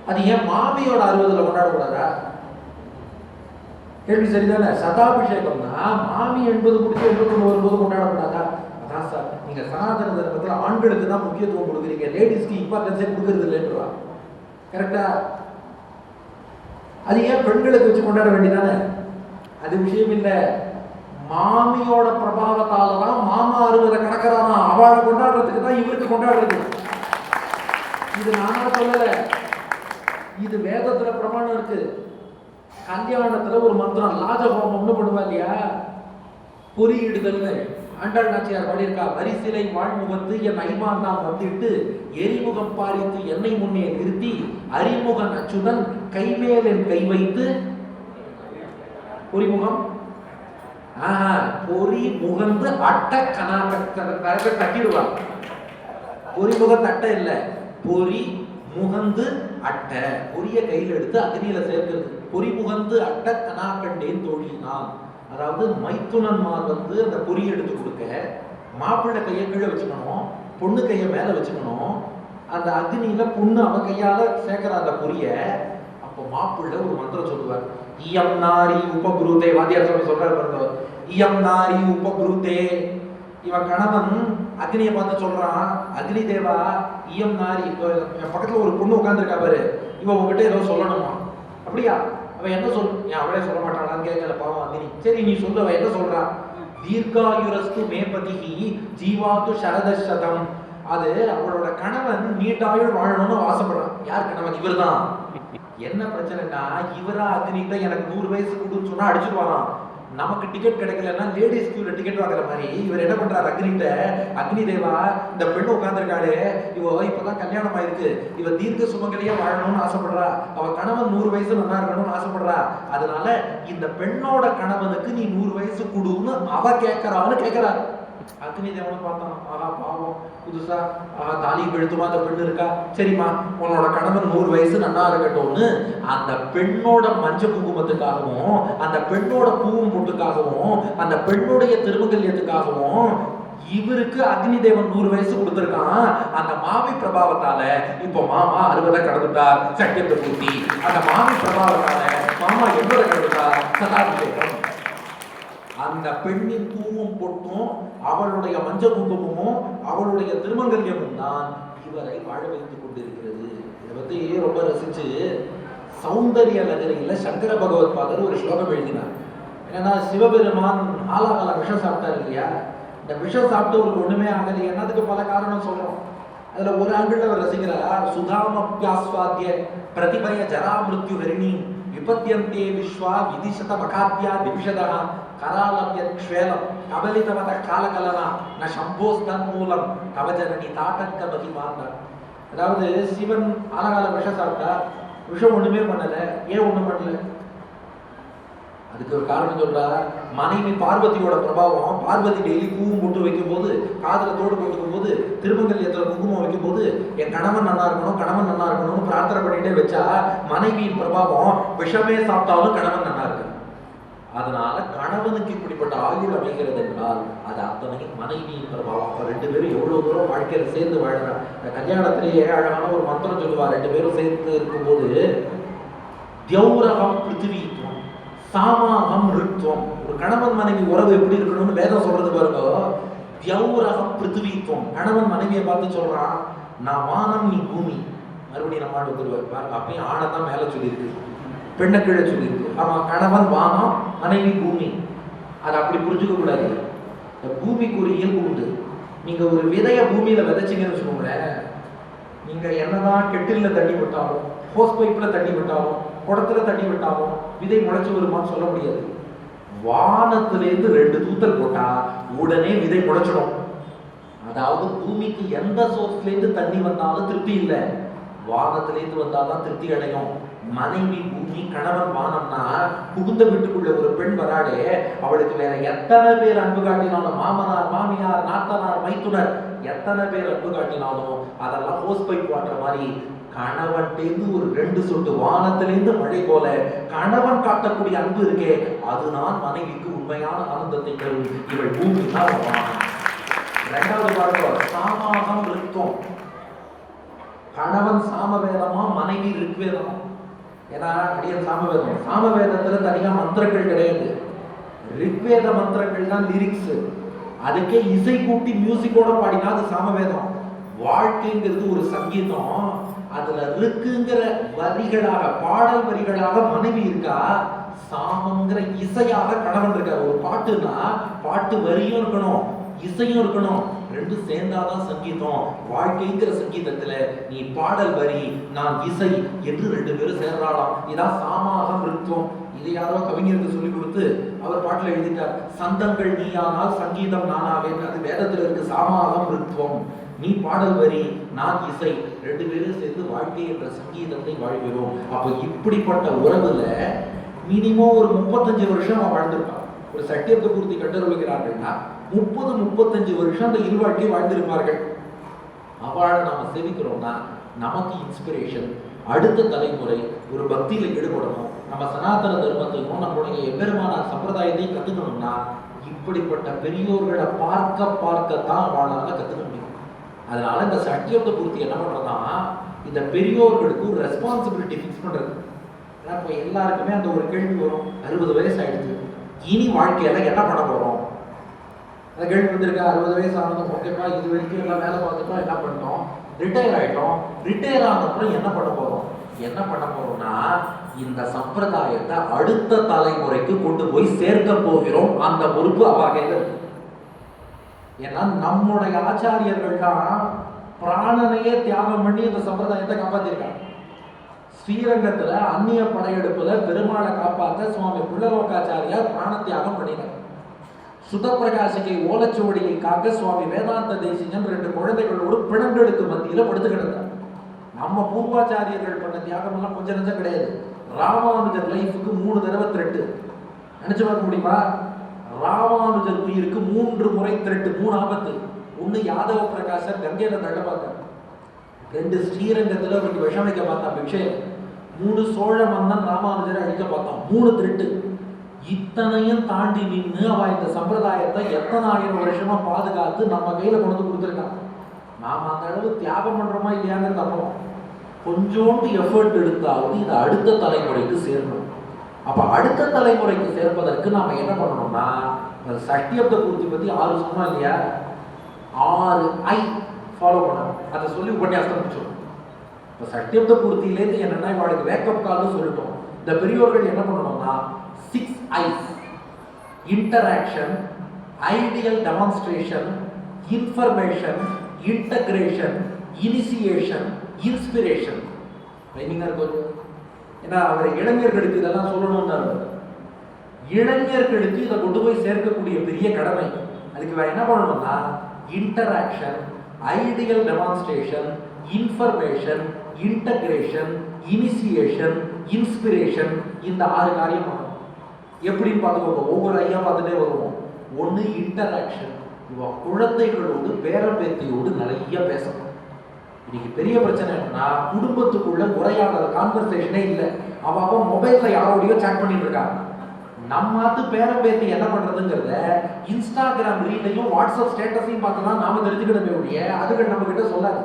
அது ஏன் மாமியோட 60ல கொண்டாடக்கூடாதா? கேள்வி சரிதானே? சதாபிஷேகம்னா மாமி 80 முடிச்சு 81 வரும்போது கொண்டாடக்கூடாதா? அதான் சார், நீங்க சனாதன தர்மத்துல ஆண்களுக்கு தான் முக்கியத்துவம் கொடுக்குறீங்க, லேடிஸ்க்கு இம்பார்ட்டன்ஸே கொடுக்கறது இல்லைன்றா. கரெக்டா? அது ஏன் பெண்களுக்கு வச்சு கொண்டாட வேண்டியதானே? அது விஷயம் இல்லை. மாமியோட பிரபாவத்தாலதான் மாமா 60 கடக்கிறானா, அவளை கொண்டாடுறதுக்கு தான் இவருக்கு கொண்டாடுறது. இது நானா சொல்லல, இது வேதத்துல பிரமாணம் இருக்கு. கல்யாணத்துல ஒரு மந்திரம் லாஜஹோமம்னு பண்ணுவா இல்லையா, பொறியிடுதல்னு ஆண்டாள் நாச்சியார் பாடியிருக்கா. வரிசிலை வாழ்முகத்து என் ஐமான் தான் வந்திட்டு எரிமுகம் பாரித்து என்னை முன்னே நிறுத்தி அறிமுகன் அச்சுதன் கைமேல் என் கை வைத்து பொறிமுகம் பொறி முகந்து அட்ட கணக்கு தட்டிடுவான். பொறிமுக தட்ட இல்ல, பொறி முகந்து அட்டை, பொரிய கையில் எடுத்து அக்னியில சேர்க்கிறது. பொறி முகந்து அட்ட கனாக்கண்டேன் தோழினான். அதாவது மைத்துனன்மார் வந்து அந்த பொறி எடுத்து கொடுக்க, மாப்பிள்ளை கையை கீழே வச்சுக்கணும், பொண்ணு கையை மேல வச்சுக்கணும். அந்த அக்னியில பொண்ணு அவன் கையால சேர்க்கிற அந்த பொரிய, அப்போ மாப்பிள்ளை ஒரு மந்திரம் சொல்லுவார். இயம் நாரி உபகுருதே, வாத்தியார் சொல்லி சொல்றாரு பாருங்க, இயம் நாரி உபகுருதே. இவன் கணவன் அக்னியை பார்த்து சொல்றான், அக்னி தேவா இயம் நாரி, என் பக்கத்துல ஒரு பொண்ணு உட்கார்ந்துருக்கா பாரு, இவன் உங்ககிட்ட ஏதோ சொல்லணுமா? அப்படியா? அவன் என்ன சொல், ஏன் அவளே சொல்ல மாட்டாளான்னு கேட்கல பாவம் அக்னி. சரி நீ சொல்லு, அவன் என்ன சொல்றான்? தீர்காயுரஸ்து மேபதிஹி ஜீவாத்து சரதசதம். அது அவளோட கணவன் நீட்டாயுள் வாழணும்னு ஆசைப்படுறான். யார் கணவன்? இவர் தான். என்ன பிரச்சனைனா, இவரா அக்னிட்ட எனக்கு 100 வயசு கொடுன்னு சொன்னா அடிச்சுடுவாராம். நமக்கு டிக்கெட் கிடைக்கலன்னா லேடிஸ் கியூல டிக்கெட் வாங்குற மாதிரி இவர் என்ன பண்றாரு அக்னிட்ட, அக்னி தேவா இந்த பெண்ணு உட்கார்ந்துருக்காளே, இவ இப்பதான் கல்யாணம் ஆயிருக்கு, இவ தீர்க்க சுமங்கலியா வாழணும்னு ஆசைப்படுறா, அவ கணவன் 100 வயசு நல்லா இருக்கணும்னு ஆசைப்படுறா, அதனால இந்த பெண்ணோட கணவனுக்கு நீ 100 வயசு கொடுன்னு அவ கேட்கறான்னு கேட்கிறாரு. அக்னி தேவனை பார்த்தான், ஆஹா பாவம், புதுசா தாலி கழுத்துமா அந்த பெண்ணு இருக்கா, சரிம்மா உன்னோட கணவன் 100 வயசு நல்லா இருக்கட்டும்னு அந்த பெண்ணோட மஞ்ச குங்குமத்துக்காகவும், அந்த பெண்ணோட பூவும் பொட்டுக்காகவும், அந்த பெண்ணுடைய திருமங்கல்யத்துக்காகவும் இவருக்கு அக்னி தேவன் 100 வயசு கொடுத்திருக்கான். அந்த மாவி பிரபாவத்தால இப்ப மாமா 60 கடந்துட்டார், சட்டியத்தை பூர்த்தி. அந்த மாவி பிரபாவத்தால மாமா 80 கடந்துட்டார், சதாபிஷேகம். அந்த பெண்ணின் பூவும் பொட்டும் அவளுடைய மஞ்ச குங்குமமும் அவளுடைய திருமங்கல்யமும் தான் இவரை வாழ வைத்துக் கொண்டிருக்கிறது. இதை பத்தி ரொம்ப ரசிச்சு சௌந்தர்ய நகரில சங்கர பகவத் பாதர் ஒரு ஸ்லோகம் எழுதினார். என்னன்னா, சிவபெருமான் ஆலாகால விஷம் சாப்பிட்டார் இல்லையா, இந்த விஷம் சாப்பிட்டு ஒரு ஒண்ணுமே ஆகலை. என்னதுக்கு பல காரணம் சொல்றோம். அதுல ஒரு ஆங்கிள் அவர் ரசிக்கிறார். சுதாமப்யாஸ்வாத்திய பிரதிபய ஜரா மிருத்யு ஹரிணி விபத்யந்தே விஸ்வா விதிஷத மகாத்யா திவிஷதா கராலம்யத் க்ஷேலம் கபலிதவத காலகலனா ந சம்போஸ்தன் மூலம் கவஜரணி தாட்டங்க மகிமான். அதாவது சிவன் ஆலகால விஷம் சாப்பிட்டா விஷம் ஒண்ணுமே பண்ணல. ஏன் ஒண்ணும் பண்ணல? அதுக்கு ஒரு காரணம் சொல்றா. மனைவி பார்வதியோட பிரபாவம். பார்வதி டெய்லி பூவும் போட்டு வைக்கும் போது, காதுல தோடு போட்டுக்கும் போது, திருமங்கல்யத்துல குங்குமம் வைக்கும் போது, என் கணவன் நல்லா இருக்கணும், கணவன் நல்லா இருக்கணும்னு பிரார்த்தனை பண்ணிட்டே வச்சா மனைவியின் பிரபாவம் விஷமே சாப்பிட்டாலும் கணவன் நல்லா இருக்கு. அதனால கணவனுக்கு இப்படிப்பட்ட ஆயுள் அமைகிறது என்றால் அது அத்தனை மனைவியின் பிரபாவம். அப்ப ரெண்டு பேரும் எவ்வளவு தூரம் வாழ்க்கையில சேர்ந்து வாழ்றா. கல்யாணத்திலேயே அழகான ஒரு மந்திரம் சொல்லுவா. ரெண்டு பேரும் சேர்ந்து இருக்கும்போது தியௌரகம் பிருத்திவித்வம் சாமாகம் ரித்வம். ஒரு கணவன் மனைவி உறவு எப்படி இருக்கணும்னு வேதம் சொல்றது பாருங்க. தியௌரகம் பிருத்திவித்வம். கணவன் மனைவியை பார்த்து சொல்றான், நான் வானம் நீ பூமி. மறுபடியும் நம்ம வந்துருவார் பாருங்க. அப்பயும் ஆணைதான் மேல சொல்லியிருக்கு, பெண்ணை கீழே சொல்லியிருக்கு. ஆமா, கணவன் வானம், மனைவி பூமி. அதை அப்படி புரிஞ்சுக்க கூடாது. பூமிக்கு ஒரு இயல்பு உண்டு. நீங்க ஒரு விதைய பூமியில விதைச்சிங்கன்னு வச்சுக்கோங்களேன், நீங்க என்னதான் கெட்டில தண்ணி விட்டாலும், ஹோஸ் பைப்ல தண்ணி விட்டாலும், குடத்துல தண்ணி விட்டாலும் விதை முளைச்சு வருமான்னு சொல்ல முடியாது. வானத்திலேருந்து 2 தூத்தல் போட்டா உடனே விதை முளைச்சிடும். அதாவது பூமிக்கு எந்த சோர்ஸ்ல இருந்து தண்ணி வந்தாலும் திருப்தி இல்லை, வானத்திலேருந்து வந்தாதான் திருப்தி அடையும். மனைவி பூமி, கணவன் வானம்னா புகுந்த வீட்டுக்குள்ள ஒரு பெண் வராடே, அவளுக்கு வேற எத்தனை பேர் அன்பு காட்டினாலும், மாமனார் மாமியார் நாத்தனார் மைத்துனர் எத்தனை பேர் அன்பு காட்டினாலும் அதெல்லாம் ஹோஸ் பைப் வாட்டுற மாதிரி கணவன்டேந்து ஒரு 2 சொட்டு வானத்திலேருந்து மழை போல கணவன் காட்டக்கூடிய அன்பு இருக்கே, அதுதான் மனைவிக்கு உண்மையான ஆனந்தத்தை தரும். இவள் பூமி தான் வானம். இரண்டாவது பாருங்க, சாமாகம் ரித்வம். கணவன் சாமவேதமா, மனைவி ரிக்வேதமா. ஏன்னா அடியன் சாமவேதம். சாமவேதத்துல தனியா மந்திரங்கள் கிடையாது. ரிக்வேத மந்திரங்கள் தான் லிரிக்ஸ். அதுக்கே இசை கூட்டி மியூசிக்கோட பாடினா அது சாமவேதம். வாழ்க்கைங்கிறது ஒரு சங்கீதம். அதுல ரிக்குங்கிற வரிகளாக, பாடல் வரிகளாக மனைவி இருக்கா, சாமங்கிற இசையாக கணவன் இருக்கார். ஒரு பாட்டுனா பாட்டு வரியும் இருக்கணும், இசையும் இருக்கணும், ரெண்டும் சேர்ந்தாதான் சங்கீதம். வாழ்க்கைங்கிற சங்கீதத்துல நீ பாடல் வரி, நான் இசை என்று 2 பேரும் சேர்றாளாம். இதான் சாமாகம் ரித்வம். இதை யாரோ கவிஞருக்கு சொல்லி கொடுத்து அவர் பாட்டுல எழுதிட்டார், சந்தங்கள் நீயானால் சங்கீதம் நானாவேன். அது வேதத்துல இருக்கு. சாமாகம் ரித்வம், நீ பாடல் வரி, நான் இசை, 2 பேரும் சேர்ந்து வாழ்க்கை என்ற சங்கீதத்தை வாழ்கிறோம். அப்ப இப்படிப்பட்ட உறவுல மினிமம் ஒரு 35 வருஷம் வாழ்ந்திருப்பான். ஒரு சட்டியத்தை பூர்த்தி கட்டருள்கிறார்கள்னா 30-35 வருஷம் அந்த இருவாழ்க்கை வாழ்ந்திருப்பார்கள். அவளை நாம சேவிக்கிறோம்னா நமக்கு இன்ஸ்பிரேஷன். அடுத்த தலைமுறை ஒரு பக்தியில ஈடுபடணும், நம்ம சனாதன தர்மத்தையும் நம்மளுடைய எம்பெருமானார் சம்பிரதாயத்தையும் கத்துக்கணும்னா இப்படிப்பட்ட பெரியோர்களை பார்க்கத்தான் அவளால கத்துக்க முடியும். அதனால இந்த சட்டியத்தை பூர்த்தி என்ன பண்றதுனா, இந்த பெரியோர்களுக்கு ஒரு ரெஸ்பான்சிபிலிட்டி ஃபிக்ஸ் பண்றது. இப்போ எல்லாருக்குமே அந்த ஒரு கேள்வி வரும், 60 வயசு ஆயிடுச்சு, இனி வாழ்க்கையில என்ன பண்ண போறோம்? அந்த கேள்வி வந்திருக்கா. 60 வயசு ஆனதும் ஓகேப்பா, இது வரைக்கும் எல்லாம் வேலை பார்த்துட்டோம், என்ன பண்ணோம், ரிட்டையர் ஆயிட்டோம். ரிட்டையர் ஆனப்புறம் என்ன பண்ண போறோம்? என்ன பண்ண போறோம்னா இந்த சம்பிரதாயத்தை அடுத்த தலைமுறைக்கு கொண்டு போய் சேர்க்க போகிறோம். அந்த பொறுப்பு அவாகையில இருக்கு. ஏன்னா நம்முடைய ஆச்சாரியர்கள் தான் பிராணனையே தியாகம் பண்ணி இந்த சம்பிரதாயத்தை காப்பாத்திருக்காங்க. ஸ்ரீரங்கத்துல அந்நிய படையெடுப்புல பெருமாளை காப்பாற்ற சுவாமி புள்ளலோகாச்சாரியார் பிராண தியாகம் பண்ணினார். சுதப்பிரகாசிகை ஓலச்சுவடியை காக்க சுவாமி வேதாந்த தேசிகன் 2 குழந்தைகளோடு பிணங்களுக்கு மத்தியில படுத்து கிடந்தார். நம்ம பூர்வாச்சாரியர்கள் பண்ண தியாகம் எல்லாம் கொஞ்சம் நஞ்சம் கிடையாது. ராமானுஜர் லைஃபுக்கு 3 தடவை த்ரெட்டு. நினைச்சு பார்க்க முடியுமா? ராமானுஜர் உயிருக்கு 3 முறை த்ரெட்டு, 3 ஆபத்து. 1 யாதவ பிரகாசர் கங்கையில தள்ள பார்த்தார், 2 ஸ்ரீரங்கத்துல அவருக்கு விஷம் வைக்க பார்த்தான் பிக்ஷையை, 3 சோழ மன்னன் ராமானுஜரை அழிக்க பார்த்தான், 3 த்ரெட்டு. இத்தனையும் தாண்டி நின்று அவ இந்த சம்பிரதாயத்தை எத்தனை ஆயிரம் வருஷமா பாதுகாத்து நம்ம கையில கொண்டு கொடுத்துருக்கான். நாம அந்த அளவு தியாகம் பண்றோமா இல்லையாங்கிறது அப்புறம், கொஞ்சோண்டு எஃபர்ட் எடுத்தாவது இதை அடுத்த தலைமுறைக்கு சேர்க்கணும். அப்ப அடுத்த தலைமுறைக்கு சேர்ப்பதற்கு நாம என்ன பண்ணணும்னா, சட்டியப்த பூர்த்தி பத்தி 6 சொன்னா இல்லையா, 6 ஐ ஃபாலோ பண்ணணும். அதை சொல்லி உபன்யாசம் முடிச்சோம். இப்போ சட்டியப்த பூர்த்தியிலேருந்து என்னன்னா இவளுக்கு வேக்கப் கால்னு சொல்லிட்டோம். இந்த பெரியோர்கள் என்ன பண்ணணும்னா 6 I's: interaction, ideal demonstration, information, integration, initiation, inspiration. ட்ரைனிங்கா இருக்கும். ஏன்னா அவர் இளைஞர்களுக்கு இதெல்லாம் சொல்லணும்னாரு. இளைஞர்களுக்கு இதை கொண்டு போய் சேர்க்கக்கூடிய பெரிய கடமை. அதுக்கு வேற என்ன பண்ணணும்னா interaction, ideal demonstration, information, integration, initiation, inspiration, இந்த 6 காரியம் பண்ணணும். எப்படின்னு பார்த்துக்கோங்க, ஒவ்வொரு ஐயா பார்த்துட்டே வருவோம். ஒன்று இன்டராக்ஷன், குழந்தைகளோடு பேரம்பேத்தியோடு நிறைய பேசணும். இன்னைக்கு பெரிய பிரச்சனை என்னன்னா குடும்பத்துக்குள்ள உரையாடல் கான்வர்சேஷனே இல்லை. அவன் மொபைல்ல யாரோடையோ சாட் பண்ணிட்டு இருக்காங்க. நம்மாத்து பேரம்பேத்தி என்ன பண்றதுங்கிறத இன்ஸ்டாகிராம் ரீலையும் வாட்ஸ்அப் ஸ்டேட்டஸையும் பார்த்துதான் நாம தெரிஞ்சுக்கிடவே ஒழிய அதுகள் நம்ம கிட்ட சொல்லாது.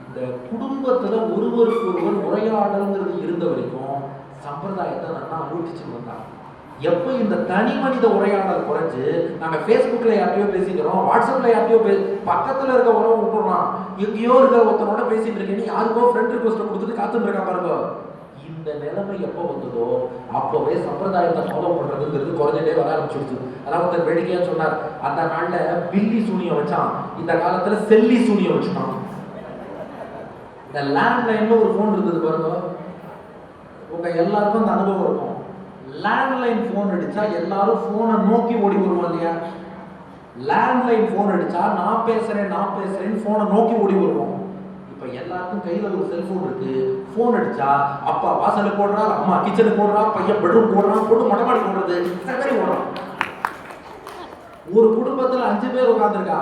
இந்த குடும்பத்துல ஒருவருக்கு ஒருவர் உரையாடல்ங்கிறது இருந்த வரைக்கும் சம்பிரதாயத்தை நல்லா அனுஷ்டிச்சு வந்தாங்க. எப்போ இந்த தனி மனித உரையாடல் குறைஞ்சு நாங்க ஃபேஸ்புக்ல யார்ட்டையோ பேசிக்கிறோம், வாட்ஸ்அப்ல யார்ட்டையோ பக்கத்துல இருக்க உறவு விட்டுறோம், எங்கேயோ இருக்கிற ஒருத்தனோட பேசிட்டு இருக்கேன்னு யாருக்கோ ஃப்ரெண்ட் ரிக்வெஸ்ட் கொடுத்துட்டு காத்துட்டு இருக்கா பாருங்க. இந்த நிலைமை எப்போ வந்ததோ அப்பவே சம்பிரதாயத்தை ஃபாலோ பண்றதுங்கிறது குறைஞ்சிட்டே வர ஆரம்பிச்சிடுச்சு. அதாவது வேடிக்கையா சொன்னார், அந்த நாள்ல பில்லி சூனியம் வச்சான், இந்த காலத்துல செல்லி சூனியம் வச்சுட்டான். இந்த லேண்ட்லைன்ல ஒரு போன் இருந்தது பாருங்க, உங்க எல்லாருக்கும் அந்த அனுபவம் இருக்கும். லேண்ட்லைன் போன் அடிச்சா எல்லாரும் போனை நோக்கி ஓடி வருவோம் இல்லையா? லேண்ட்லைன் போன் அடிச்சா நான் பேசுறேன் போனை நோக்கி ஓடி வருவோம். இப்ப எல்லாருக்கும் கையில ஒரு செல்போன் இருக்கு. போன் அடிச்சா அப்பா வாசலுக்கு போடுறா, அம்மா கிச்சனுக்கு போடுறா, பையன் பெட்ரூம் போடுறான், பொண்ணு மொட்டை மாடி போடுறது, சரி ஓடுறான். ஒரு குடும்பத்துல 5 பேர் உட்காந்துருக்கா,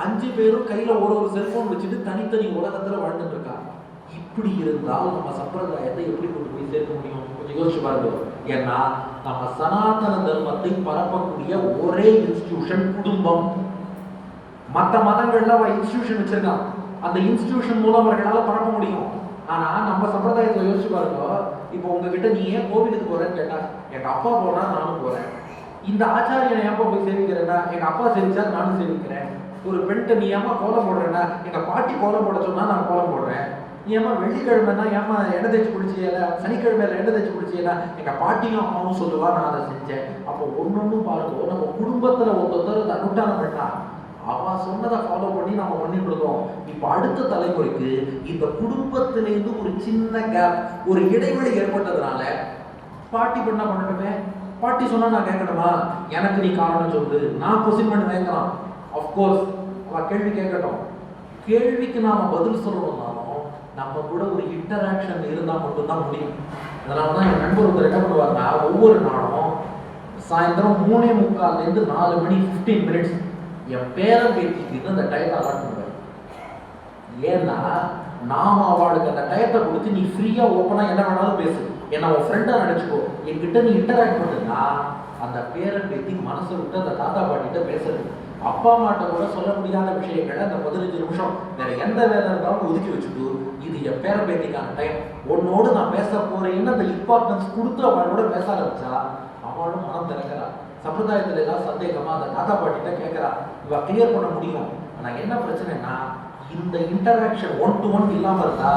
5 பேரும் கையில ஒரு செல்போன் வச்சுட்டு தனித்தனி உலகத்துல வாழ்ந்துட்டு இருக்கா. இப்படி இருந்தால் நம்ம சம்பிரதாயத்தை எப்படி கொண்டு போய் சேர்க்க முடியும்? கொஞ்சம் யோசிச்சு பாருங்க. ஏன்னா நம்ம சனாதன தர்மத்தை பரப்பக்கூடிய ஒரே இன்ஸ்டிடியூஷன் குடும்பம். மற்ற மதங்கள்ல இன்ஸ்டிடியூஷன் வச்சிருக்கான், அந்த இன்ஸ்டிடியூஷன் மூலம் அவர்களால பரப்ப முடியும். ஆனா நம்ம சம்பிரதாயத்தை யோசிச்சு பாருங்க. இப்போ உங்ககிட்ட நீ ஏன் கோவிலுக்கு போறேன்னு கேட்டா, எங்க அப்பா போனா நானும் போறேன். இந்த ஆச்சாரியனை ஏப்பா போய் சேவிக்கிறேன்னா, எங்க அப்பா சேவிச்சா நானும் சேவிக்கிறேன். ஒரு பெண்கிட்ட நீ ஏமா கோலம் போடுறேன்னா, எங்க பாட்டி கோலம் போட சொன்னா நான் கோலம் போடுறேன். நீ ஏமா வெள்ளிக்கிழமைனா ஏமா எண்ணெய் தேய்ச்சி குடிச்சியல, சனிக்கிழமையில எண்ணெய் தேய்ச்சி குடிச்சியல, எங்க பாட்டியும் அம்மாவும் சொல்லுவா, நான் அதை செஞ்சேன். அப்போ ஒன்னொன்னும் பாருங்க, நம்ம குடும்பத்துல ஒருத்தர் அனுஷ்டானம் பண்ணா அவ சொன்னதை ஃபாலோ பண்ணி நம்ம பண்ணிட்டு இருக்கோம். இப்ப அடுத்த தலைமுறைக்கு இந்த குடும்பத்திலேருந்து ஒரு சின்ன கேப், ஒரு இடைவெளி ஏற்பட்டதுனால பாட்டி பண்ண பண்ணணுமே, பாட்டி சொன்னா நான் கேட்கணுமா, எனக்கு நீ காரணம் சொல்லு, நான் கொஸ்டின் பண்ணி கேட்கலாம். அப்கோர்ஸ் அவ கேள்வி கேட்கட்டும், கேள்விக்கு நாம பதில் சொல்லணும்னாலும் நம்ம கூட ஒரு இன்டராக்ஷன் இருந்தா மட்டும்தான் முடியும். அதனாலதான் என் நண்பர் ஒருத்தர் என்ன பண்ணுவாருன்னா, ஒவ்வொரு நாளும் சாயந்தரம் 3:45 4 மணி 15 மினிட்ஸ் என் பேரன் பேத்திக்கு அந்த டயத்தை அலாட் பண்ணுவார். ஏன்னா நாம அவளுக்கு அந்த டயத்தை கொடுத்து நீ ஃப்ரீயா ஓப்பனா என்ன வேணாலும் பேசு, என்ன உன் ஃப்ரெண்டா நினைச்சுக்கோ, என்கிட்ட நீ இன்டராக்ட் பண்ணுன்னா அந்த பேரன் பேத்தி மனசை விட்டு அந்த தாத்தா பாட்டிகிட்ட பேசுறது. அப்பா அம்மாட்ட கூட சொல்ல முடியாத விஷயங்களை அந்த 15 நிமிஷம் வேற எந்த வேலை இருந்தாலும் ஒதுக்கி வச்சுட்டு, இது என் பேரன் பேத்திக்கான டைம், உன்னோடு நான் பேச போறேன்னு அந்த இம்பார்ட்டன்ஸ் கொடுத்து அவளோட பேச ஆரம்பிச்சா அவளும் மனம் திறக்கிறா. சம்பிரதாயத்துல ஏதாவது சந்தேகமா அந்த தாத்தா பாட்டிகிட்ட கேட்கிறா, இவ கிளியர் பண்ண முடியும். ஆனா என்ன பிரச்சனைனா, இந்த இன்டராக்ஷன் 1 to 1 இல்லாம இருந்தா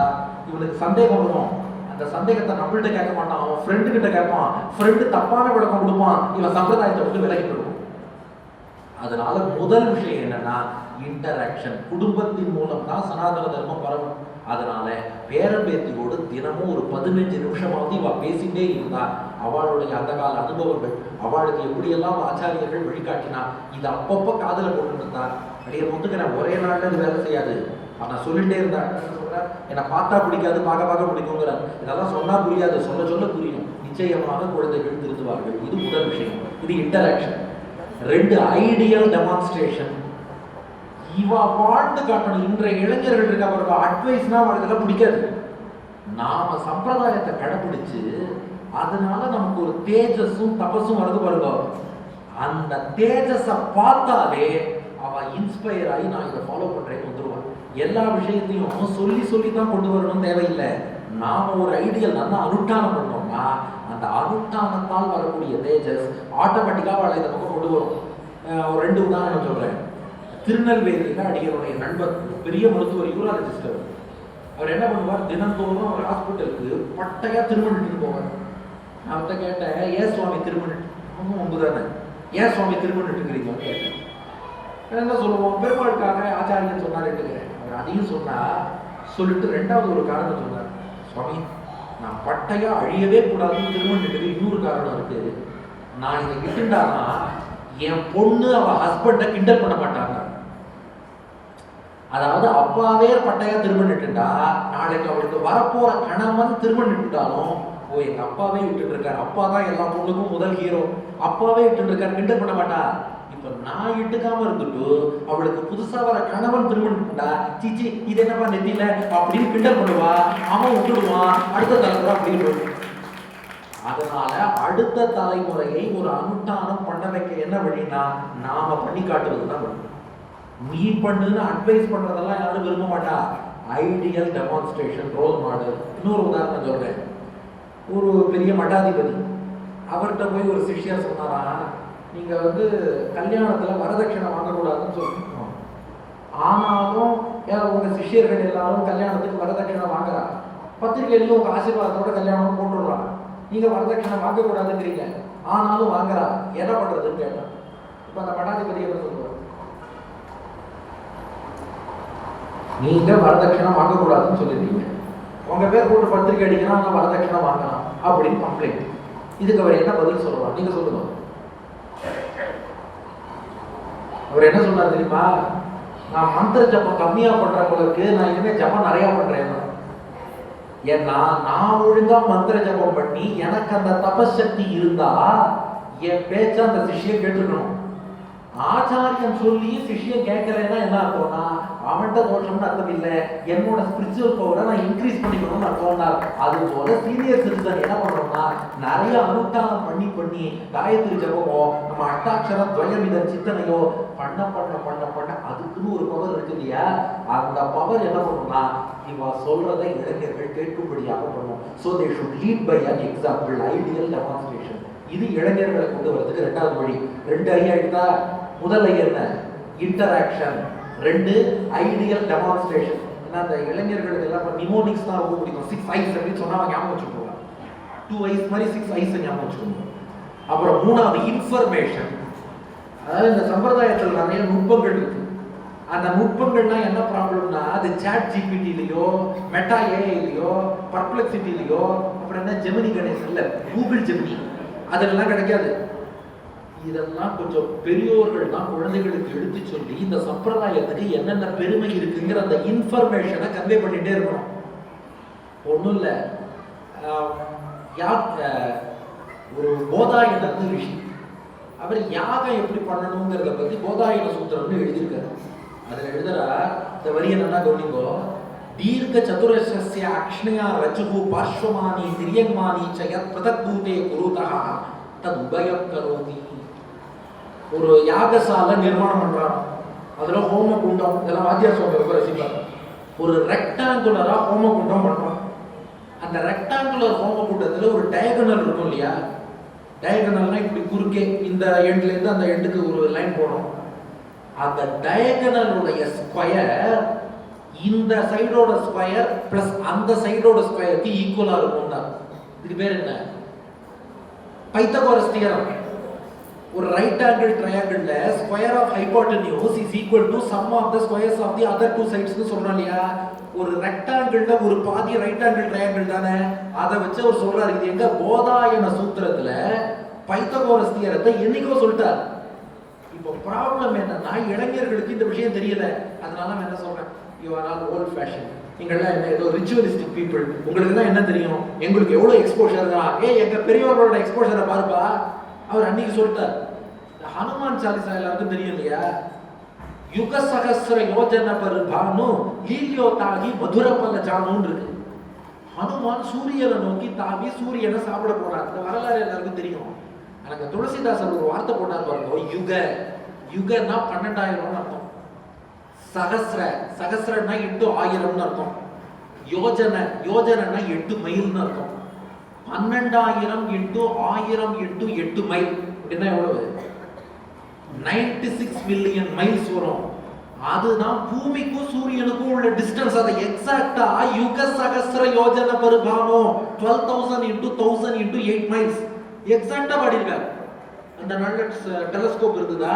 இவனுக்கு சந்தேகம் வரும். அந்த சந்தேகத்தை நம்மள்கிட்ட கேட்க மாட்டான், அவன் ஃப்ரெண்டு கிட்ட கேட்பான், ஃப்ரெண்டு தப்பான விளக்கம் கொடுப்பான், இவன் சம்பிரதாயத்தை விட்டு விலகி போடுவான். அதனால முதல் விஷயம் என்னன்னா இன்டராக்ஷன். குடும்பத்தின் மூலம் தான் சனாதன தர்மம் பரவும். அதனால பேரம்பேத்தியோடு தினமும் ஒரு 15 நிமிஷமாவது இவ பேசிட்டே இருந்தா அவளுடைய அந்த கால அனுபவங்கள், அவளுக்கு எப்படியெல்லாம் ஆச்சாரியர்கள் வழிகாட்டினா இது அப்பப்ப காதல போட்டு இருந்தா. அப்படியே ஒத்துக்கிறேன், ஒரே நாள்ல இது வேலை செய்யாது. ஆனா சொல்லிட்டே இருந்தா சொல்ற, என்னை பார்த்தா பிடிக்காது, பார்க்க பிடிக்குங்கிற, இதெல்லாம் சொன்னா புரியாது, சொல்ல சொல்ல புரியும். நிச்சயமாக குழந்தைகள் திருத்துவார்கள். இது முதல் விஷயம். இது இன்டராக்ஷன். 2 ideal demonstration. இவ வாழ்ந்து காட்டணும். இன்றைய இளைஞர்கள் இருக்க அவருக்கு அட்வைஸ்னா அவர்களுக்கு பிடிக்காது. நாம சம்பிரதாயத்தை கடைபிடிச்சு அதனால நமக்கு ஒரு தேஜஸும் தபஸும் வருது பாருங்க. அந்த தேஜஸை பார்த்தாலே அவ இன்ஸ்பயர் ஆகி நான் இதை ஃபாலோ பண்றேன்னு வந்துருவான். எல்லா விஷயத்தையும் சொல்லி தான் கொண்டு வரணும் தேவையில்லை. நாம ஒரு ஐடியல் நல்லா அனுஷ்டானம் பண்ணோம்னா அந்த அனுஷ்டானத்தால் வரக்கூடிய தேஜஸ் ஆட்டோமேட்டிக்கா அவளை இந்த பக்கம் கொண்டு வரும். ஒரு 2 உதாரணம் சொல்றேன். திருநெல்வேலியில் அடிகளுடைய நண்பர் பெரிய மருத்துவர், யூராலஜிஸ்ட். அவர் என்ன பண்ணுவார், தினந்தோறும் அவர் ஹாஸ்பிட்டலுக்கு பட்டையா திருமணிட்டு போவார். நான் அவர்கிட்ட கேட்டேன், ஏன் சுவாமி திருமணிட்டு? ஒன்பதுதானே, ஏன் சுவாமி திருமணிட்டு இருக்கிறீங்கன்னு கேட்டேன். என்ன சொல்லுவோம், பெருமாளுக்காக ஆச்சாரியன் சொன்னார். அவர் அதையும் சொல்லிட்டு 2வது ஒரு காரணம் சொன்னார். சுவாமி நான் பட்டையா அழியவே கூடாதுன்னு திருமணத்துக்கு இன்னொரு காரணம் இருக்கு. நான் இதை விட்டுண்டானா என் பொண்ணு அவ ஹஸ்பண்ட கிண்டல் பண்ண மாட்டாங்க. அதாவது அப்பாவே பட்டையா திருமணிட்டுண்டா நாளைக்கு அவளுக்கு வரப்போற கணவன் திருமணிட்டாலும் ஓ எங்க அப்பாவே விட்டுட்டு இருக்காரு, அப்பா தான் எல்லா பொண்ணுக்கும் முதல் ஹீரோ, அப்பாவே விட்டுட்டு இருக்காரு, கிண்டல் பண்ண மாட்டா. இப்ப நான் இட்டுக்காம இருந்துட்டு அவளுக்கு புதுசா வர கணவன் திருமணிட்டா சீச்சி இது என்னப்பா நெத்தியில அப்படின்னு கிண்டல் பண்ணுவா, அவன் விட்டுடுவான், அடுத்த தலைமுறை அப்படின்னு. அதனால அடுத்த தலைமுறையை ஒரு அனுஷ்டானம் பண்ண வைக்க என்ன வழினா நாம பண்ணி காட்டுவதுதான் வழி. நீ பண்ணுன்னு அட்வைஸ் பண்றதெல்லாம் யாரும் விரும்ப மாட்டா. Ideal demonstration, role model. இன்னொரு உதாரணம் சொல்றேன். ஒரு பெரிய மடாதிபதி அவர்கிட்ட போய் ஒரு சிஷ்யர் சொன்னாரா, நீங்க கல்யாணத்துல வரதட்சணை வாங்கக்கூடாதுன்னு சொல்லணும். ஆனாலும் உங்க சிஷ்யர்கள் எல்லாரும் கல்யாணத்துக்கு வரதட்சணை வாங்குறாங்க, பத்திரிகையிலையும் உங்க ஆசீர்வாதத்தோட கல்யாணம் போட்டுடுறாங்க, நீங்க வரதட்சணை வாங்க கூடாதுங்கிறீங்க, ஆனாலும் வாங்குறா, என்ன பண்றதுன்னு கேட்டான். இப்ப அந்த மடாதிபதி என்ன சொல்றாரு, நீங்க வரதட்சணை வாங்க கூடாதுன்னு சொல்லிருக்கீங்க, உங்க பேர் போட்டு பத்திரிகை அடிக்கிறான், வரதட்சணை வாங்கலாம் அப்படின்னு கம்ப்ளைண்ட். இதுக்கு அவர் என்ன பதில் சொல்லலாம் நீங்க சொல்லுங்க. அவர் என்ன சொன்னார் தெரியுமா, நான் மந்திர ஜபம் கம்மியா பண்றவங்களுக்கு நான் இனிமே ஜபம் நிறைய பண்றேன். ஏன்னா நான் ஒழுங்கா மந்திர ஜபம் பண்ணி எனக்கு அந்த தபசக்தி இருந்தா என் பேச்ச அந்த சிஷ்யன் கேட்டுக்கணும். ஆச்சாரியன் சொல்லி சிஷ்யன் கேட்கலன்னா என்ன அர்த்தம்னா அவன்கிட்ட தோஷம்னு அர்த்தம் இல்லை, என்னோட ஸ்பிரிச்சுவல் பவரை நான் இன்க்ரீஸ் பண்ணிக்கணும்னு அர்த்தம்னார். அது போல சீனியர் சிட்டிசன் என்ன பண்றோம்னா நிறைய அனுஷ்டானம் பண்ணி பண்ணி காயத்ரி ஜபமோ நம்ம அஷ்டாட்சரம் துவயமித சித்தனையோ பண்ண பண்ண பண்ண பண்ண அதுக்குன்னு ஒரு பவர் இருக்கு இல்லையா, அந்த பவர் என்ன பண்ணணும்னா இவ சொல்றதை இளைஞர்கள் கேட்கும்படியாக பண்ணும். So they should lead by an example, ideal demonstration. இது இளைஞர்களை கொண்டு வரதுக்கு ரெண்டாவது வழி. 2 ஐ எடுத்தா முதல் ஐ என்ன, இன்டராக்ஷன். 2 ideal demonstration. ஏன்னா அந்த இளைஞர்களுக்கு எல்லாம் நிமோனிக்ஸ் தான் ரொம்ப பிடிக்கும். 6 ஐஸ் அப்படின்னு சொன்னா ஞாபகம் வச்சுக்கோங்க, 2 ஐஸ் மாதிரி 6 ஐஸ் ஞாபகம் வச்சுக்கோங்க. அப்புறம் 3வது இன்ஃபர்மேஷன். அதாவது இந்த சம்பிரதாயத்தில் நிறைய நுட்பங்கள் இருக்கு. அந்த நுட்பங்கள்லாம் என்ன ப்ராப்ளம்னா அது சாட் ஜிபிடிலையோ மெட்டா ஏஐலையோ பர்ப்ளெக்சிட்டிலையோ அப்புறம் என்ன ஜெமினி கணேசன் இல்ல கூகுள் ஜெமினி அதெல்லாம் கிடைக்காது. இதெல்லாம் கொஞ்சம் பெரியோர்கள் தான் குழந்தைகளுக்கு எடுத்து சொல்லி இந்த சம்பிரதாயத்துக்கு என்னென்ன பெருமை இருக்குங்கிற அந்த இன்ஃபர்மேஷனை கன்வே பண்ணிட்டே இருக்கணும். ஒன்றும் இல்லை, ஒரு போதாயன ரிஷி அவர் யாகம் எப்படி பண்ணணுங்கிறத பத்தி போதாயன சூத்திரம்னு எழுதியிருக்காரு. அதுல எழுதுறா இந்த வரிய நல்லா கவனிங்கோ. தீர்க்க சதுரஸ்ய அக்ஷ்ணயா ரஜுகு பார்ஷ்வமானி திரியன்மானி சயத் பிரதத்பூதே குருதா தத் உபயம் கரோதி. ஒரு யாகசாலை நிர்மாணம் பண்றான், அதுல ஹோம குண்டம், இதெல்லாம் வாத்தியார் சுவாமி ரொம்ப ரசிப்பாங்க. ஒரு ரெக்டாங்குலரா ஹோம குண்டம் பண்றோம். அந்த ரெக்டாங்குலர் ஹோம குண்டத்துல ஒரு டயகனல் இருக்கும் இல்லையா, டயகனல்னா இப்படி குறுக்கே இந்த எண்ட்ல இருந்து அந்த எண்டுக்கு ஒரு லைன் போடும். அந்த டயகனலுடைய ஸ்கொயர் இந்த சைடோட ஸ்கொயர் பிளஸ் அந்த சைடோட ஸ்கொயருக்கு ஈக்குவலா இருக்கும் தான். இதுக்கு பேர் என்ன, பைத்தகோரஸ் தியரம். ஒரு ரைட் ஆங்கிள் ட்ரையாங்கிள்ல square of hypotenuse is equal to sum of the squares of the other 2 சைட்ஸ்னு சொல்றோம் இல்லையா. ஒரு ரெக்டாங்கிள்ல ஒரு பாதி ரைட் ஆங்கிள் ட்ரையாங்கிள் தானே, அதை வச்சு அவர் சொல்றாரு. இது எங்க போதாயன சூத்திரத்துல பைத்தகோரஸ் தியரத்தை என்னைக்கோ சொல்லிட்டார். இப்போ ப்ராப்ளம் என்னன்னா இளைஞர்களுக்கு இந்த விஷயம் தெரியல. அதனால நான் என்ன சொல்றேன், you are all volt fashion. நீங்கள்லாம் என்ன ஏதோ ரிச்சுவலிஸ்டிக் பீப்புள், உங்களுக்கு தான் என்ன தெரியும், எங்களுக்கு எவ்வளோ எக்ஸ்போஷர் தான். எங்க பெரியவர்களோட எக்ஸ்போஷரை பாருப்பா, அவர் அன்னைக்கு சொல்லிட்டார். ஹனுமான் சாலிசா எல்லாருக்கும் தெரியும் இல்லையா, யுக சகஸ்ர யோஜன பரு பானு லீலியோ தாகி மதுரப்பல்ல ஜானுன்னு இருக்கு. ஹனுமான் சூரியனை நோக்கி தாவி சூரியனை சாப்பிட போறார். இந்த வரலாறு எல்லாருக்கும் தெரியும். எனக்கு துளசிதாசன் ஒரு வார்த்தை போட்டார் பாருங்க, யுக. யுகன்னா 12,000 அர்த்தம். சகஸ்ர, சகஸ்ரன்னா 8,000 அர்த்தம். யோஜன, யோஜனா 8 மைல்னு அர்த்தம். 12,000 into 1000 into 8 மைல் அப்படின்னா எவ்வளவு, 96 மில்லியன் மைல்ஸ் வரும். அதுதான் பூமிக்கும் சூரியனுக்கும் உள்ள டிஸ்டன்ஸ். அதை எக்ஸாக்டா யுக சகஸ்ர யோஜன பருபானோ 12,000 into 1000 into 8 மைல்ஸ் எக்ஸாக்டா பாடியிருக்காரு. அந்த நல்ல டெலஸ்கோப் இருக்குதா,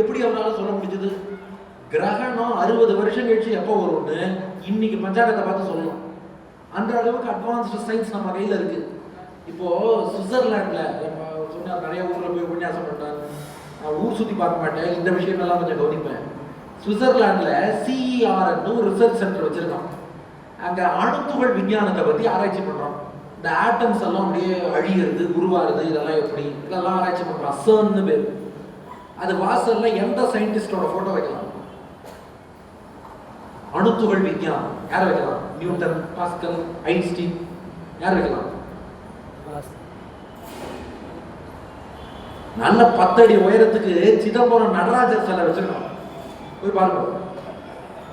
எப்படி அவரால் சொல்ல முடிஞ்சது? கிரகணம் 60 வருஷம் கழிச்சு எப்போ வரும்னு இன்னைக்கு பஞ்சாங்கத்தை பார்த்து சொல்லணும். அந்த அளவுக்கு அட்வான்ஸ்டு சயின்ஸ் நம்ம கையில் இருக்கு. இப்போ சுவிட்சர்லாண்ட்ல சொன்னா நிறைய ஊர்ல போய் உபன்யாசம் பண்ணேன். நான் ஊர் சுத்தி பார்க்க மாட்டேன், இந்த விஷயங்கள்லாம் கொஞ்சம் கவனிப்பேன். சுவிட்சர்லாண்ட்ல CER ஒரு ரிசர்ச் சென்டர் வச்சிருக்கான். அங்க அணுத்துகள் விஞ்ஞானத்தை பத்தி ஆராய்ச்சி பண்றோம். இந்த ஆட்டம்ஸ் எல்லாம் அப்படியே அழியிறது, உருவாருது, இதெல்லாம் எப்படி, இதெல்லாம் ஆராய்ச்சி பண்றான். CERN பேரு. அது வாசல்ல எந்த சயின்டிஸ்டோட போட்டோ வைக்கலாம்? அணுத்துகள் விஞ்ஞானம் யார் வைக்கலாம்? நியூட்டன், பாஸ்கல், ஐன்ஸ்டீன், யார் வைக்கலாம்? நல்ல 10 அடி உயரத்துக்கு சிதம்பரம் நடராஜர் சிலை வச்சிருக்கோம். போய் பாருங்க.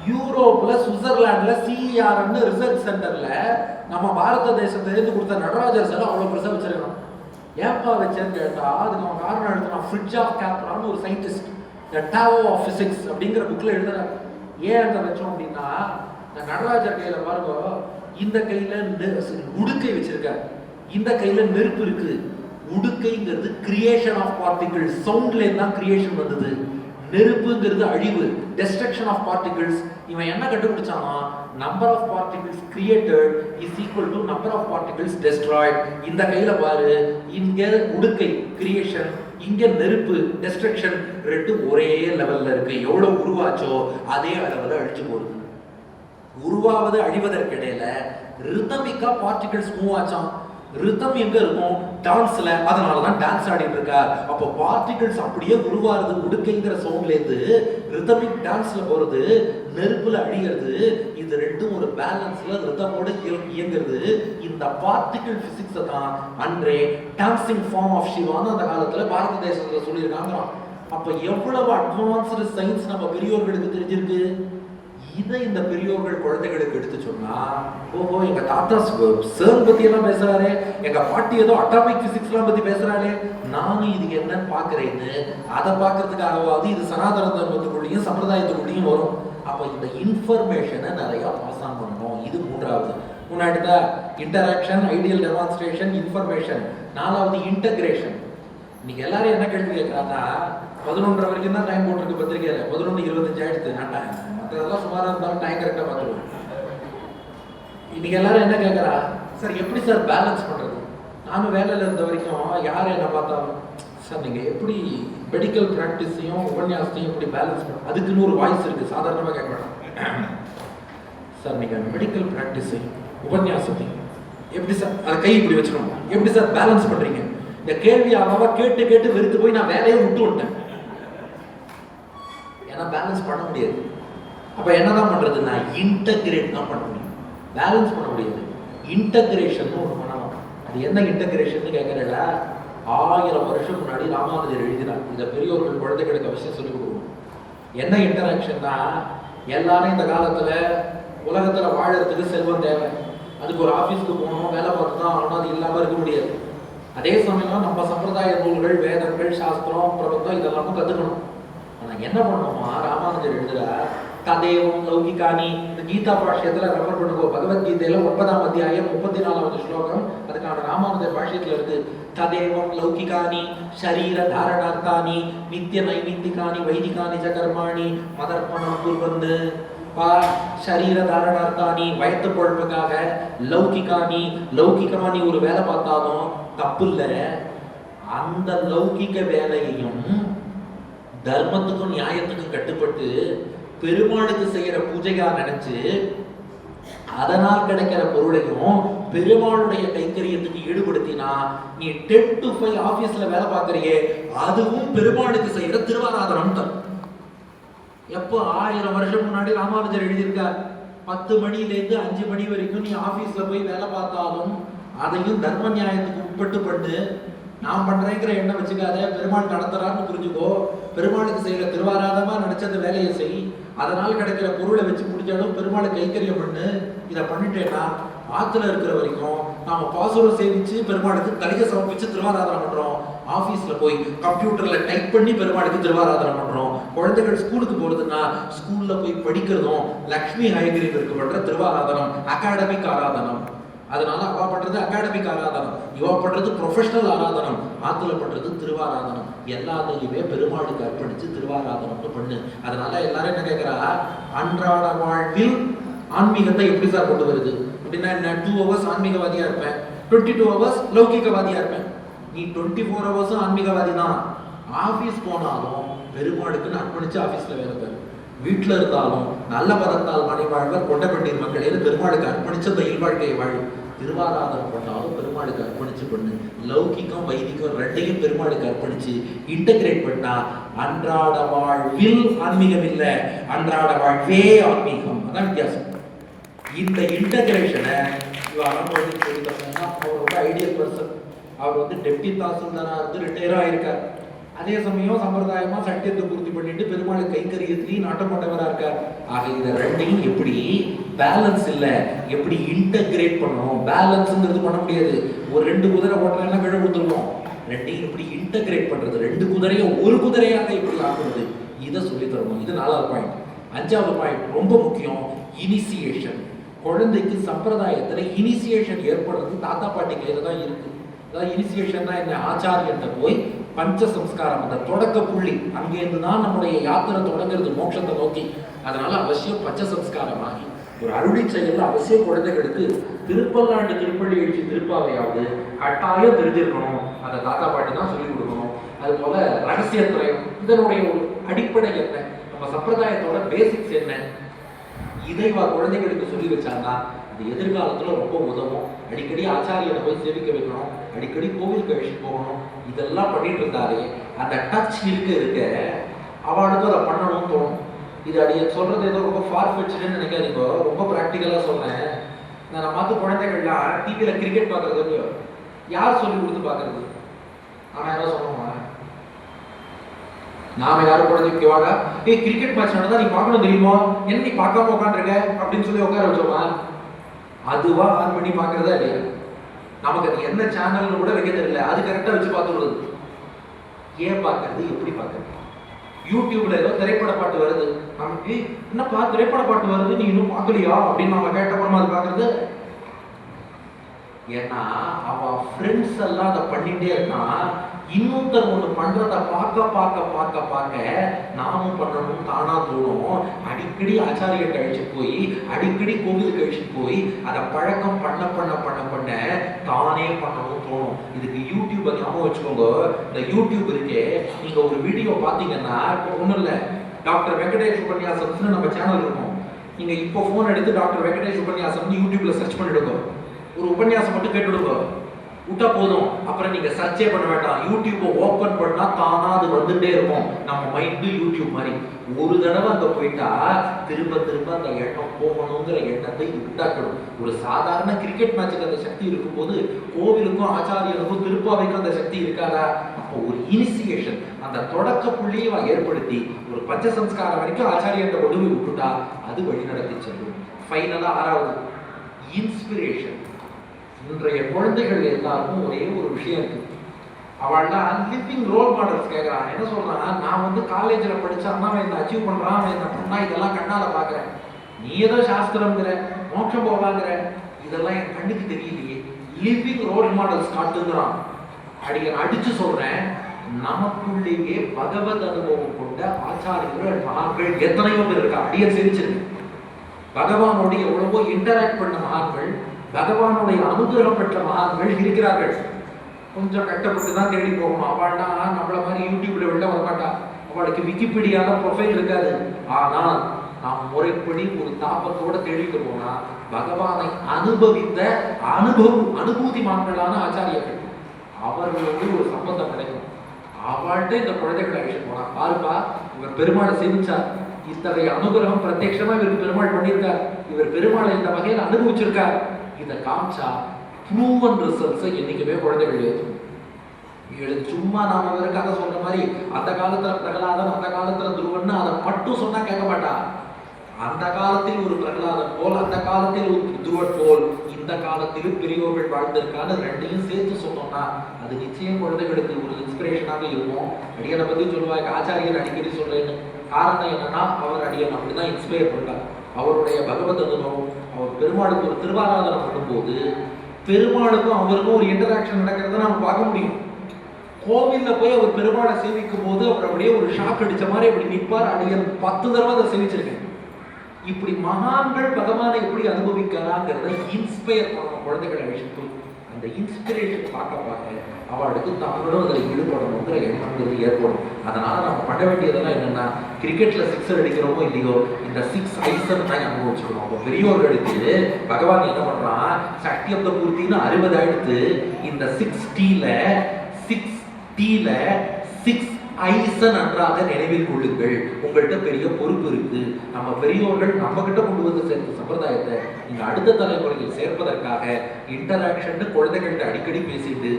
யூரோப்ல சுவிட்சர்லாண்ட்ல CER ரிசர்ச் சென்டர்ல நம்ம பாரத தேசத்தை எழுந்து கொடுத்த நடராஜர் சிலை அவ்வளவு பெருசா வச்சிருக்கோம். ஏப்பா வச்சேன்னு கேட்டா அதுக்கு அவன் காரணம் எழுதுனா ஃப்ரிட்ஜ் ஆஃப் கேப்ரான்னு ஒரு சயின்டிஸ்ட் த டாவோ ஆஃப் பிசிக்ஸ் அப்படிங்கிற புக்ல எழுதுறாரு. ஏன் அங்க வச்சோம் அப்படின்னா, இந்த நடராஜர் கையில பாருங்க, இந்த கையில உடுக்கை வச்சிருக்காரு, இந்த கையில நெருப்பு இருக்கு. உடுக்கைங்கிறது கிரியேஷன் ஆஃப் பார்ட்டிகிள்ஸ், சவுண்ட்ல தான் கிரியேஷன் வந்தது. நெருப்புங்கிறது அழிவு, டெஸ்ட்ரக்ஷன் ஆஃப் பார்ட்டிகிள்ஸ். இவன் என்ன கண்டுபிடிச்சானா, number of particles created is equal to number of particles destroyed. இந்த கையில பாரு, இங்க உடுக்கை கிரியேஷன், இங்க நெருப்பு டெஸ்ட்ரக்ஷன், ரெண்டு ஒரே லெவல்ல இருக்கு. எவ்வளவு உருவாச்சோ அதே அளவுல அழிச்சு போகுது. உருவாவது அழிவதற்கு இடையில ரிதமிக்கா பார்ட்டிகிள்ஸ் மூவ் ஆச்சாம். ரிதம் எங்க இருக்கும்? டான்ஸ்ல. அதனாலதான் டான்ஸ் ஆடிட்டு இருக்கார். அப்போ பார்ட்டிகிள்ஸ் அப்படியே உருவாருது. உடுக்கைங்கிற சவுண்ட்ல இருந்து ரிதமிக் டான்ஸ்ல போறது, நெருப்புல அழிகிறது. இது ரெண்டும் ஒரு பேலன்ஸ்ல ரிதமோட இயங்குறது. இந்த பார்ட்டிகிள் பிசிக்ஸ் தான் அன்றே டான்சிங் ஃபார்ம் ஆஃப் சிவான்னு அந்த காலத்துல பாரத தேசத்துல சொல்லியிருக்காங்க. அப்ப எவ்வளவு அட்வான்ஸ்டு சயின்ஸ் நம்ம பெரியோர்களுக்கு தெரிஞ்சிருக்கு. இதை இந்த பெரியோர்கள் குழந்தைகளுக்கு எடுத்து சொன்னா, ஓஹோ எங்க தாத்தா CERN பத்தி எல்லாம் பேசுறாரு, எங்க பாட்டி ஏதோ அட்டாமிக் பிசிக்ஸ் எல்லாம் பத்தி பேசுறாரு, நானும் இது என்னன்னு பாக்குறேன்னு அதை பாக்குறதுக்காகவாது இது சனாதன தர்மத்துக்குள்ளேயும் சம்பிரதாயத்துக்குள்ளேயும் வரும். அப்ப இந்த இன்ஃபர்மேஷனை நிறைய பாஸ் ஆன் பண்ணணும். இது மூன்றாவது. முன்னாடிதான் இன்டராக்ஷன், ஐடியல் டெமான்ஸ்ட்ரேஷன், இன்ஃபர்மேஷன். நாலாவது இன்டகிரேஷன். இன்னைக்கு எல்லாரும் என்ன கேள்வி கேட்கறாங்கன்னா, 11:30 வரைக்கும் தான் டைம் போட்டிருக்கு பத்திரிகையில, 11:25 ஆயிடுத்து. நான் மற்றதெல்லாம் சுமாரா இருந்தாலும் டைம் கரெக்டா பார்த்துருவோம். இன்னைக்கு எல்லாரும் என்ன கேட்கறா, சார் எப்படி சார் பேலன்ஸ் பண்றது? நானும் வேலையில இருந்த வரைக்கும் யார் என்ன பார்த்தாலும், சார் நீங்க எப்படி மெடிக்கல் பிராக்டிஸையும் உபன்யாசத்தையும் எப்படி பேலன்ஸ் பண்ண, அதுக்குன்னு ஒரு வாய்ஸ் இருக்கு, சாதாரணமா கேட்க வேண்டாம். சார் நீங்க மெடிக்கல் பிராக்டிஸையும் உபன்யாசத்தையும் எப்படி சார், அதை கை இப்படி வச்சுக்கணும், எப்படி சார் பேலன்ஸ் பண்றீங்க? இந்த கேள்வி அவ்வளவா கேட்டு கேட்டு வெறுத்து போய் நான் வேலையை விட்டு விட்டேன். ஏன்னா பேலன்ஸ் பண்ண முடியாது. அப்ப என்னதான் பண்றது? நான் இன்டகிரேட் தான் பண்ண முடியும், பேலன்ஸ் பண்ண முடியாது. இன்டகிரேஷன் ஒன்று பண்ணணும். அது என்ன இன்டகிரேஷன் கேட்கறா, 1000 வருஷம் முன்னாடி ராமானுஜர் எழுதினார். இதை பெரியோர்கள் குழந்தைகளுக்கு அவசியம் சொல்லிக் கொடுக்கணும். என்ன இன்டராக்ஷன்னா, எல்லாரும் இந்த காலத்துல உலகத்துல வாழறதுக்கு செல்வம் தேவை. அதுக்கு ஒரு ஆபீஸ்க்கு போகணும், வேலை பார்த்து தான் ஆகணும், அது இல்லாம இருக்க முடியாது. அதே சமயம் நம்ம சம்பிரதாய நூல்கள், வேதங்கள், சாஸ்திரம், பிரபந்தம் இதெல்லாமும் கத்துக்கணும். ஆனா என்ன பண்ணணுமா, ராமானுஜர் எழுதுற ததேவம் லௌகிகானி, இந்த கீதா பாஷ்யத்துல ரெஃபர் பண்ணுவோம். பகவத்கீதையில 9ஆம் அத்தியாயம் 34வது ஸ்லோகம் அதுக்கான ராமானுஜர் பாஷ்யத்துல இருக்கு. ததேவம் லௌகிகானி ஷரீர தாரணார்த்தானி நித்திய நைமித்திகானி வைதிகானி ச கர்மாணி மதர்ப்பணம் குர்வன்னு. சரீர தாரணார்த்தானி வயத்து பொழப்புக்காக, லௌகிகானி லௌகிகமா நீ ஒரு வேலை பார்த்தாலும் தப்பு இல்லை. அந்த லௌகிக வேலையையும் தர்மத்துக்கும் நியாயத்துக்கும் கட்டுப்பட்டு பெருமாளுக்கு செய்யற பூஜையா நினைச்சு அதனால் கிடைக்கிற பொருளையும் பெருமாளுடைய கைங்கரியத்துக்கு ஈடுபடுத்தினா, நீ 10 to 5 ஆபீஸ்ல வேலை பார்க்கறியே, அதுவும் பெருமாளுக்கு செய்யற திருவாராதனம் தான். எப்போ 1000 வருஷம் முன்னாடி ராமானுஜர் எழுதியிருக்கார். 10 மணிலேருந்து 5 மணி வரைக்கும் நீ ஆபீஸ்ல போய் வேலை பார்த்தாலும் அதையும் தர்ம நியாயத்துக்கு உட்பட்டு பண்ணு. நான் பண்றேங்கிற எண்ணம் வச்சுக்காத, பெருமாள் நடத்துறான்னு புரிஞ்சுக்கோ. பெருமாளுக்கு செய்யற திருவாராதமா நினைச்ச வேலையை செய். அதனால் கிடைக்கிற பொருளை வச்சு முடிச்சாலும் பெருமாளை கைக்கரியம் பண்ணு. இதை பண்ணிட்டேன்னா ஆத்துல இருக்கிற வரைக்கும் நாம பாசுரம் சேவிச்சு பெருமாளுக்கு தலையை சமர்ப்பிச்சு திருவாராதனம் பண்றோம். ஆபீஸ்ல போய் கம்ப்யூட்டர்ல டைப் பண்ணி பெருமாளுக்கு திருவாராதனம் பண்றோம். குழந்தைகள் ஸ்கூலுக்கு போறதுன்னா ஸ்கூல்ல போய் படிக்கிறதும் லக்ஷ்மி ஹயகிரீவருக்கு பண்ற திருவாராதனம் அகாடமிக் ஆராதனம். அதனால அவ பண்றது அகாடமிக் ஆராதனம், இவ பண்றது ப்ரொஃபஷனல் ஆராதனம், ஆத்துல பண்றது திருவாராதனம். எல்லாத்தையுமே பெருமாளுக்கு அர்ப்பணிச்சு திருவாராதனம் பண்ணு. அதனால எல்லாரும் என்ன கேட்கிறா, அன்றாட வாழ்வில் ஆன்மீகத்தை எப்படி சார் கொண்டு வருது? அப்படின்னா என்ன, 2 hours ஆன்மீகவாதியா இருப்பேன், 22 hours லௌகிகவாதியா இருப்பேன். நீ 24 hours ஆன்மீகவாதி தான். ஆபீஸ் போனாலும் பெருமாளுக்குன்னு அர்ப்பணிச்சு ஆபீஸ்ல வேலை பாரு, வீட்டுல இருந்தாலும் நல்ல பதத்தால் மனை வாழ்வர் கொண்டப்பட்டீர் மக்களே பெருமாளுக்கு அர்ப்பணிச்ச அந்த இல்வாழ்க்கையை வாழும். திருவாராதனம் பண்ணாலும் பெருமாளுக்கு அர்ப்பணிச்சு பண்ணு. லௌகிகம் வைதிகம் ரெண்டையும் பெருமாளுக்கு அர்ப்பணிச்சு இன்டகிரேட் பண்ணா அன்றாட வாழ்வில் ஆன்மீகம் இல்ல, அன்றாட வாழ்வே ஆன்மீகம். அதான் வித்தியாசம். இந்த இன்டகிரேஷனை அவரோட ஐடியல் பர்சன். அவர் வந்து டெப்டி தாசில்தாரா இருந்து ரிட்டையர் ஆயிருக்கார். அதே சமயம் சம்பிரதாயமா சட்டியத்தை பூர்த்தி பண்ணிட்டு பெருமாள் கைங்கரியத்திலையும் நாட்டம் கொண்டவரா இருக்கார். ஆக இந்த ரெண்டையும் எப்படி பேலன்ஸ் இல்ல, எப்படி இன்டகிரேட் பண்ணணும். பேலன்ஸ்ங்கிறது பண்ண முடியாது. ஒரு 2 குதிரை ஓட்டலாம் விழ கொடுத்துருவோம். ரெண்டையும் எப்படி இன்டகிரேட் பண்றது, 2 குதிரையை ஒரு குதிரையாக எப்படி ஆக்குறது, இதை சொல்லி தரணும். இது 4வது பாயிண்ட். 5வது பாயிண்ட் ரொம்ப முக்கியம், இனிசியேஷன். குழந்தைக்கு சம்பிரதாயத்துல இனிசியேஷன் ஏற்படுறது தாத்தா பாட்டி கையில தான் இருக்கு. அதாவது இனிசியேஷன்னா என்ன, ஆச்சாரியன்ட்ட போய் பஞ்ச சம்ஸ்காரம், அந்த தொடக்க புள்ளி, அங்கேருந்து தான் நம்முடைய யாத்திரை தொடங்குறது மோட்சத்தை நோக்கி. அதனால அவசியம் பஞ்ச சம்ஸ்காரம் ஆகி ஒரு அருளி செயல் அவசியம் குழந்தைகளுக்கு திருப்பல்லாண்டு திருப்பள்ளி எழுச்சி திருப்பாவையாவது கட்டாயம் தெரிஞ்சிருக்கணும். அந்த தாத்தா பாட்டி தான் சொல்லிக் கொடுக்கணும். அது போல ரகசியத்திரயம், இதனுடைய ஒரு அடிப்படை என்ன, நம்ம சம்பிரதாயத்தோட பேசிக்ஸ் என்ன, இதை குழந்தைகளுக்கு சொல்லி வச்சாங்கன்னா அது எதிர்காலத்துல ரொம்ப உதவும். அடிக்கடி ஆச்சாரியனை போய் சேவிக்க வைக்கணும், அடிக்கடி கோவிலுக்கு அழைச்சிட்டு போகணும். இதெல்லாம் பண்ணிட்டு இருந்தாலே அந்த டச் இருக்க அவளுக்கு அதை பண்ணணும்னு தோணும். இது அடிய சொல்றது ஏதோ ரொம்ப ஃபார் ஃபெட்ச்டுன்னு நினைக்காதீங்க, ரொம்ப ப்ராக்டிக்கலா சொன்னேன். நான் பார்த்து குழந்தைகள்லாம் டிவியில கிரிக்கெட் பார்க்கறது யார் சொல்லி கொடுத்து பார்க்கறது? நாம யாரோ சொன்னோமா? நாம யாரும் குழந்தைக்கு வாங்க கிரிக்கெட் மேட்ச் நடந்தா நீ பார்க்கணும் தெரியுமா, என்ன நீ பார்க்காம உட்காந்துருக்க அப்படின்னு சொல்லி உட்கார வச்சோமா? அதுவா ஆன் பண்ணி பார்க்கறதா இல்லையா? நமக்கு அது என்ன சேனல்னு கூட வைக்க தெரியல, அது கரெக்டா வச்சு பார்த்துடுறது. ஏன் பார்க்கறது, எப்படி பார்க்கறது? யூடியூப்ல ஏதோ திரைப்பட பாட்டு வருது, நமக்கு என்னப்பா திரைப்பட பாட்டு வருது நீ இன்னும் பார்க்கலையா அப்படின்னு நம்ம கேட்டப்பறமா அது பார்க்கறது. ஏன்னா அவ ஃப்ரெண்ட்ஸ் எல்லாம் அதை பண்ணிட்டே இருக்கான். இன்னொருத்தர் ஒண்ணு பண்றத பார்க்க பார்க்க பார்க்க பார்க்க நாமும் பண்ணணும் தானா தோணும். அடிக்கடி ஆச்சாரியர் கழிச்சு போய் அடிக்கடி கோவில் கழிச்சு போய் அதை பழக்கம் பண்ண பண்ண பண்ண பண்ண தானே பண்ணணும் தோணும். இதுக்கு யூடியூப் ஞாபகம் வச்சுக்கோங்க. இந்த யூடியூப் இருக்கே, நீங்க ஒரு வீடியோ பாத்தீங்கன்னா ஒண்ணும் இல்ல, டாக்டர் வெங்கடேஷ் உபன்யாசம்னு நம்ம சேனல் இருக்கும். நீங்க இப்போ போன் எடுத்து டாக்டர் வெங்கடேஷ் உபன்யாசம் யூடியூப்ல சர்ச் பண்ணிடுங்க, ஒரு உபன்யாசம் மட்டும் கேட்டுடுங்க, விட்டா போதும். அப்புறம் நீங்க சர்ச்சே பண்ண வேண்டாம், யூடியூப் ஓபன் பண்ணா தானா அது வந்துட்டே இருக்கும். நம்ம மைண்டு யூடியூப் மாதிரி. ஒரு தடவை அங்க போயிட்டா திரும்ப திரும்ப அந்த எண்ணம் போகணுங்கிற எண்ணத்தை உண்டாக்கணும். ஒரு சாதாரண கிரிக்கெட் மேட்சுக்கு அந்த சக்தி இருக்கும்போது கோவிலுக்கும் ஆச்சாரியனுக்கும் திருப்பாவைக்கும் அந்த சக்தி இருக்காதா? அப்போ ஒரு இனிசியேஷன், அந்த தொடக்க புள்ளியை ஏற்படுத்தி ஒரு பஞ்சசம்ஸ்காரம் வரைக்கும் ஆச்சாரியத்தை கொண்டு போய் விட்டுட்டா அது வழி நடத்தி செல்லும். ஃபைனலா 6வது இன்ஸ்பிரேஷன். இன்றைய குழந்தைகள் எல்லாருக்கும் ஒரே ஒரு விஷயம் இருக்கு, அவள்லாம் லிவிங் ரோல் மாடல்ஸ் கேட்கறான். என்ன சொல்றான், நான் வந்து காலேஜ்ல படிச்சான்னா அவன் என்ன அச்சீவ் பண்றான், அவன் என்ன பண்ணா, இதெல்லாம் கண்ணால பாக்குறேன். நீ ஏதோ சாஸ்திரம்ங்கிற மோட்சம் போவாங்கிற, இதெல்லாம் என் கண்ணுக்கு தெரியலையே. லிவிங் ரோல் மாடல்ஸ் காட்டுங்கிறான். அடிச்சு சொல்றேன், நமக்குள்ளேயே பகவத் அனுபவம் கொண்ட ஆச்சாரியர்கள் மகான்கள் எத்தனையோ பேர் இருக்கா. அடிய செவிச்சிருக்கு. பகவானோட எவ்வளவோ இன்டராக்ட் பண்ண மகான்கள், பகவானுடைய அனுகிரகம் பெற்ற மகான்கள் இருக்கிறார்கள். கொஞ்சம் கஷ்டப்பட்டு தான் தேடி போகணும். அவள்னா நம்மள மாதிரி யூடியூப்ல வெளில வரமாட்டா, அவளுக்கு விக்கிபீடியால ப்ரொஃபைல் இருக்காது. ஆனால் நாம் முறைப்படி ஒரு தாபத்தோட தேடிட்டு போனா பகவானை அனுபவித்த அனுபூதிமான்களான ஆச்சாரியர்கள் அவர்களோடு ஒரு சம்பந்தம் கிடைக்கும். அவள்கிட்ட இந்த குழந்தைகளை அழைச்சிட்டு போனா, பாருப்பா இவர் பெருமாளை சேமிச்சார், இத்தகைய அனுகிரகம் பிரத்யட்சமா இவருக்கு பெருமாள் பண்ணியிருக்கார், இவர் பெருமாளை இந்த வகையில் அனுபவிச்சிருக்கார். இதை காமிச்சா ப்ரூவன் ரிசல்ட்ஸை என்னைக்குமே குழந்தைகள் ஏற்றும். சும்மா நாம வேற கதை சொல்ற மாதிரி அந்த காலத்துல பிரகலாதன் அந்த காலத்துல துருவன் அதை மட்டும் சொன்னா கேட்க மாட்டா. அந்த காலத்தில் ஒரு பிரகலாதன் போல், அந்த காலத்தில் ஒரு துருவன் போல், இந்த காலத்திலும் பெரியோர்கள் வாழ்ந்திருக்கான்னு ரெண்டையும் சேர்த்து சொன்னோம்னா அது நிச்சயம் குழந்தைகளுக்கு ஒரு இன்ஸ்பிரேஷனாக இருக்கும். அடியனை பத்தி சொல்லுவாங்க, ஆச்சாரியர் அடிக்கடி சொல்றேன்னு. காரணம் என்னன்னா அவர் அடியன் அப்படிதான் இன்ஸ்பயர் பண்ணார். அவருடைய பகவத் அனுபவம், அவர் பெருமாளுக்கு ஒரு திருவாராதனை பண்ணும்போது பெருமாளுக்கும் அவருக்கும் ஒரு இன்டராக்ஷன் நடக்கிறத நம்ம பார்க்க முடியும். கோவில்ல போய் அவர் பெருமாளை சேவிக்கும் போது அவர் அப்படியே ஒரு ஷாக் அடிச்ச மாதிரி அப்படி நிற்பார். அடியன் 10 தடவை அதை சேவிச்சிருக்கேன். இப்படி மகான்கள் பகவானை எப்படி அனுபவிக்கிறாங்கிறத இன்ஸ்பயர் பண்ணணும் குழந்தைகளை அழிச்சுட்டு. அந்த இன்ஸ்பிரேஷன் பார்க்க அவளுக்கு தாங்களும் அதில் ஈடுபடணுங்கிற எண்ணங்கிறது ஏற்படும். அதனால நம்ம பண்ண வேண்டியதெல்லாம் என்னன்னா, கிரிக்கெட்ல 6 அடிக்கிறோமோ இல்லையோ, இந்த 6 ஐசன் தான் அனுபவிச்சுக்கணும். அப்போ பெரியோர்களுக்கு பகவான் என்ன பண்றான், சக்தி ஆஃப் த பூர்த்தின்னு 60 எடுத்து இந்த 6Tல 6 ஐச நன்றாக நினைவில் கொள்ளுங்கள். உங்கள்கிட்ட பெரிய பொறுப்பு இருக்கு. நம்ம பெரியோர்கள் நம்ம கிட்ட கொண்டு வந்து சேர்த்த சம்பிரதாயத்தை நீங்க அடுத்த தலைமுறையில் சேர்ப்பதற்காக இன்டராக்ஷன் குழந்தைகள்கிட்ட அடிக்கடி பேசிட்டு,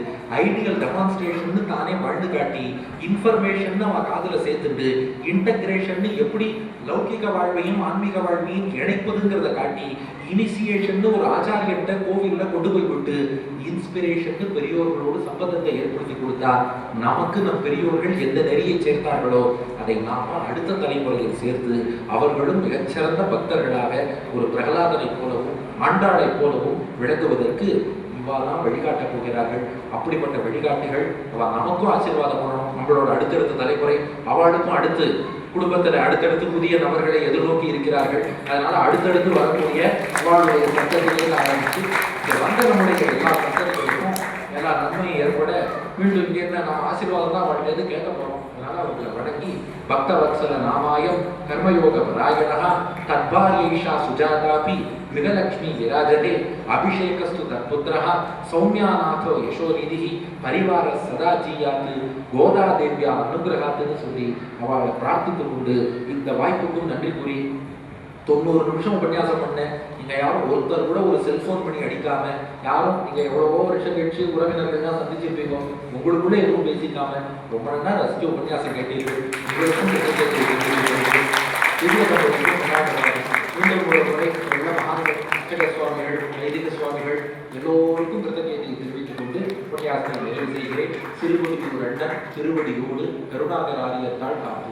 ஐடியல் டெமான்ஸ்ட்ரேஷன் தானே வாழ்ந்து காட்டி, இன்ஃபர்மேஷன் அவன் காதுல சேர்த்துட்டு, இன்டகிரேஷன் எப்படி லௌகிக வாழ்வையும் ஆன்மீக வாழ்வையும் இணைப்பதுங்கிறத காட்டி, இனிசியேஷன் ஒரு ஆச்சாரியன்ட்ட கோவில்ல கொண்டு போய் விட்டு, இன்ஸ்பிரேஷன் பெரியோர்களோடு சம்பந்தத்தை ஏற்படுத்தி கொடுத்தா, நமக்கு நம் பெரியோர்கள் எந்த நெறியை சேர்த்தார்களோ அதை நாம அடுத்த தலைமுறையில் சேர்த்து அவர்களும் மிகச்சிறந்த பக்தர்களாக ஒரு பிரகலாதனை போலவும் ஆண்டாளை போலவும் விளங்குவதற்கு இவ்வாறாம் வழிகாட்டப் போகிறார்கள். அப்படிப்பட்ட வழிகாட்டிகள் நமக்கும் ஆசீர்வாதம் பண்ணணும். நம்மளோட அடுத்தடுத்த தலைமுறை அவளுக்கும் அடுத்து குடும்பத்தில் அடுத்தடுத்து புதிய நபர்களை எதிர்நோக்கி இருக்கிறார்கள். அதனால அடுத்தடுத்து வரக்கூடிய அவளுடைய சந்ததிகளை ஆரம்பித்து வந்த நம்முடைய எல்லா சந்ததிகளுக்கும் எல்லா நன்மையும் ஏற்பட மீண்டும் இங்கே நம்ம ஆசீர்வாதம் தான் அவள்கிட்ட கேட்க போறோம். அதனால அவர்களை வணங்கி பக்த வத்சல நாமாயம் கர்மயோக பராயணா தத்பாரியைஷா சுஜாதாபி மிருகலக்ஷ்மி விராஜதே அபிஷேகஸ்து தத்புத்திரா சௌமியாநாதோ யசோநிதி பரிவார சதா ஜீயாத்து கோதா தேவியா அனுகிரகாத்துன்னு சொல்லி அவளை பிரார்த்தித்து கொண்டு இந்த வாய்ப்புக்கும் நன்றி கூறி 90 நிமிஷம் உபன்யாசம் பண்ணேன். நீங்க யாரும் ஒருத்தர் கூட ஒரு செல்போன் பண்ணி அடிக்காம, யாரும் நீங்க எவ்வளவோ வருஷம் கழிச்சு உறவினர்கள் தான் சந்திச்சிருப்பீங்க, உங்களுக்குள்ள எதுவும் பேசிக்காம ரொம்ப நல்லா ரசிக்க உபன்யாசம் கேட்டீர்கள். உங்களுக்கும் மீண்டும் ஒரு முறை உள்ள மகான்கள் அஷ்டக சுவாமிகள், வைதிக சுவாமிகள் எல்லோருக்கும் கிருத்தஜ்ஞதையை தெரிவித்துக் கொண்டு உபன்யாசத்தை நிறைவு செய்கிறேன். சிறுவடி ஒரு அண்ணன் திருவடியோடு கருணாகராரியத்தால் காப்பு.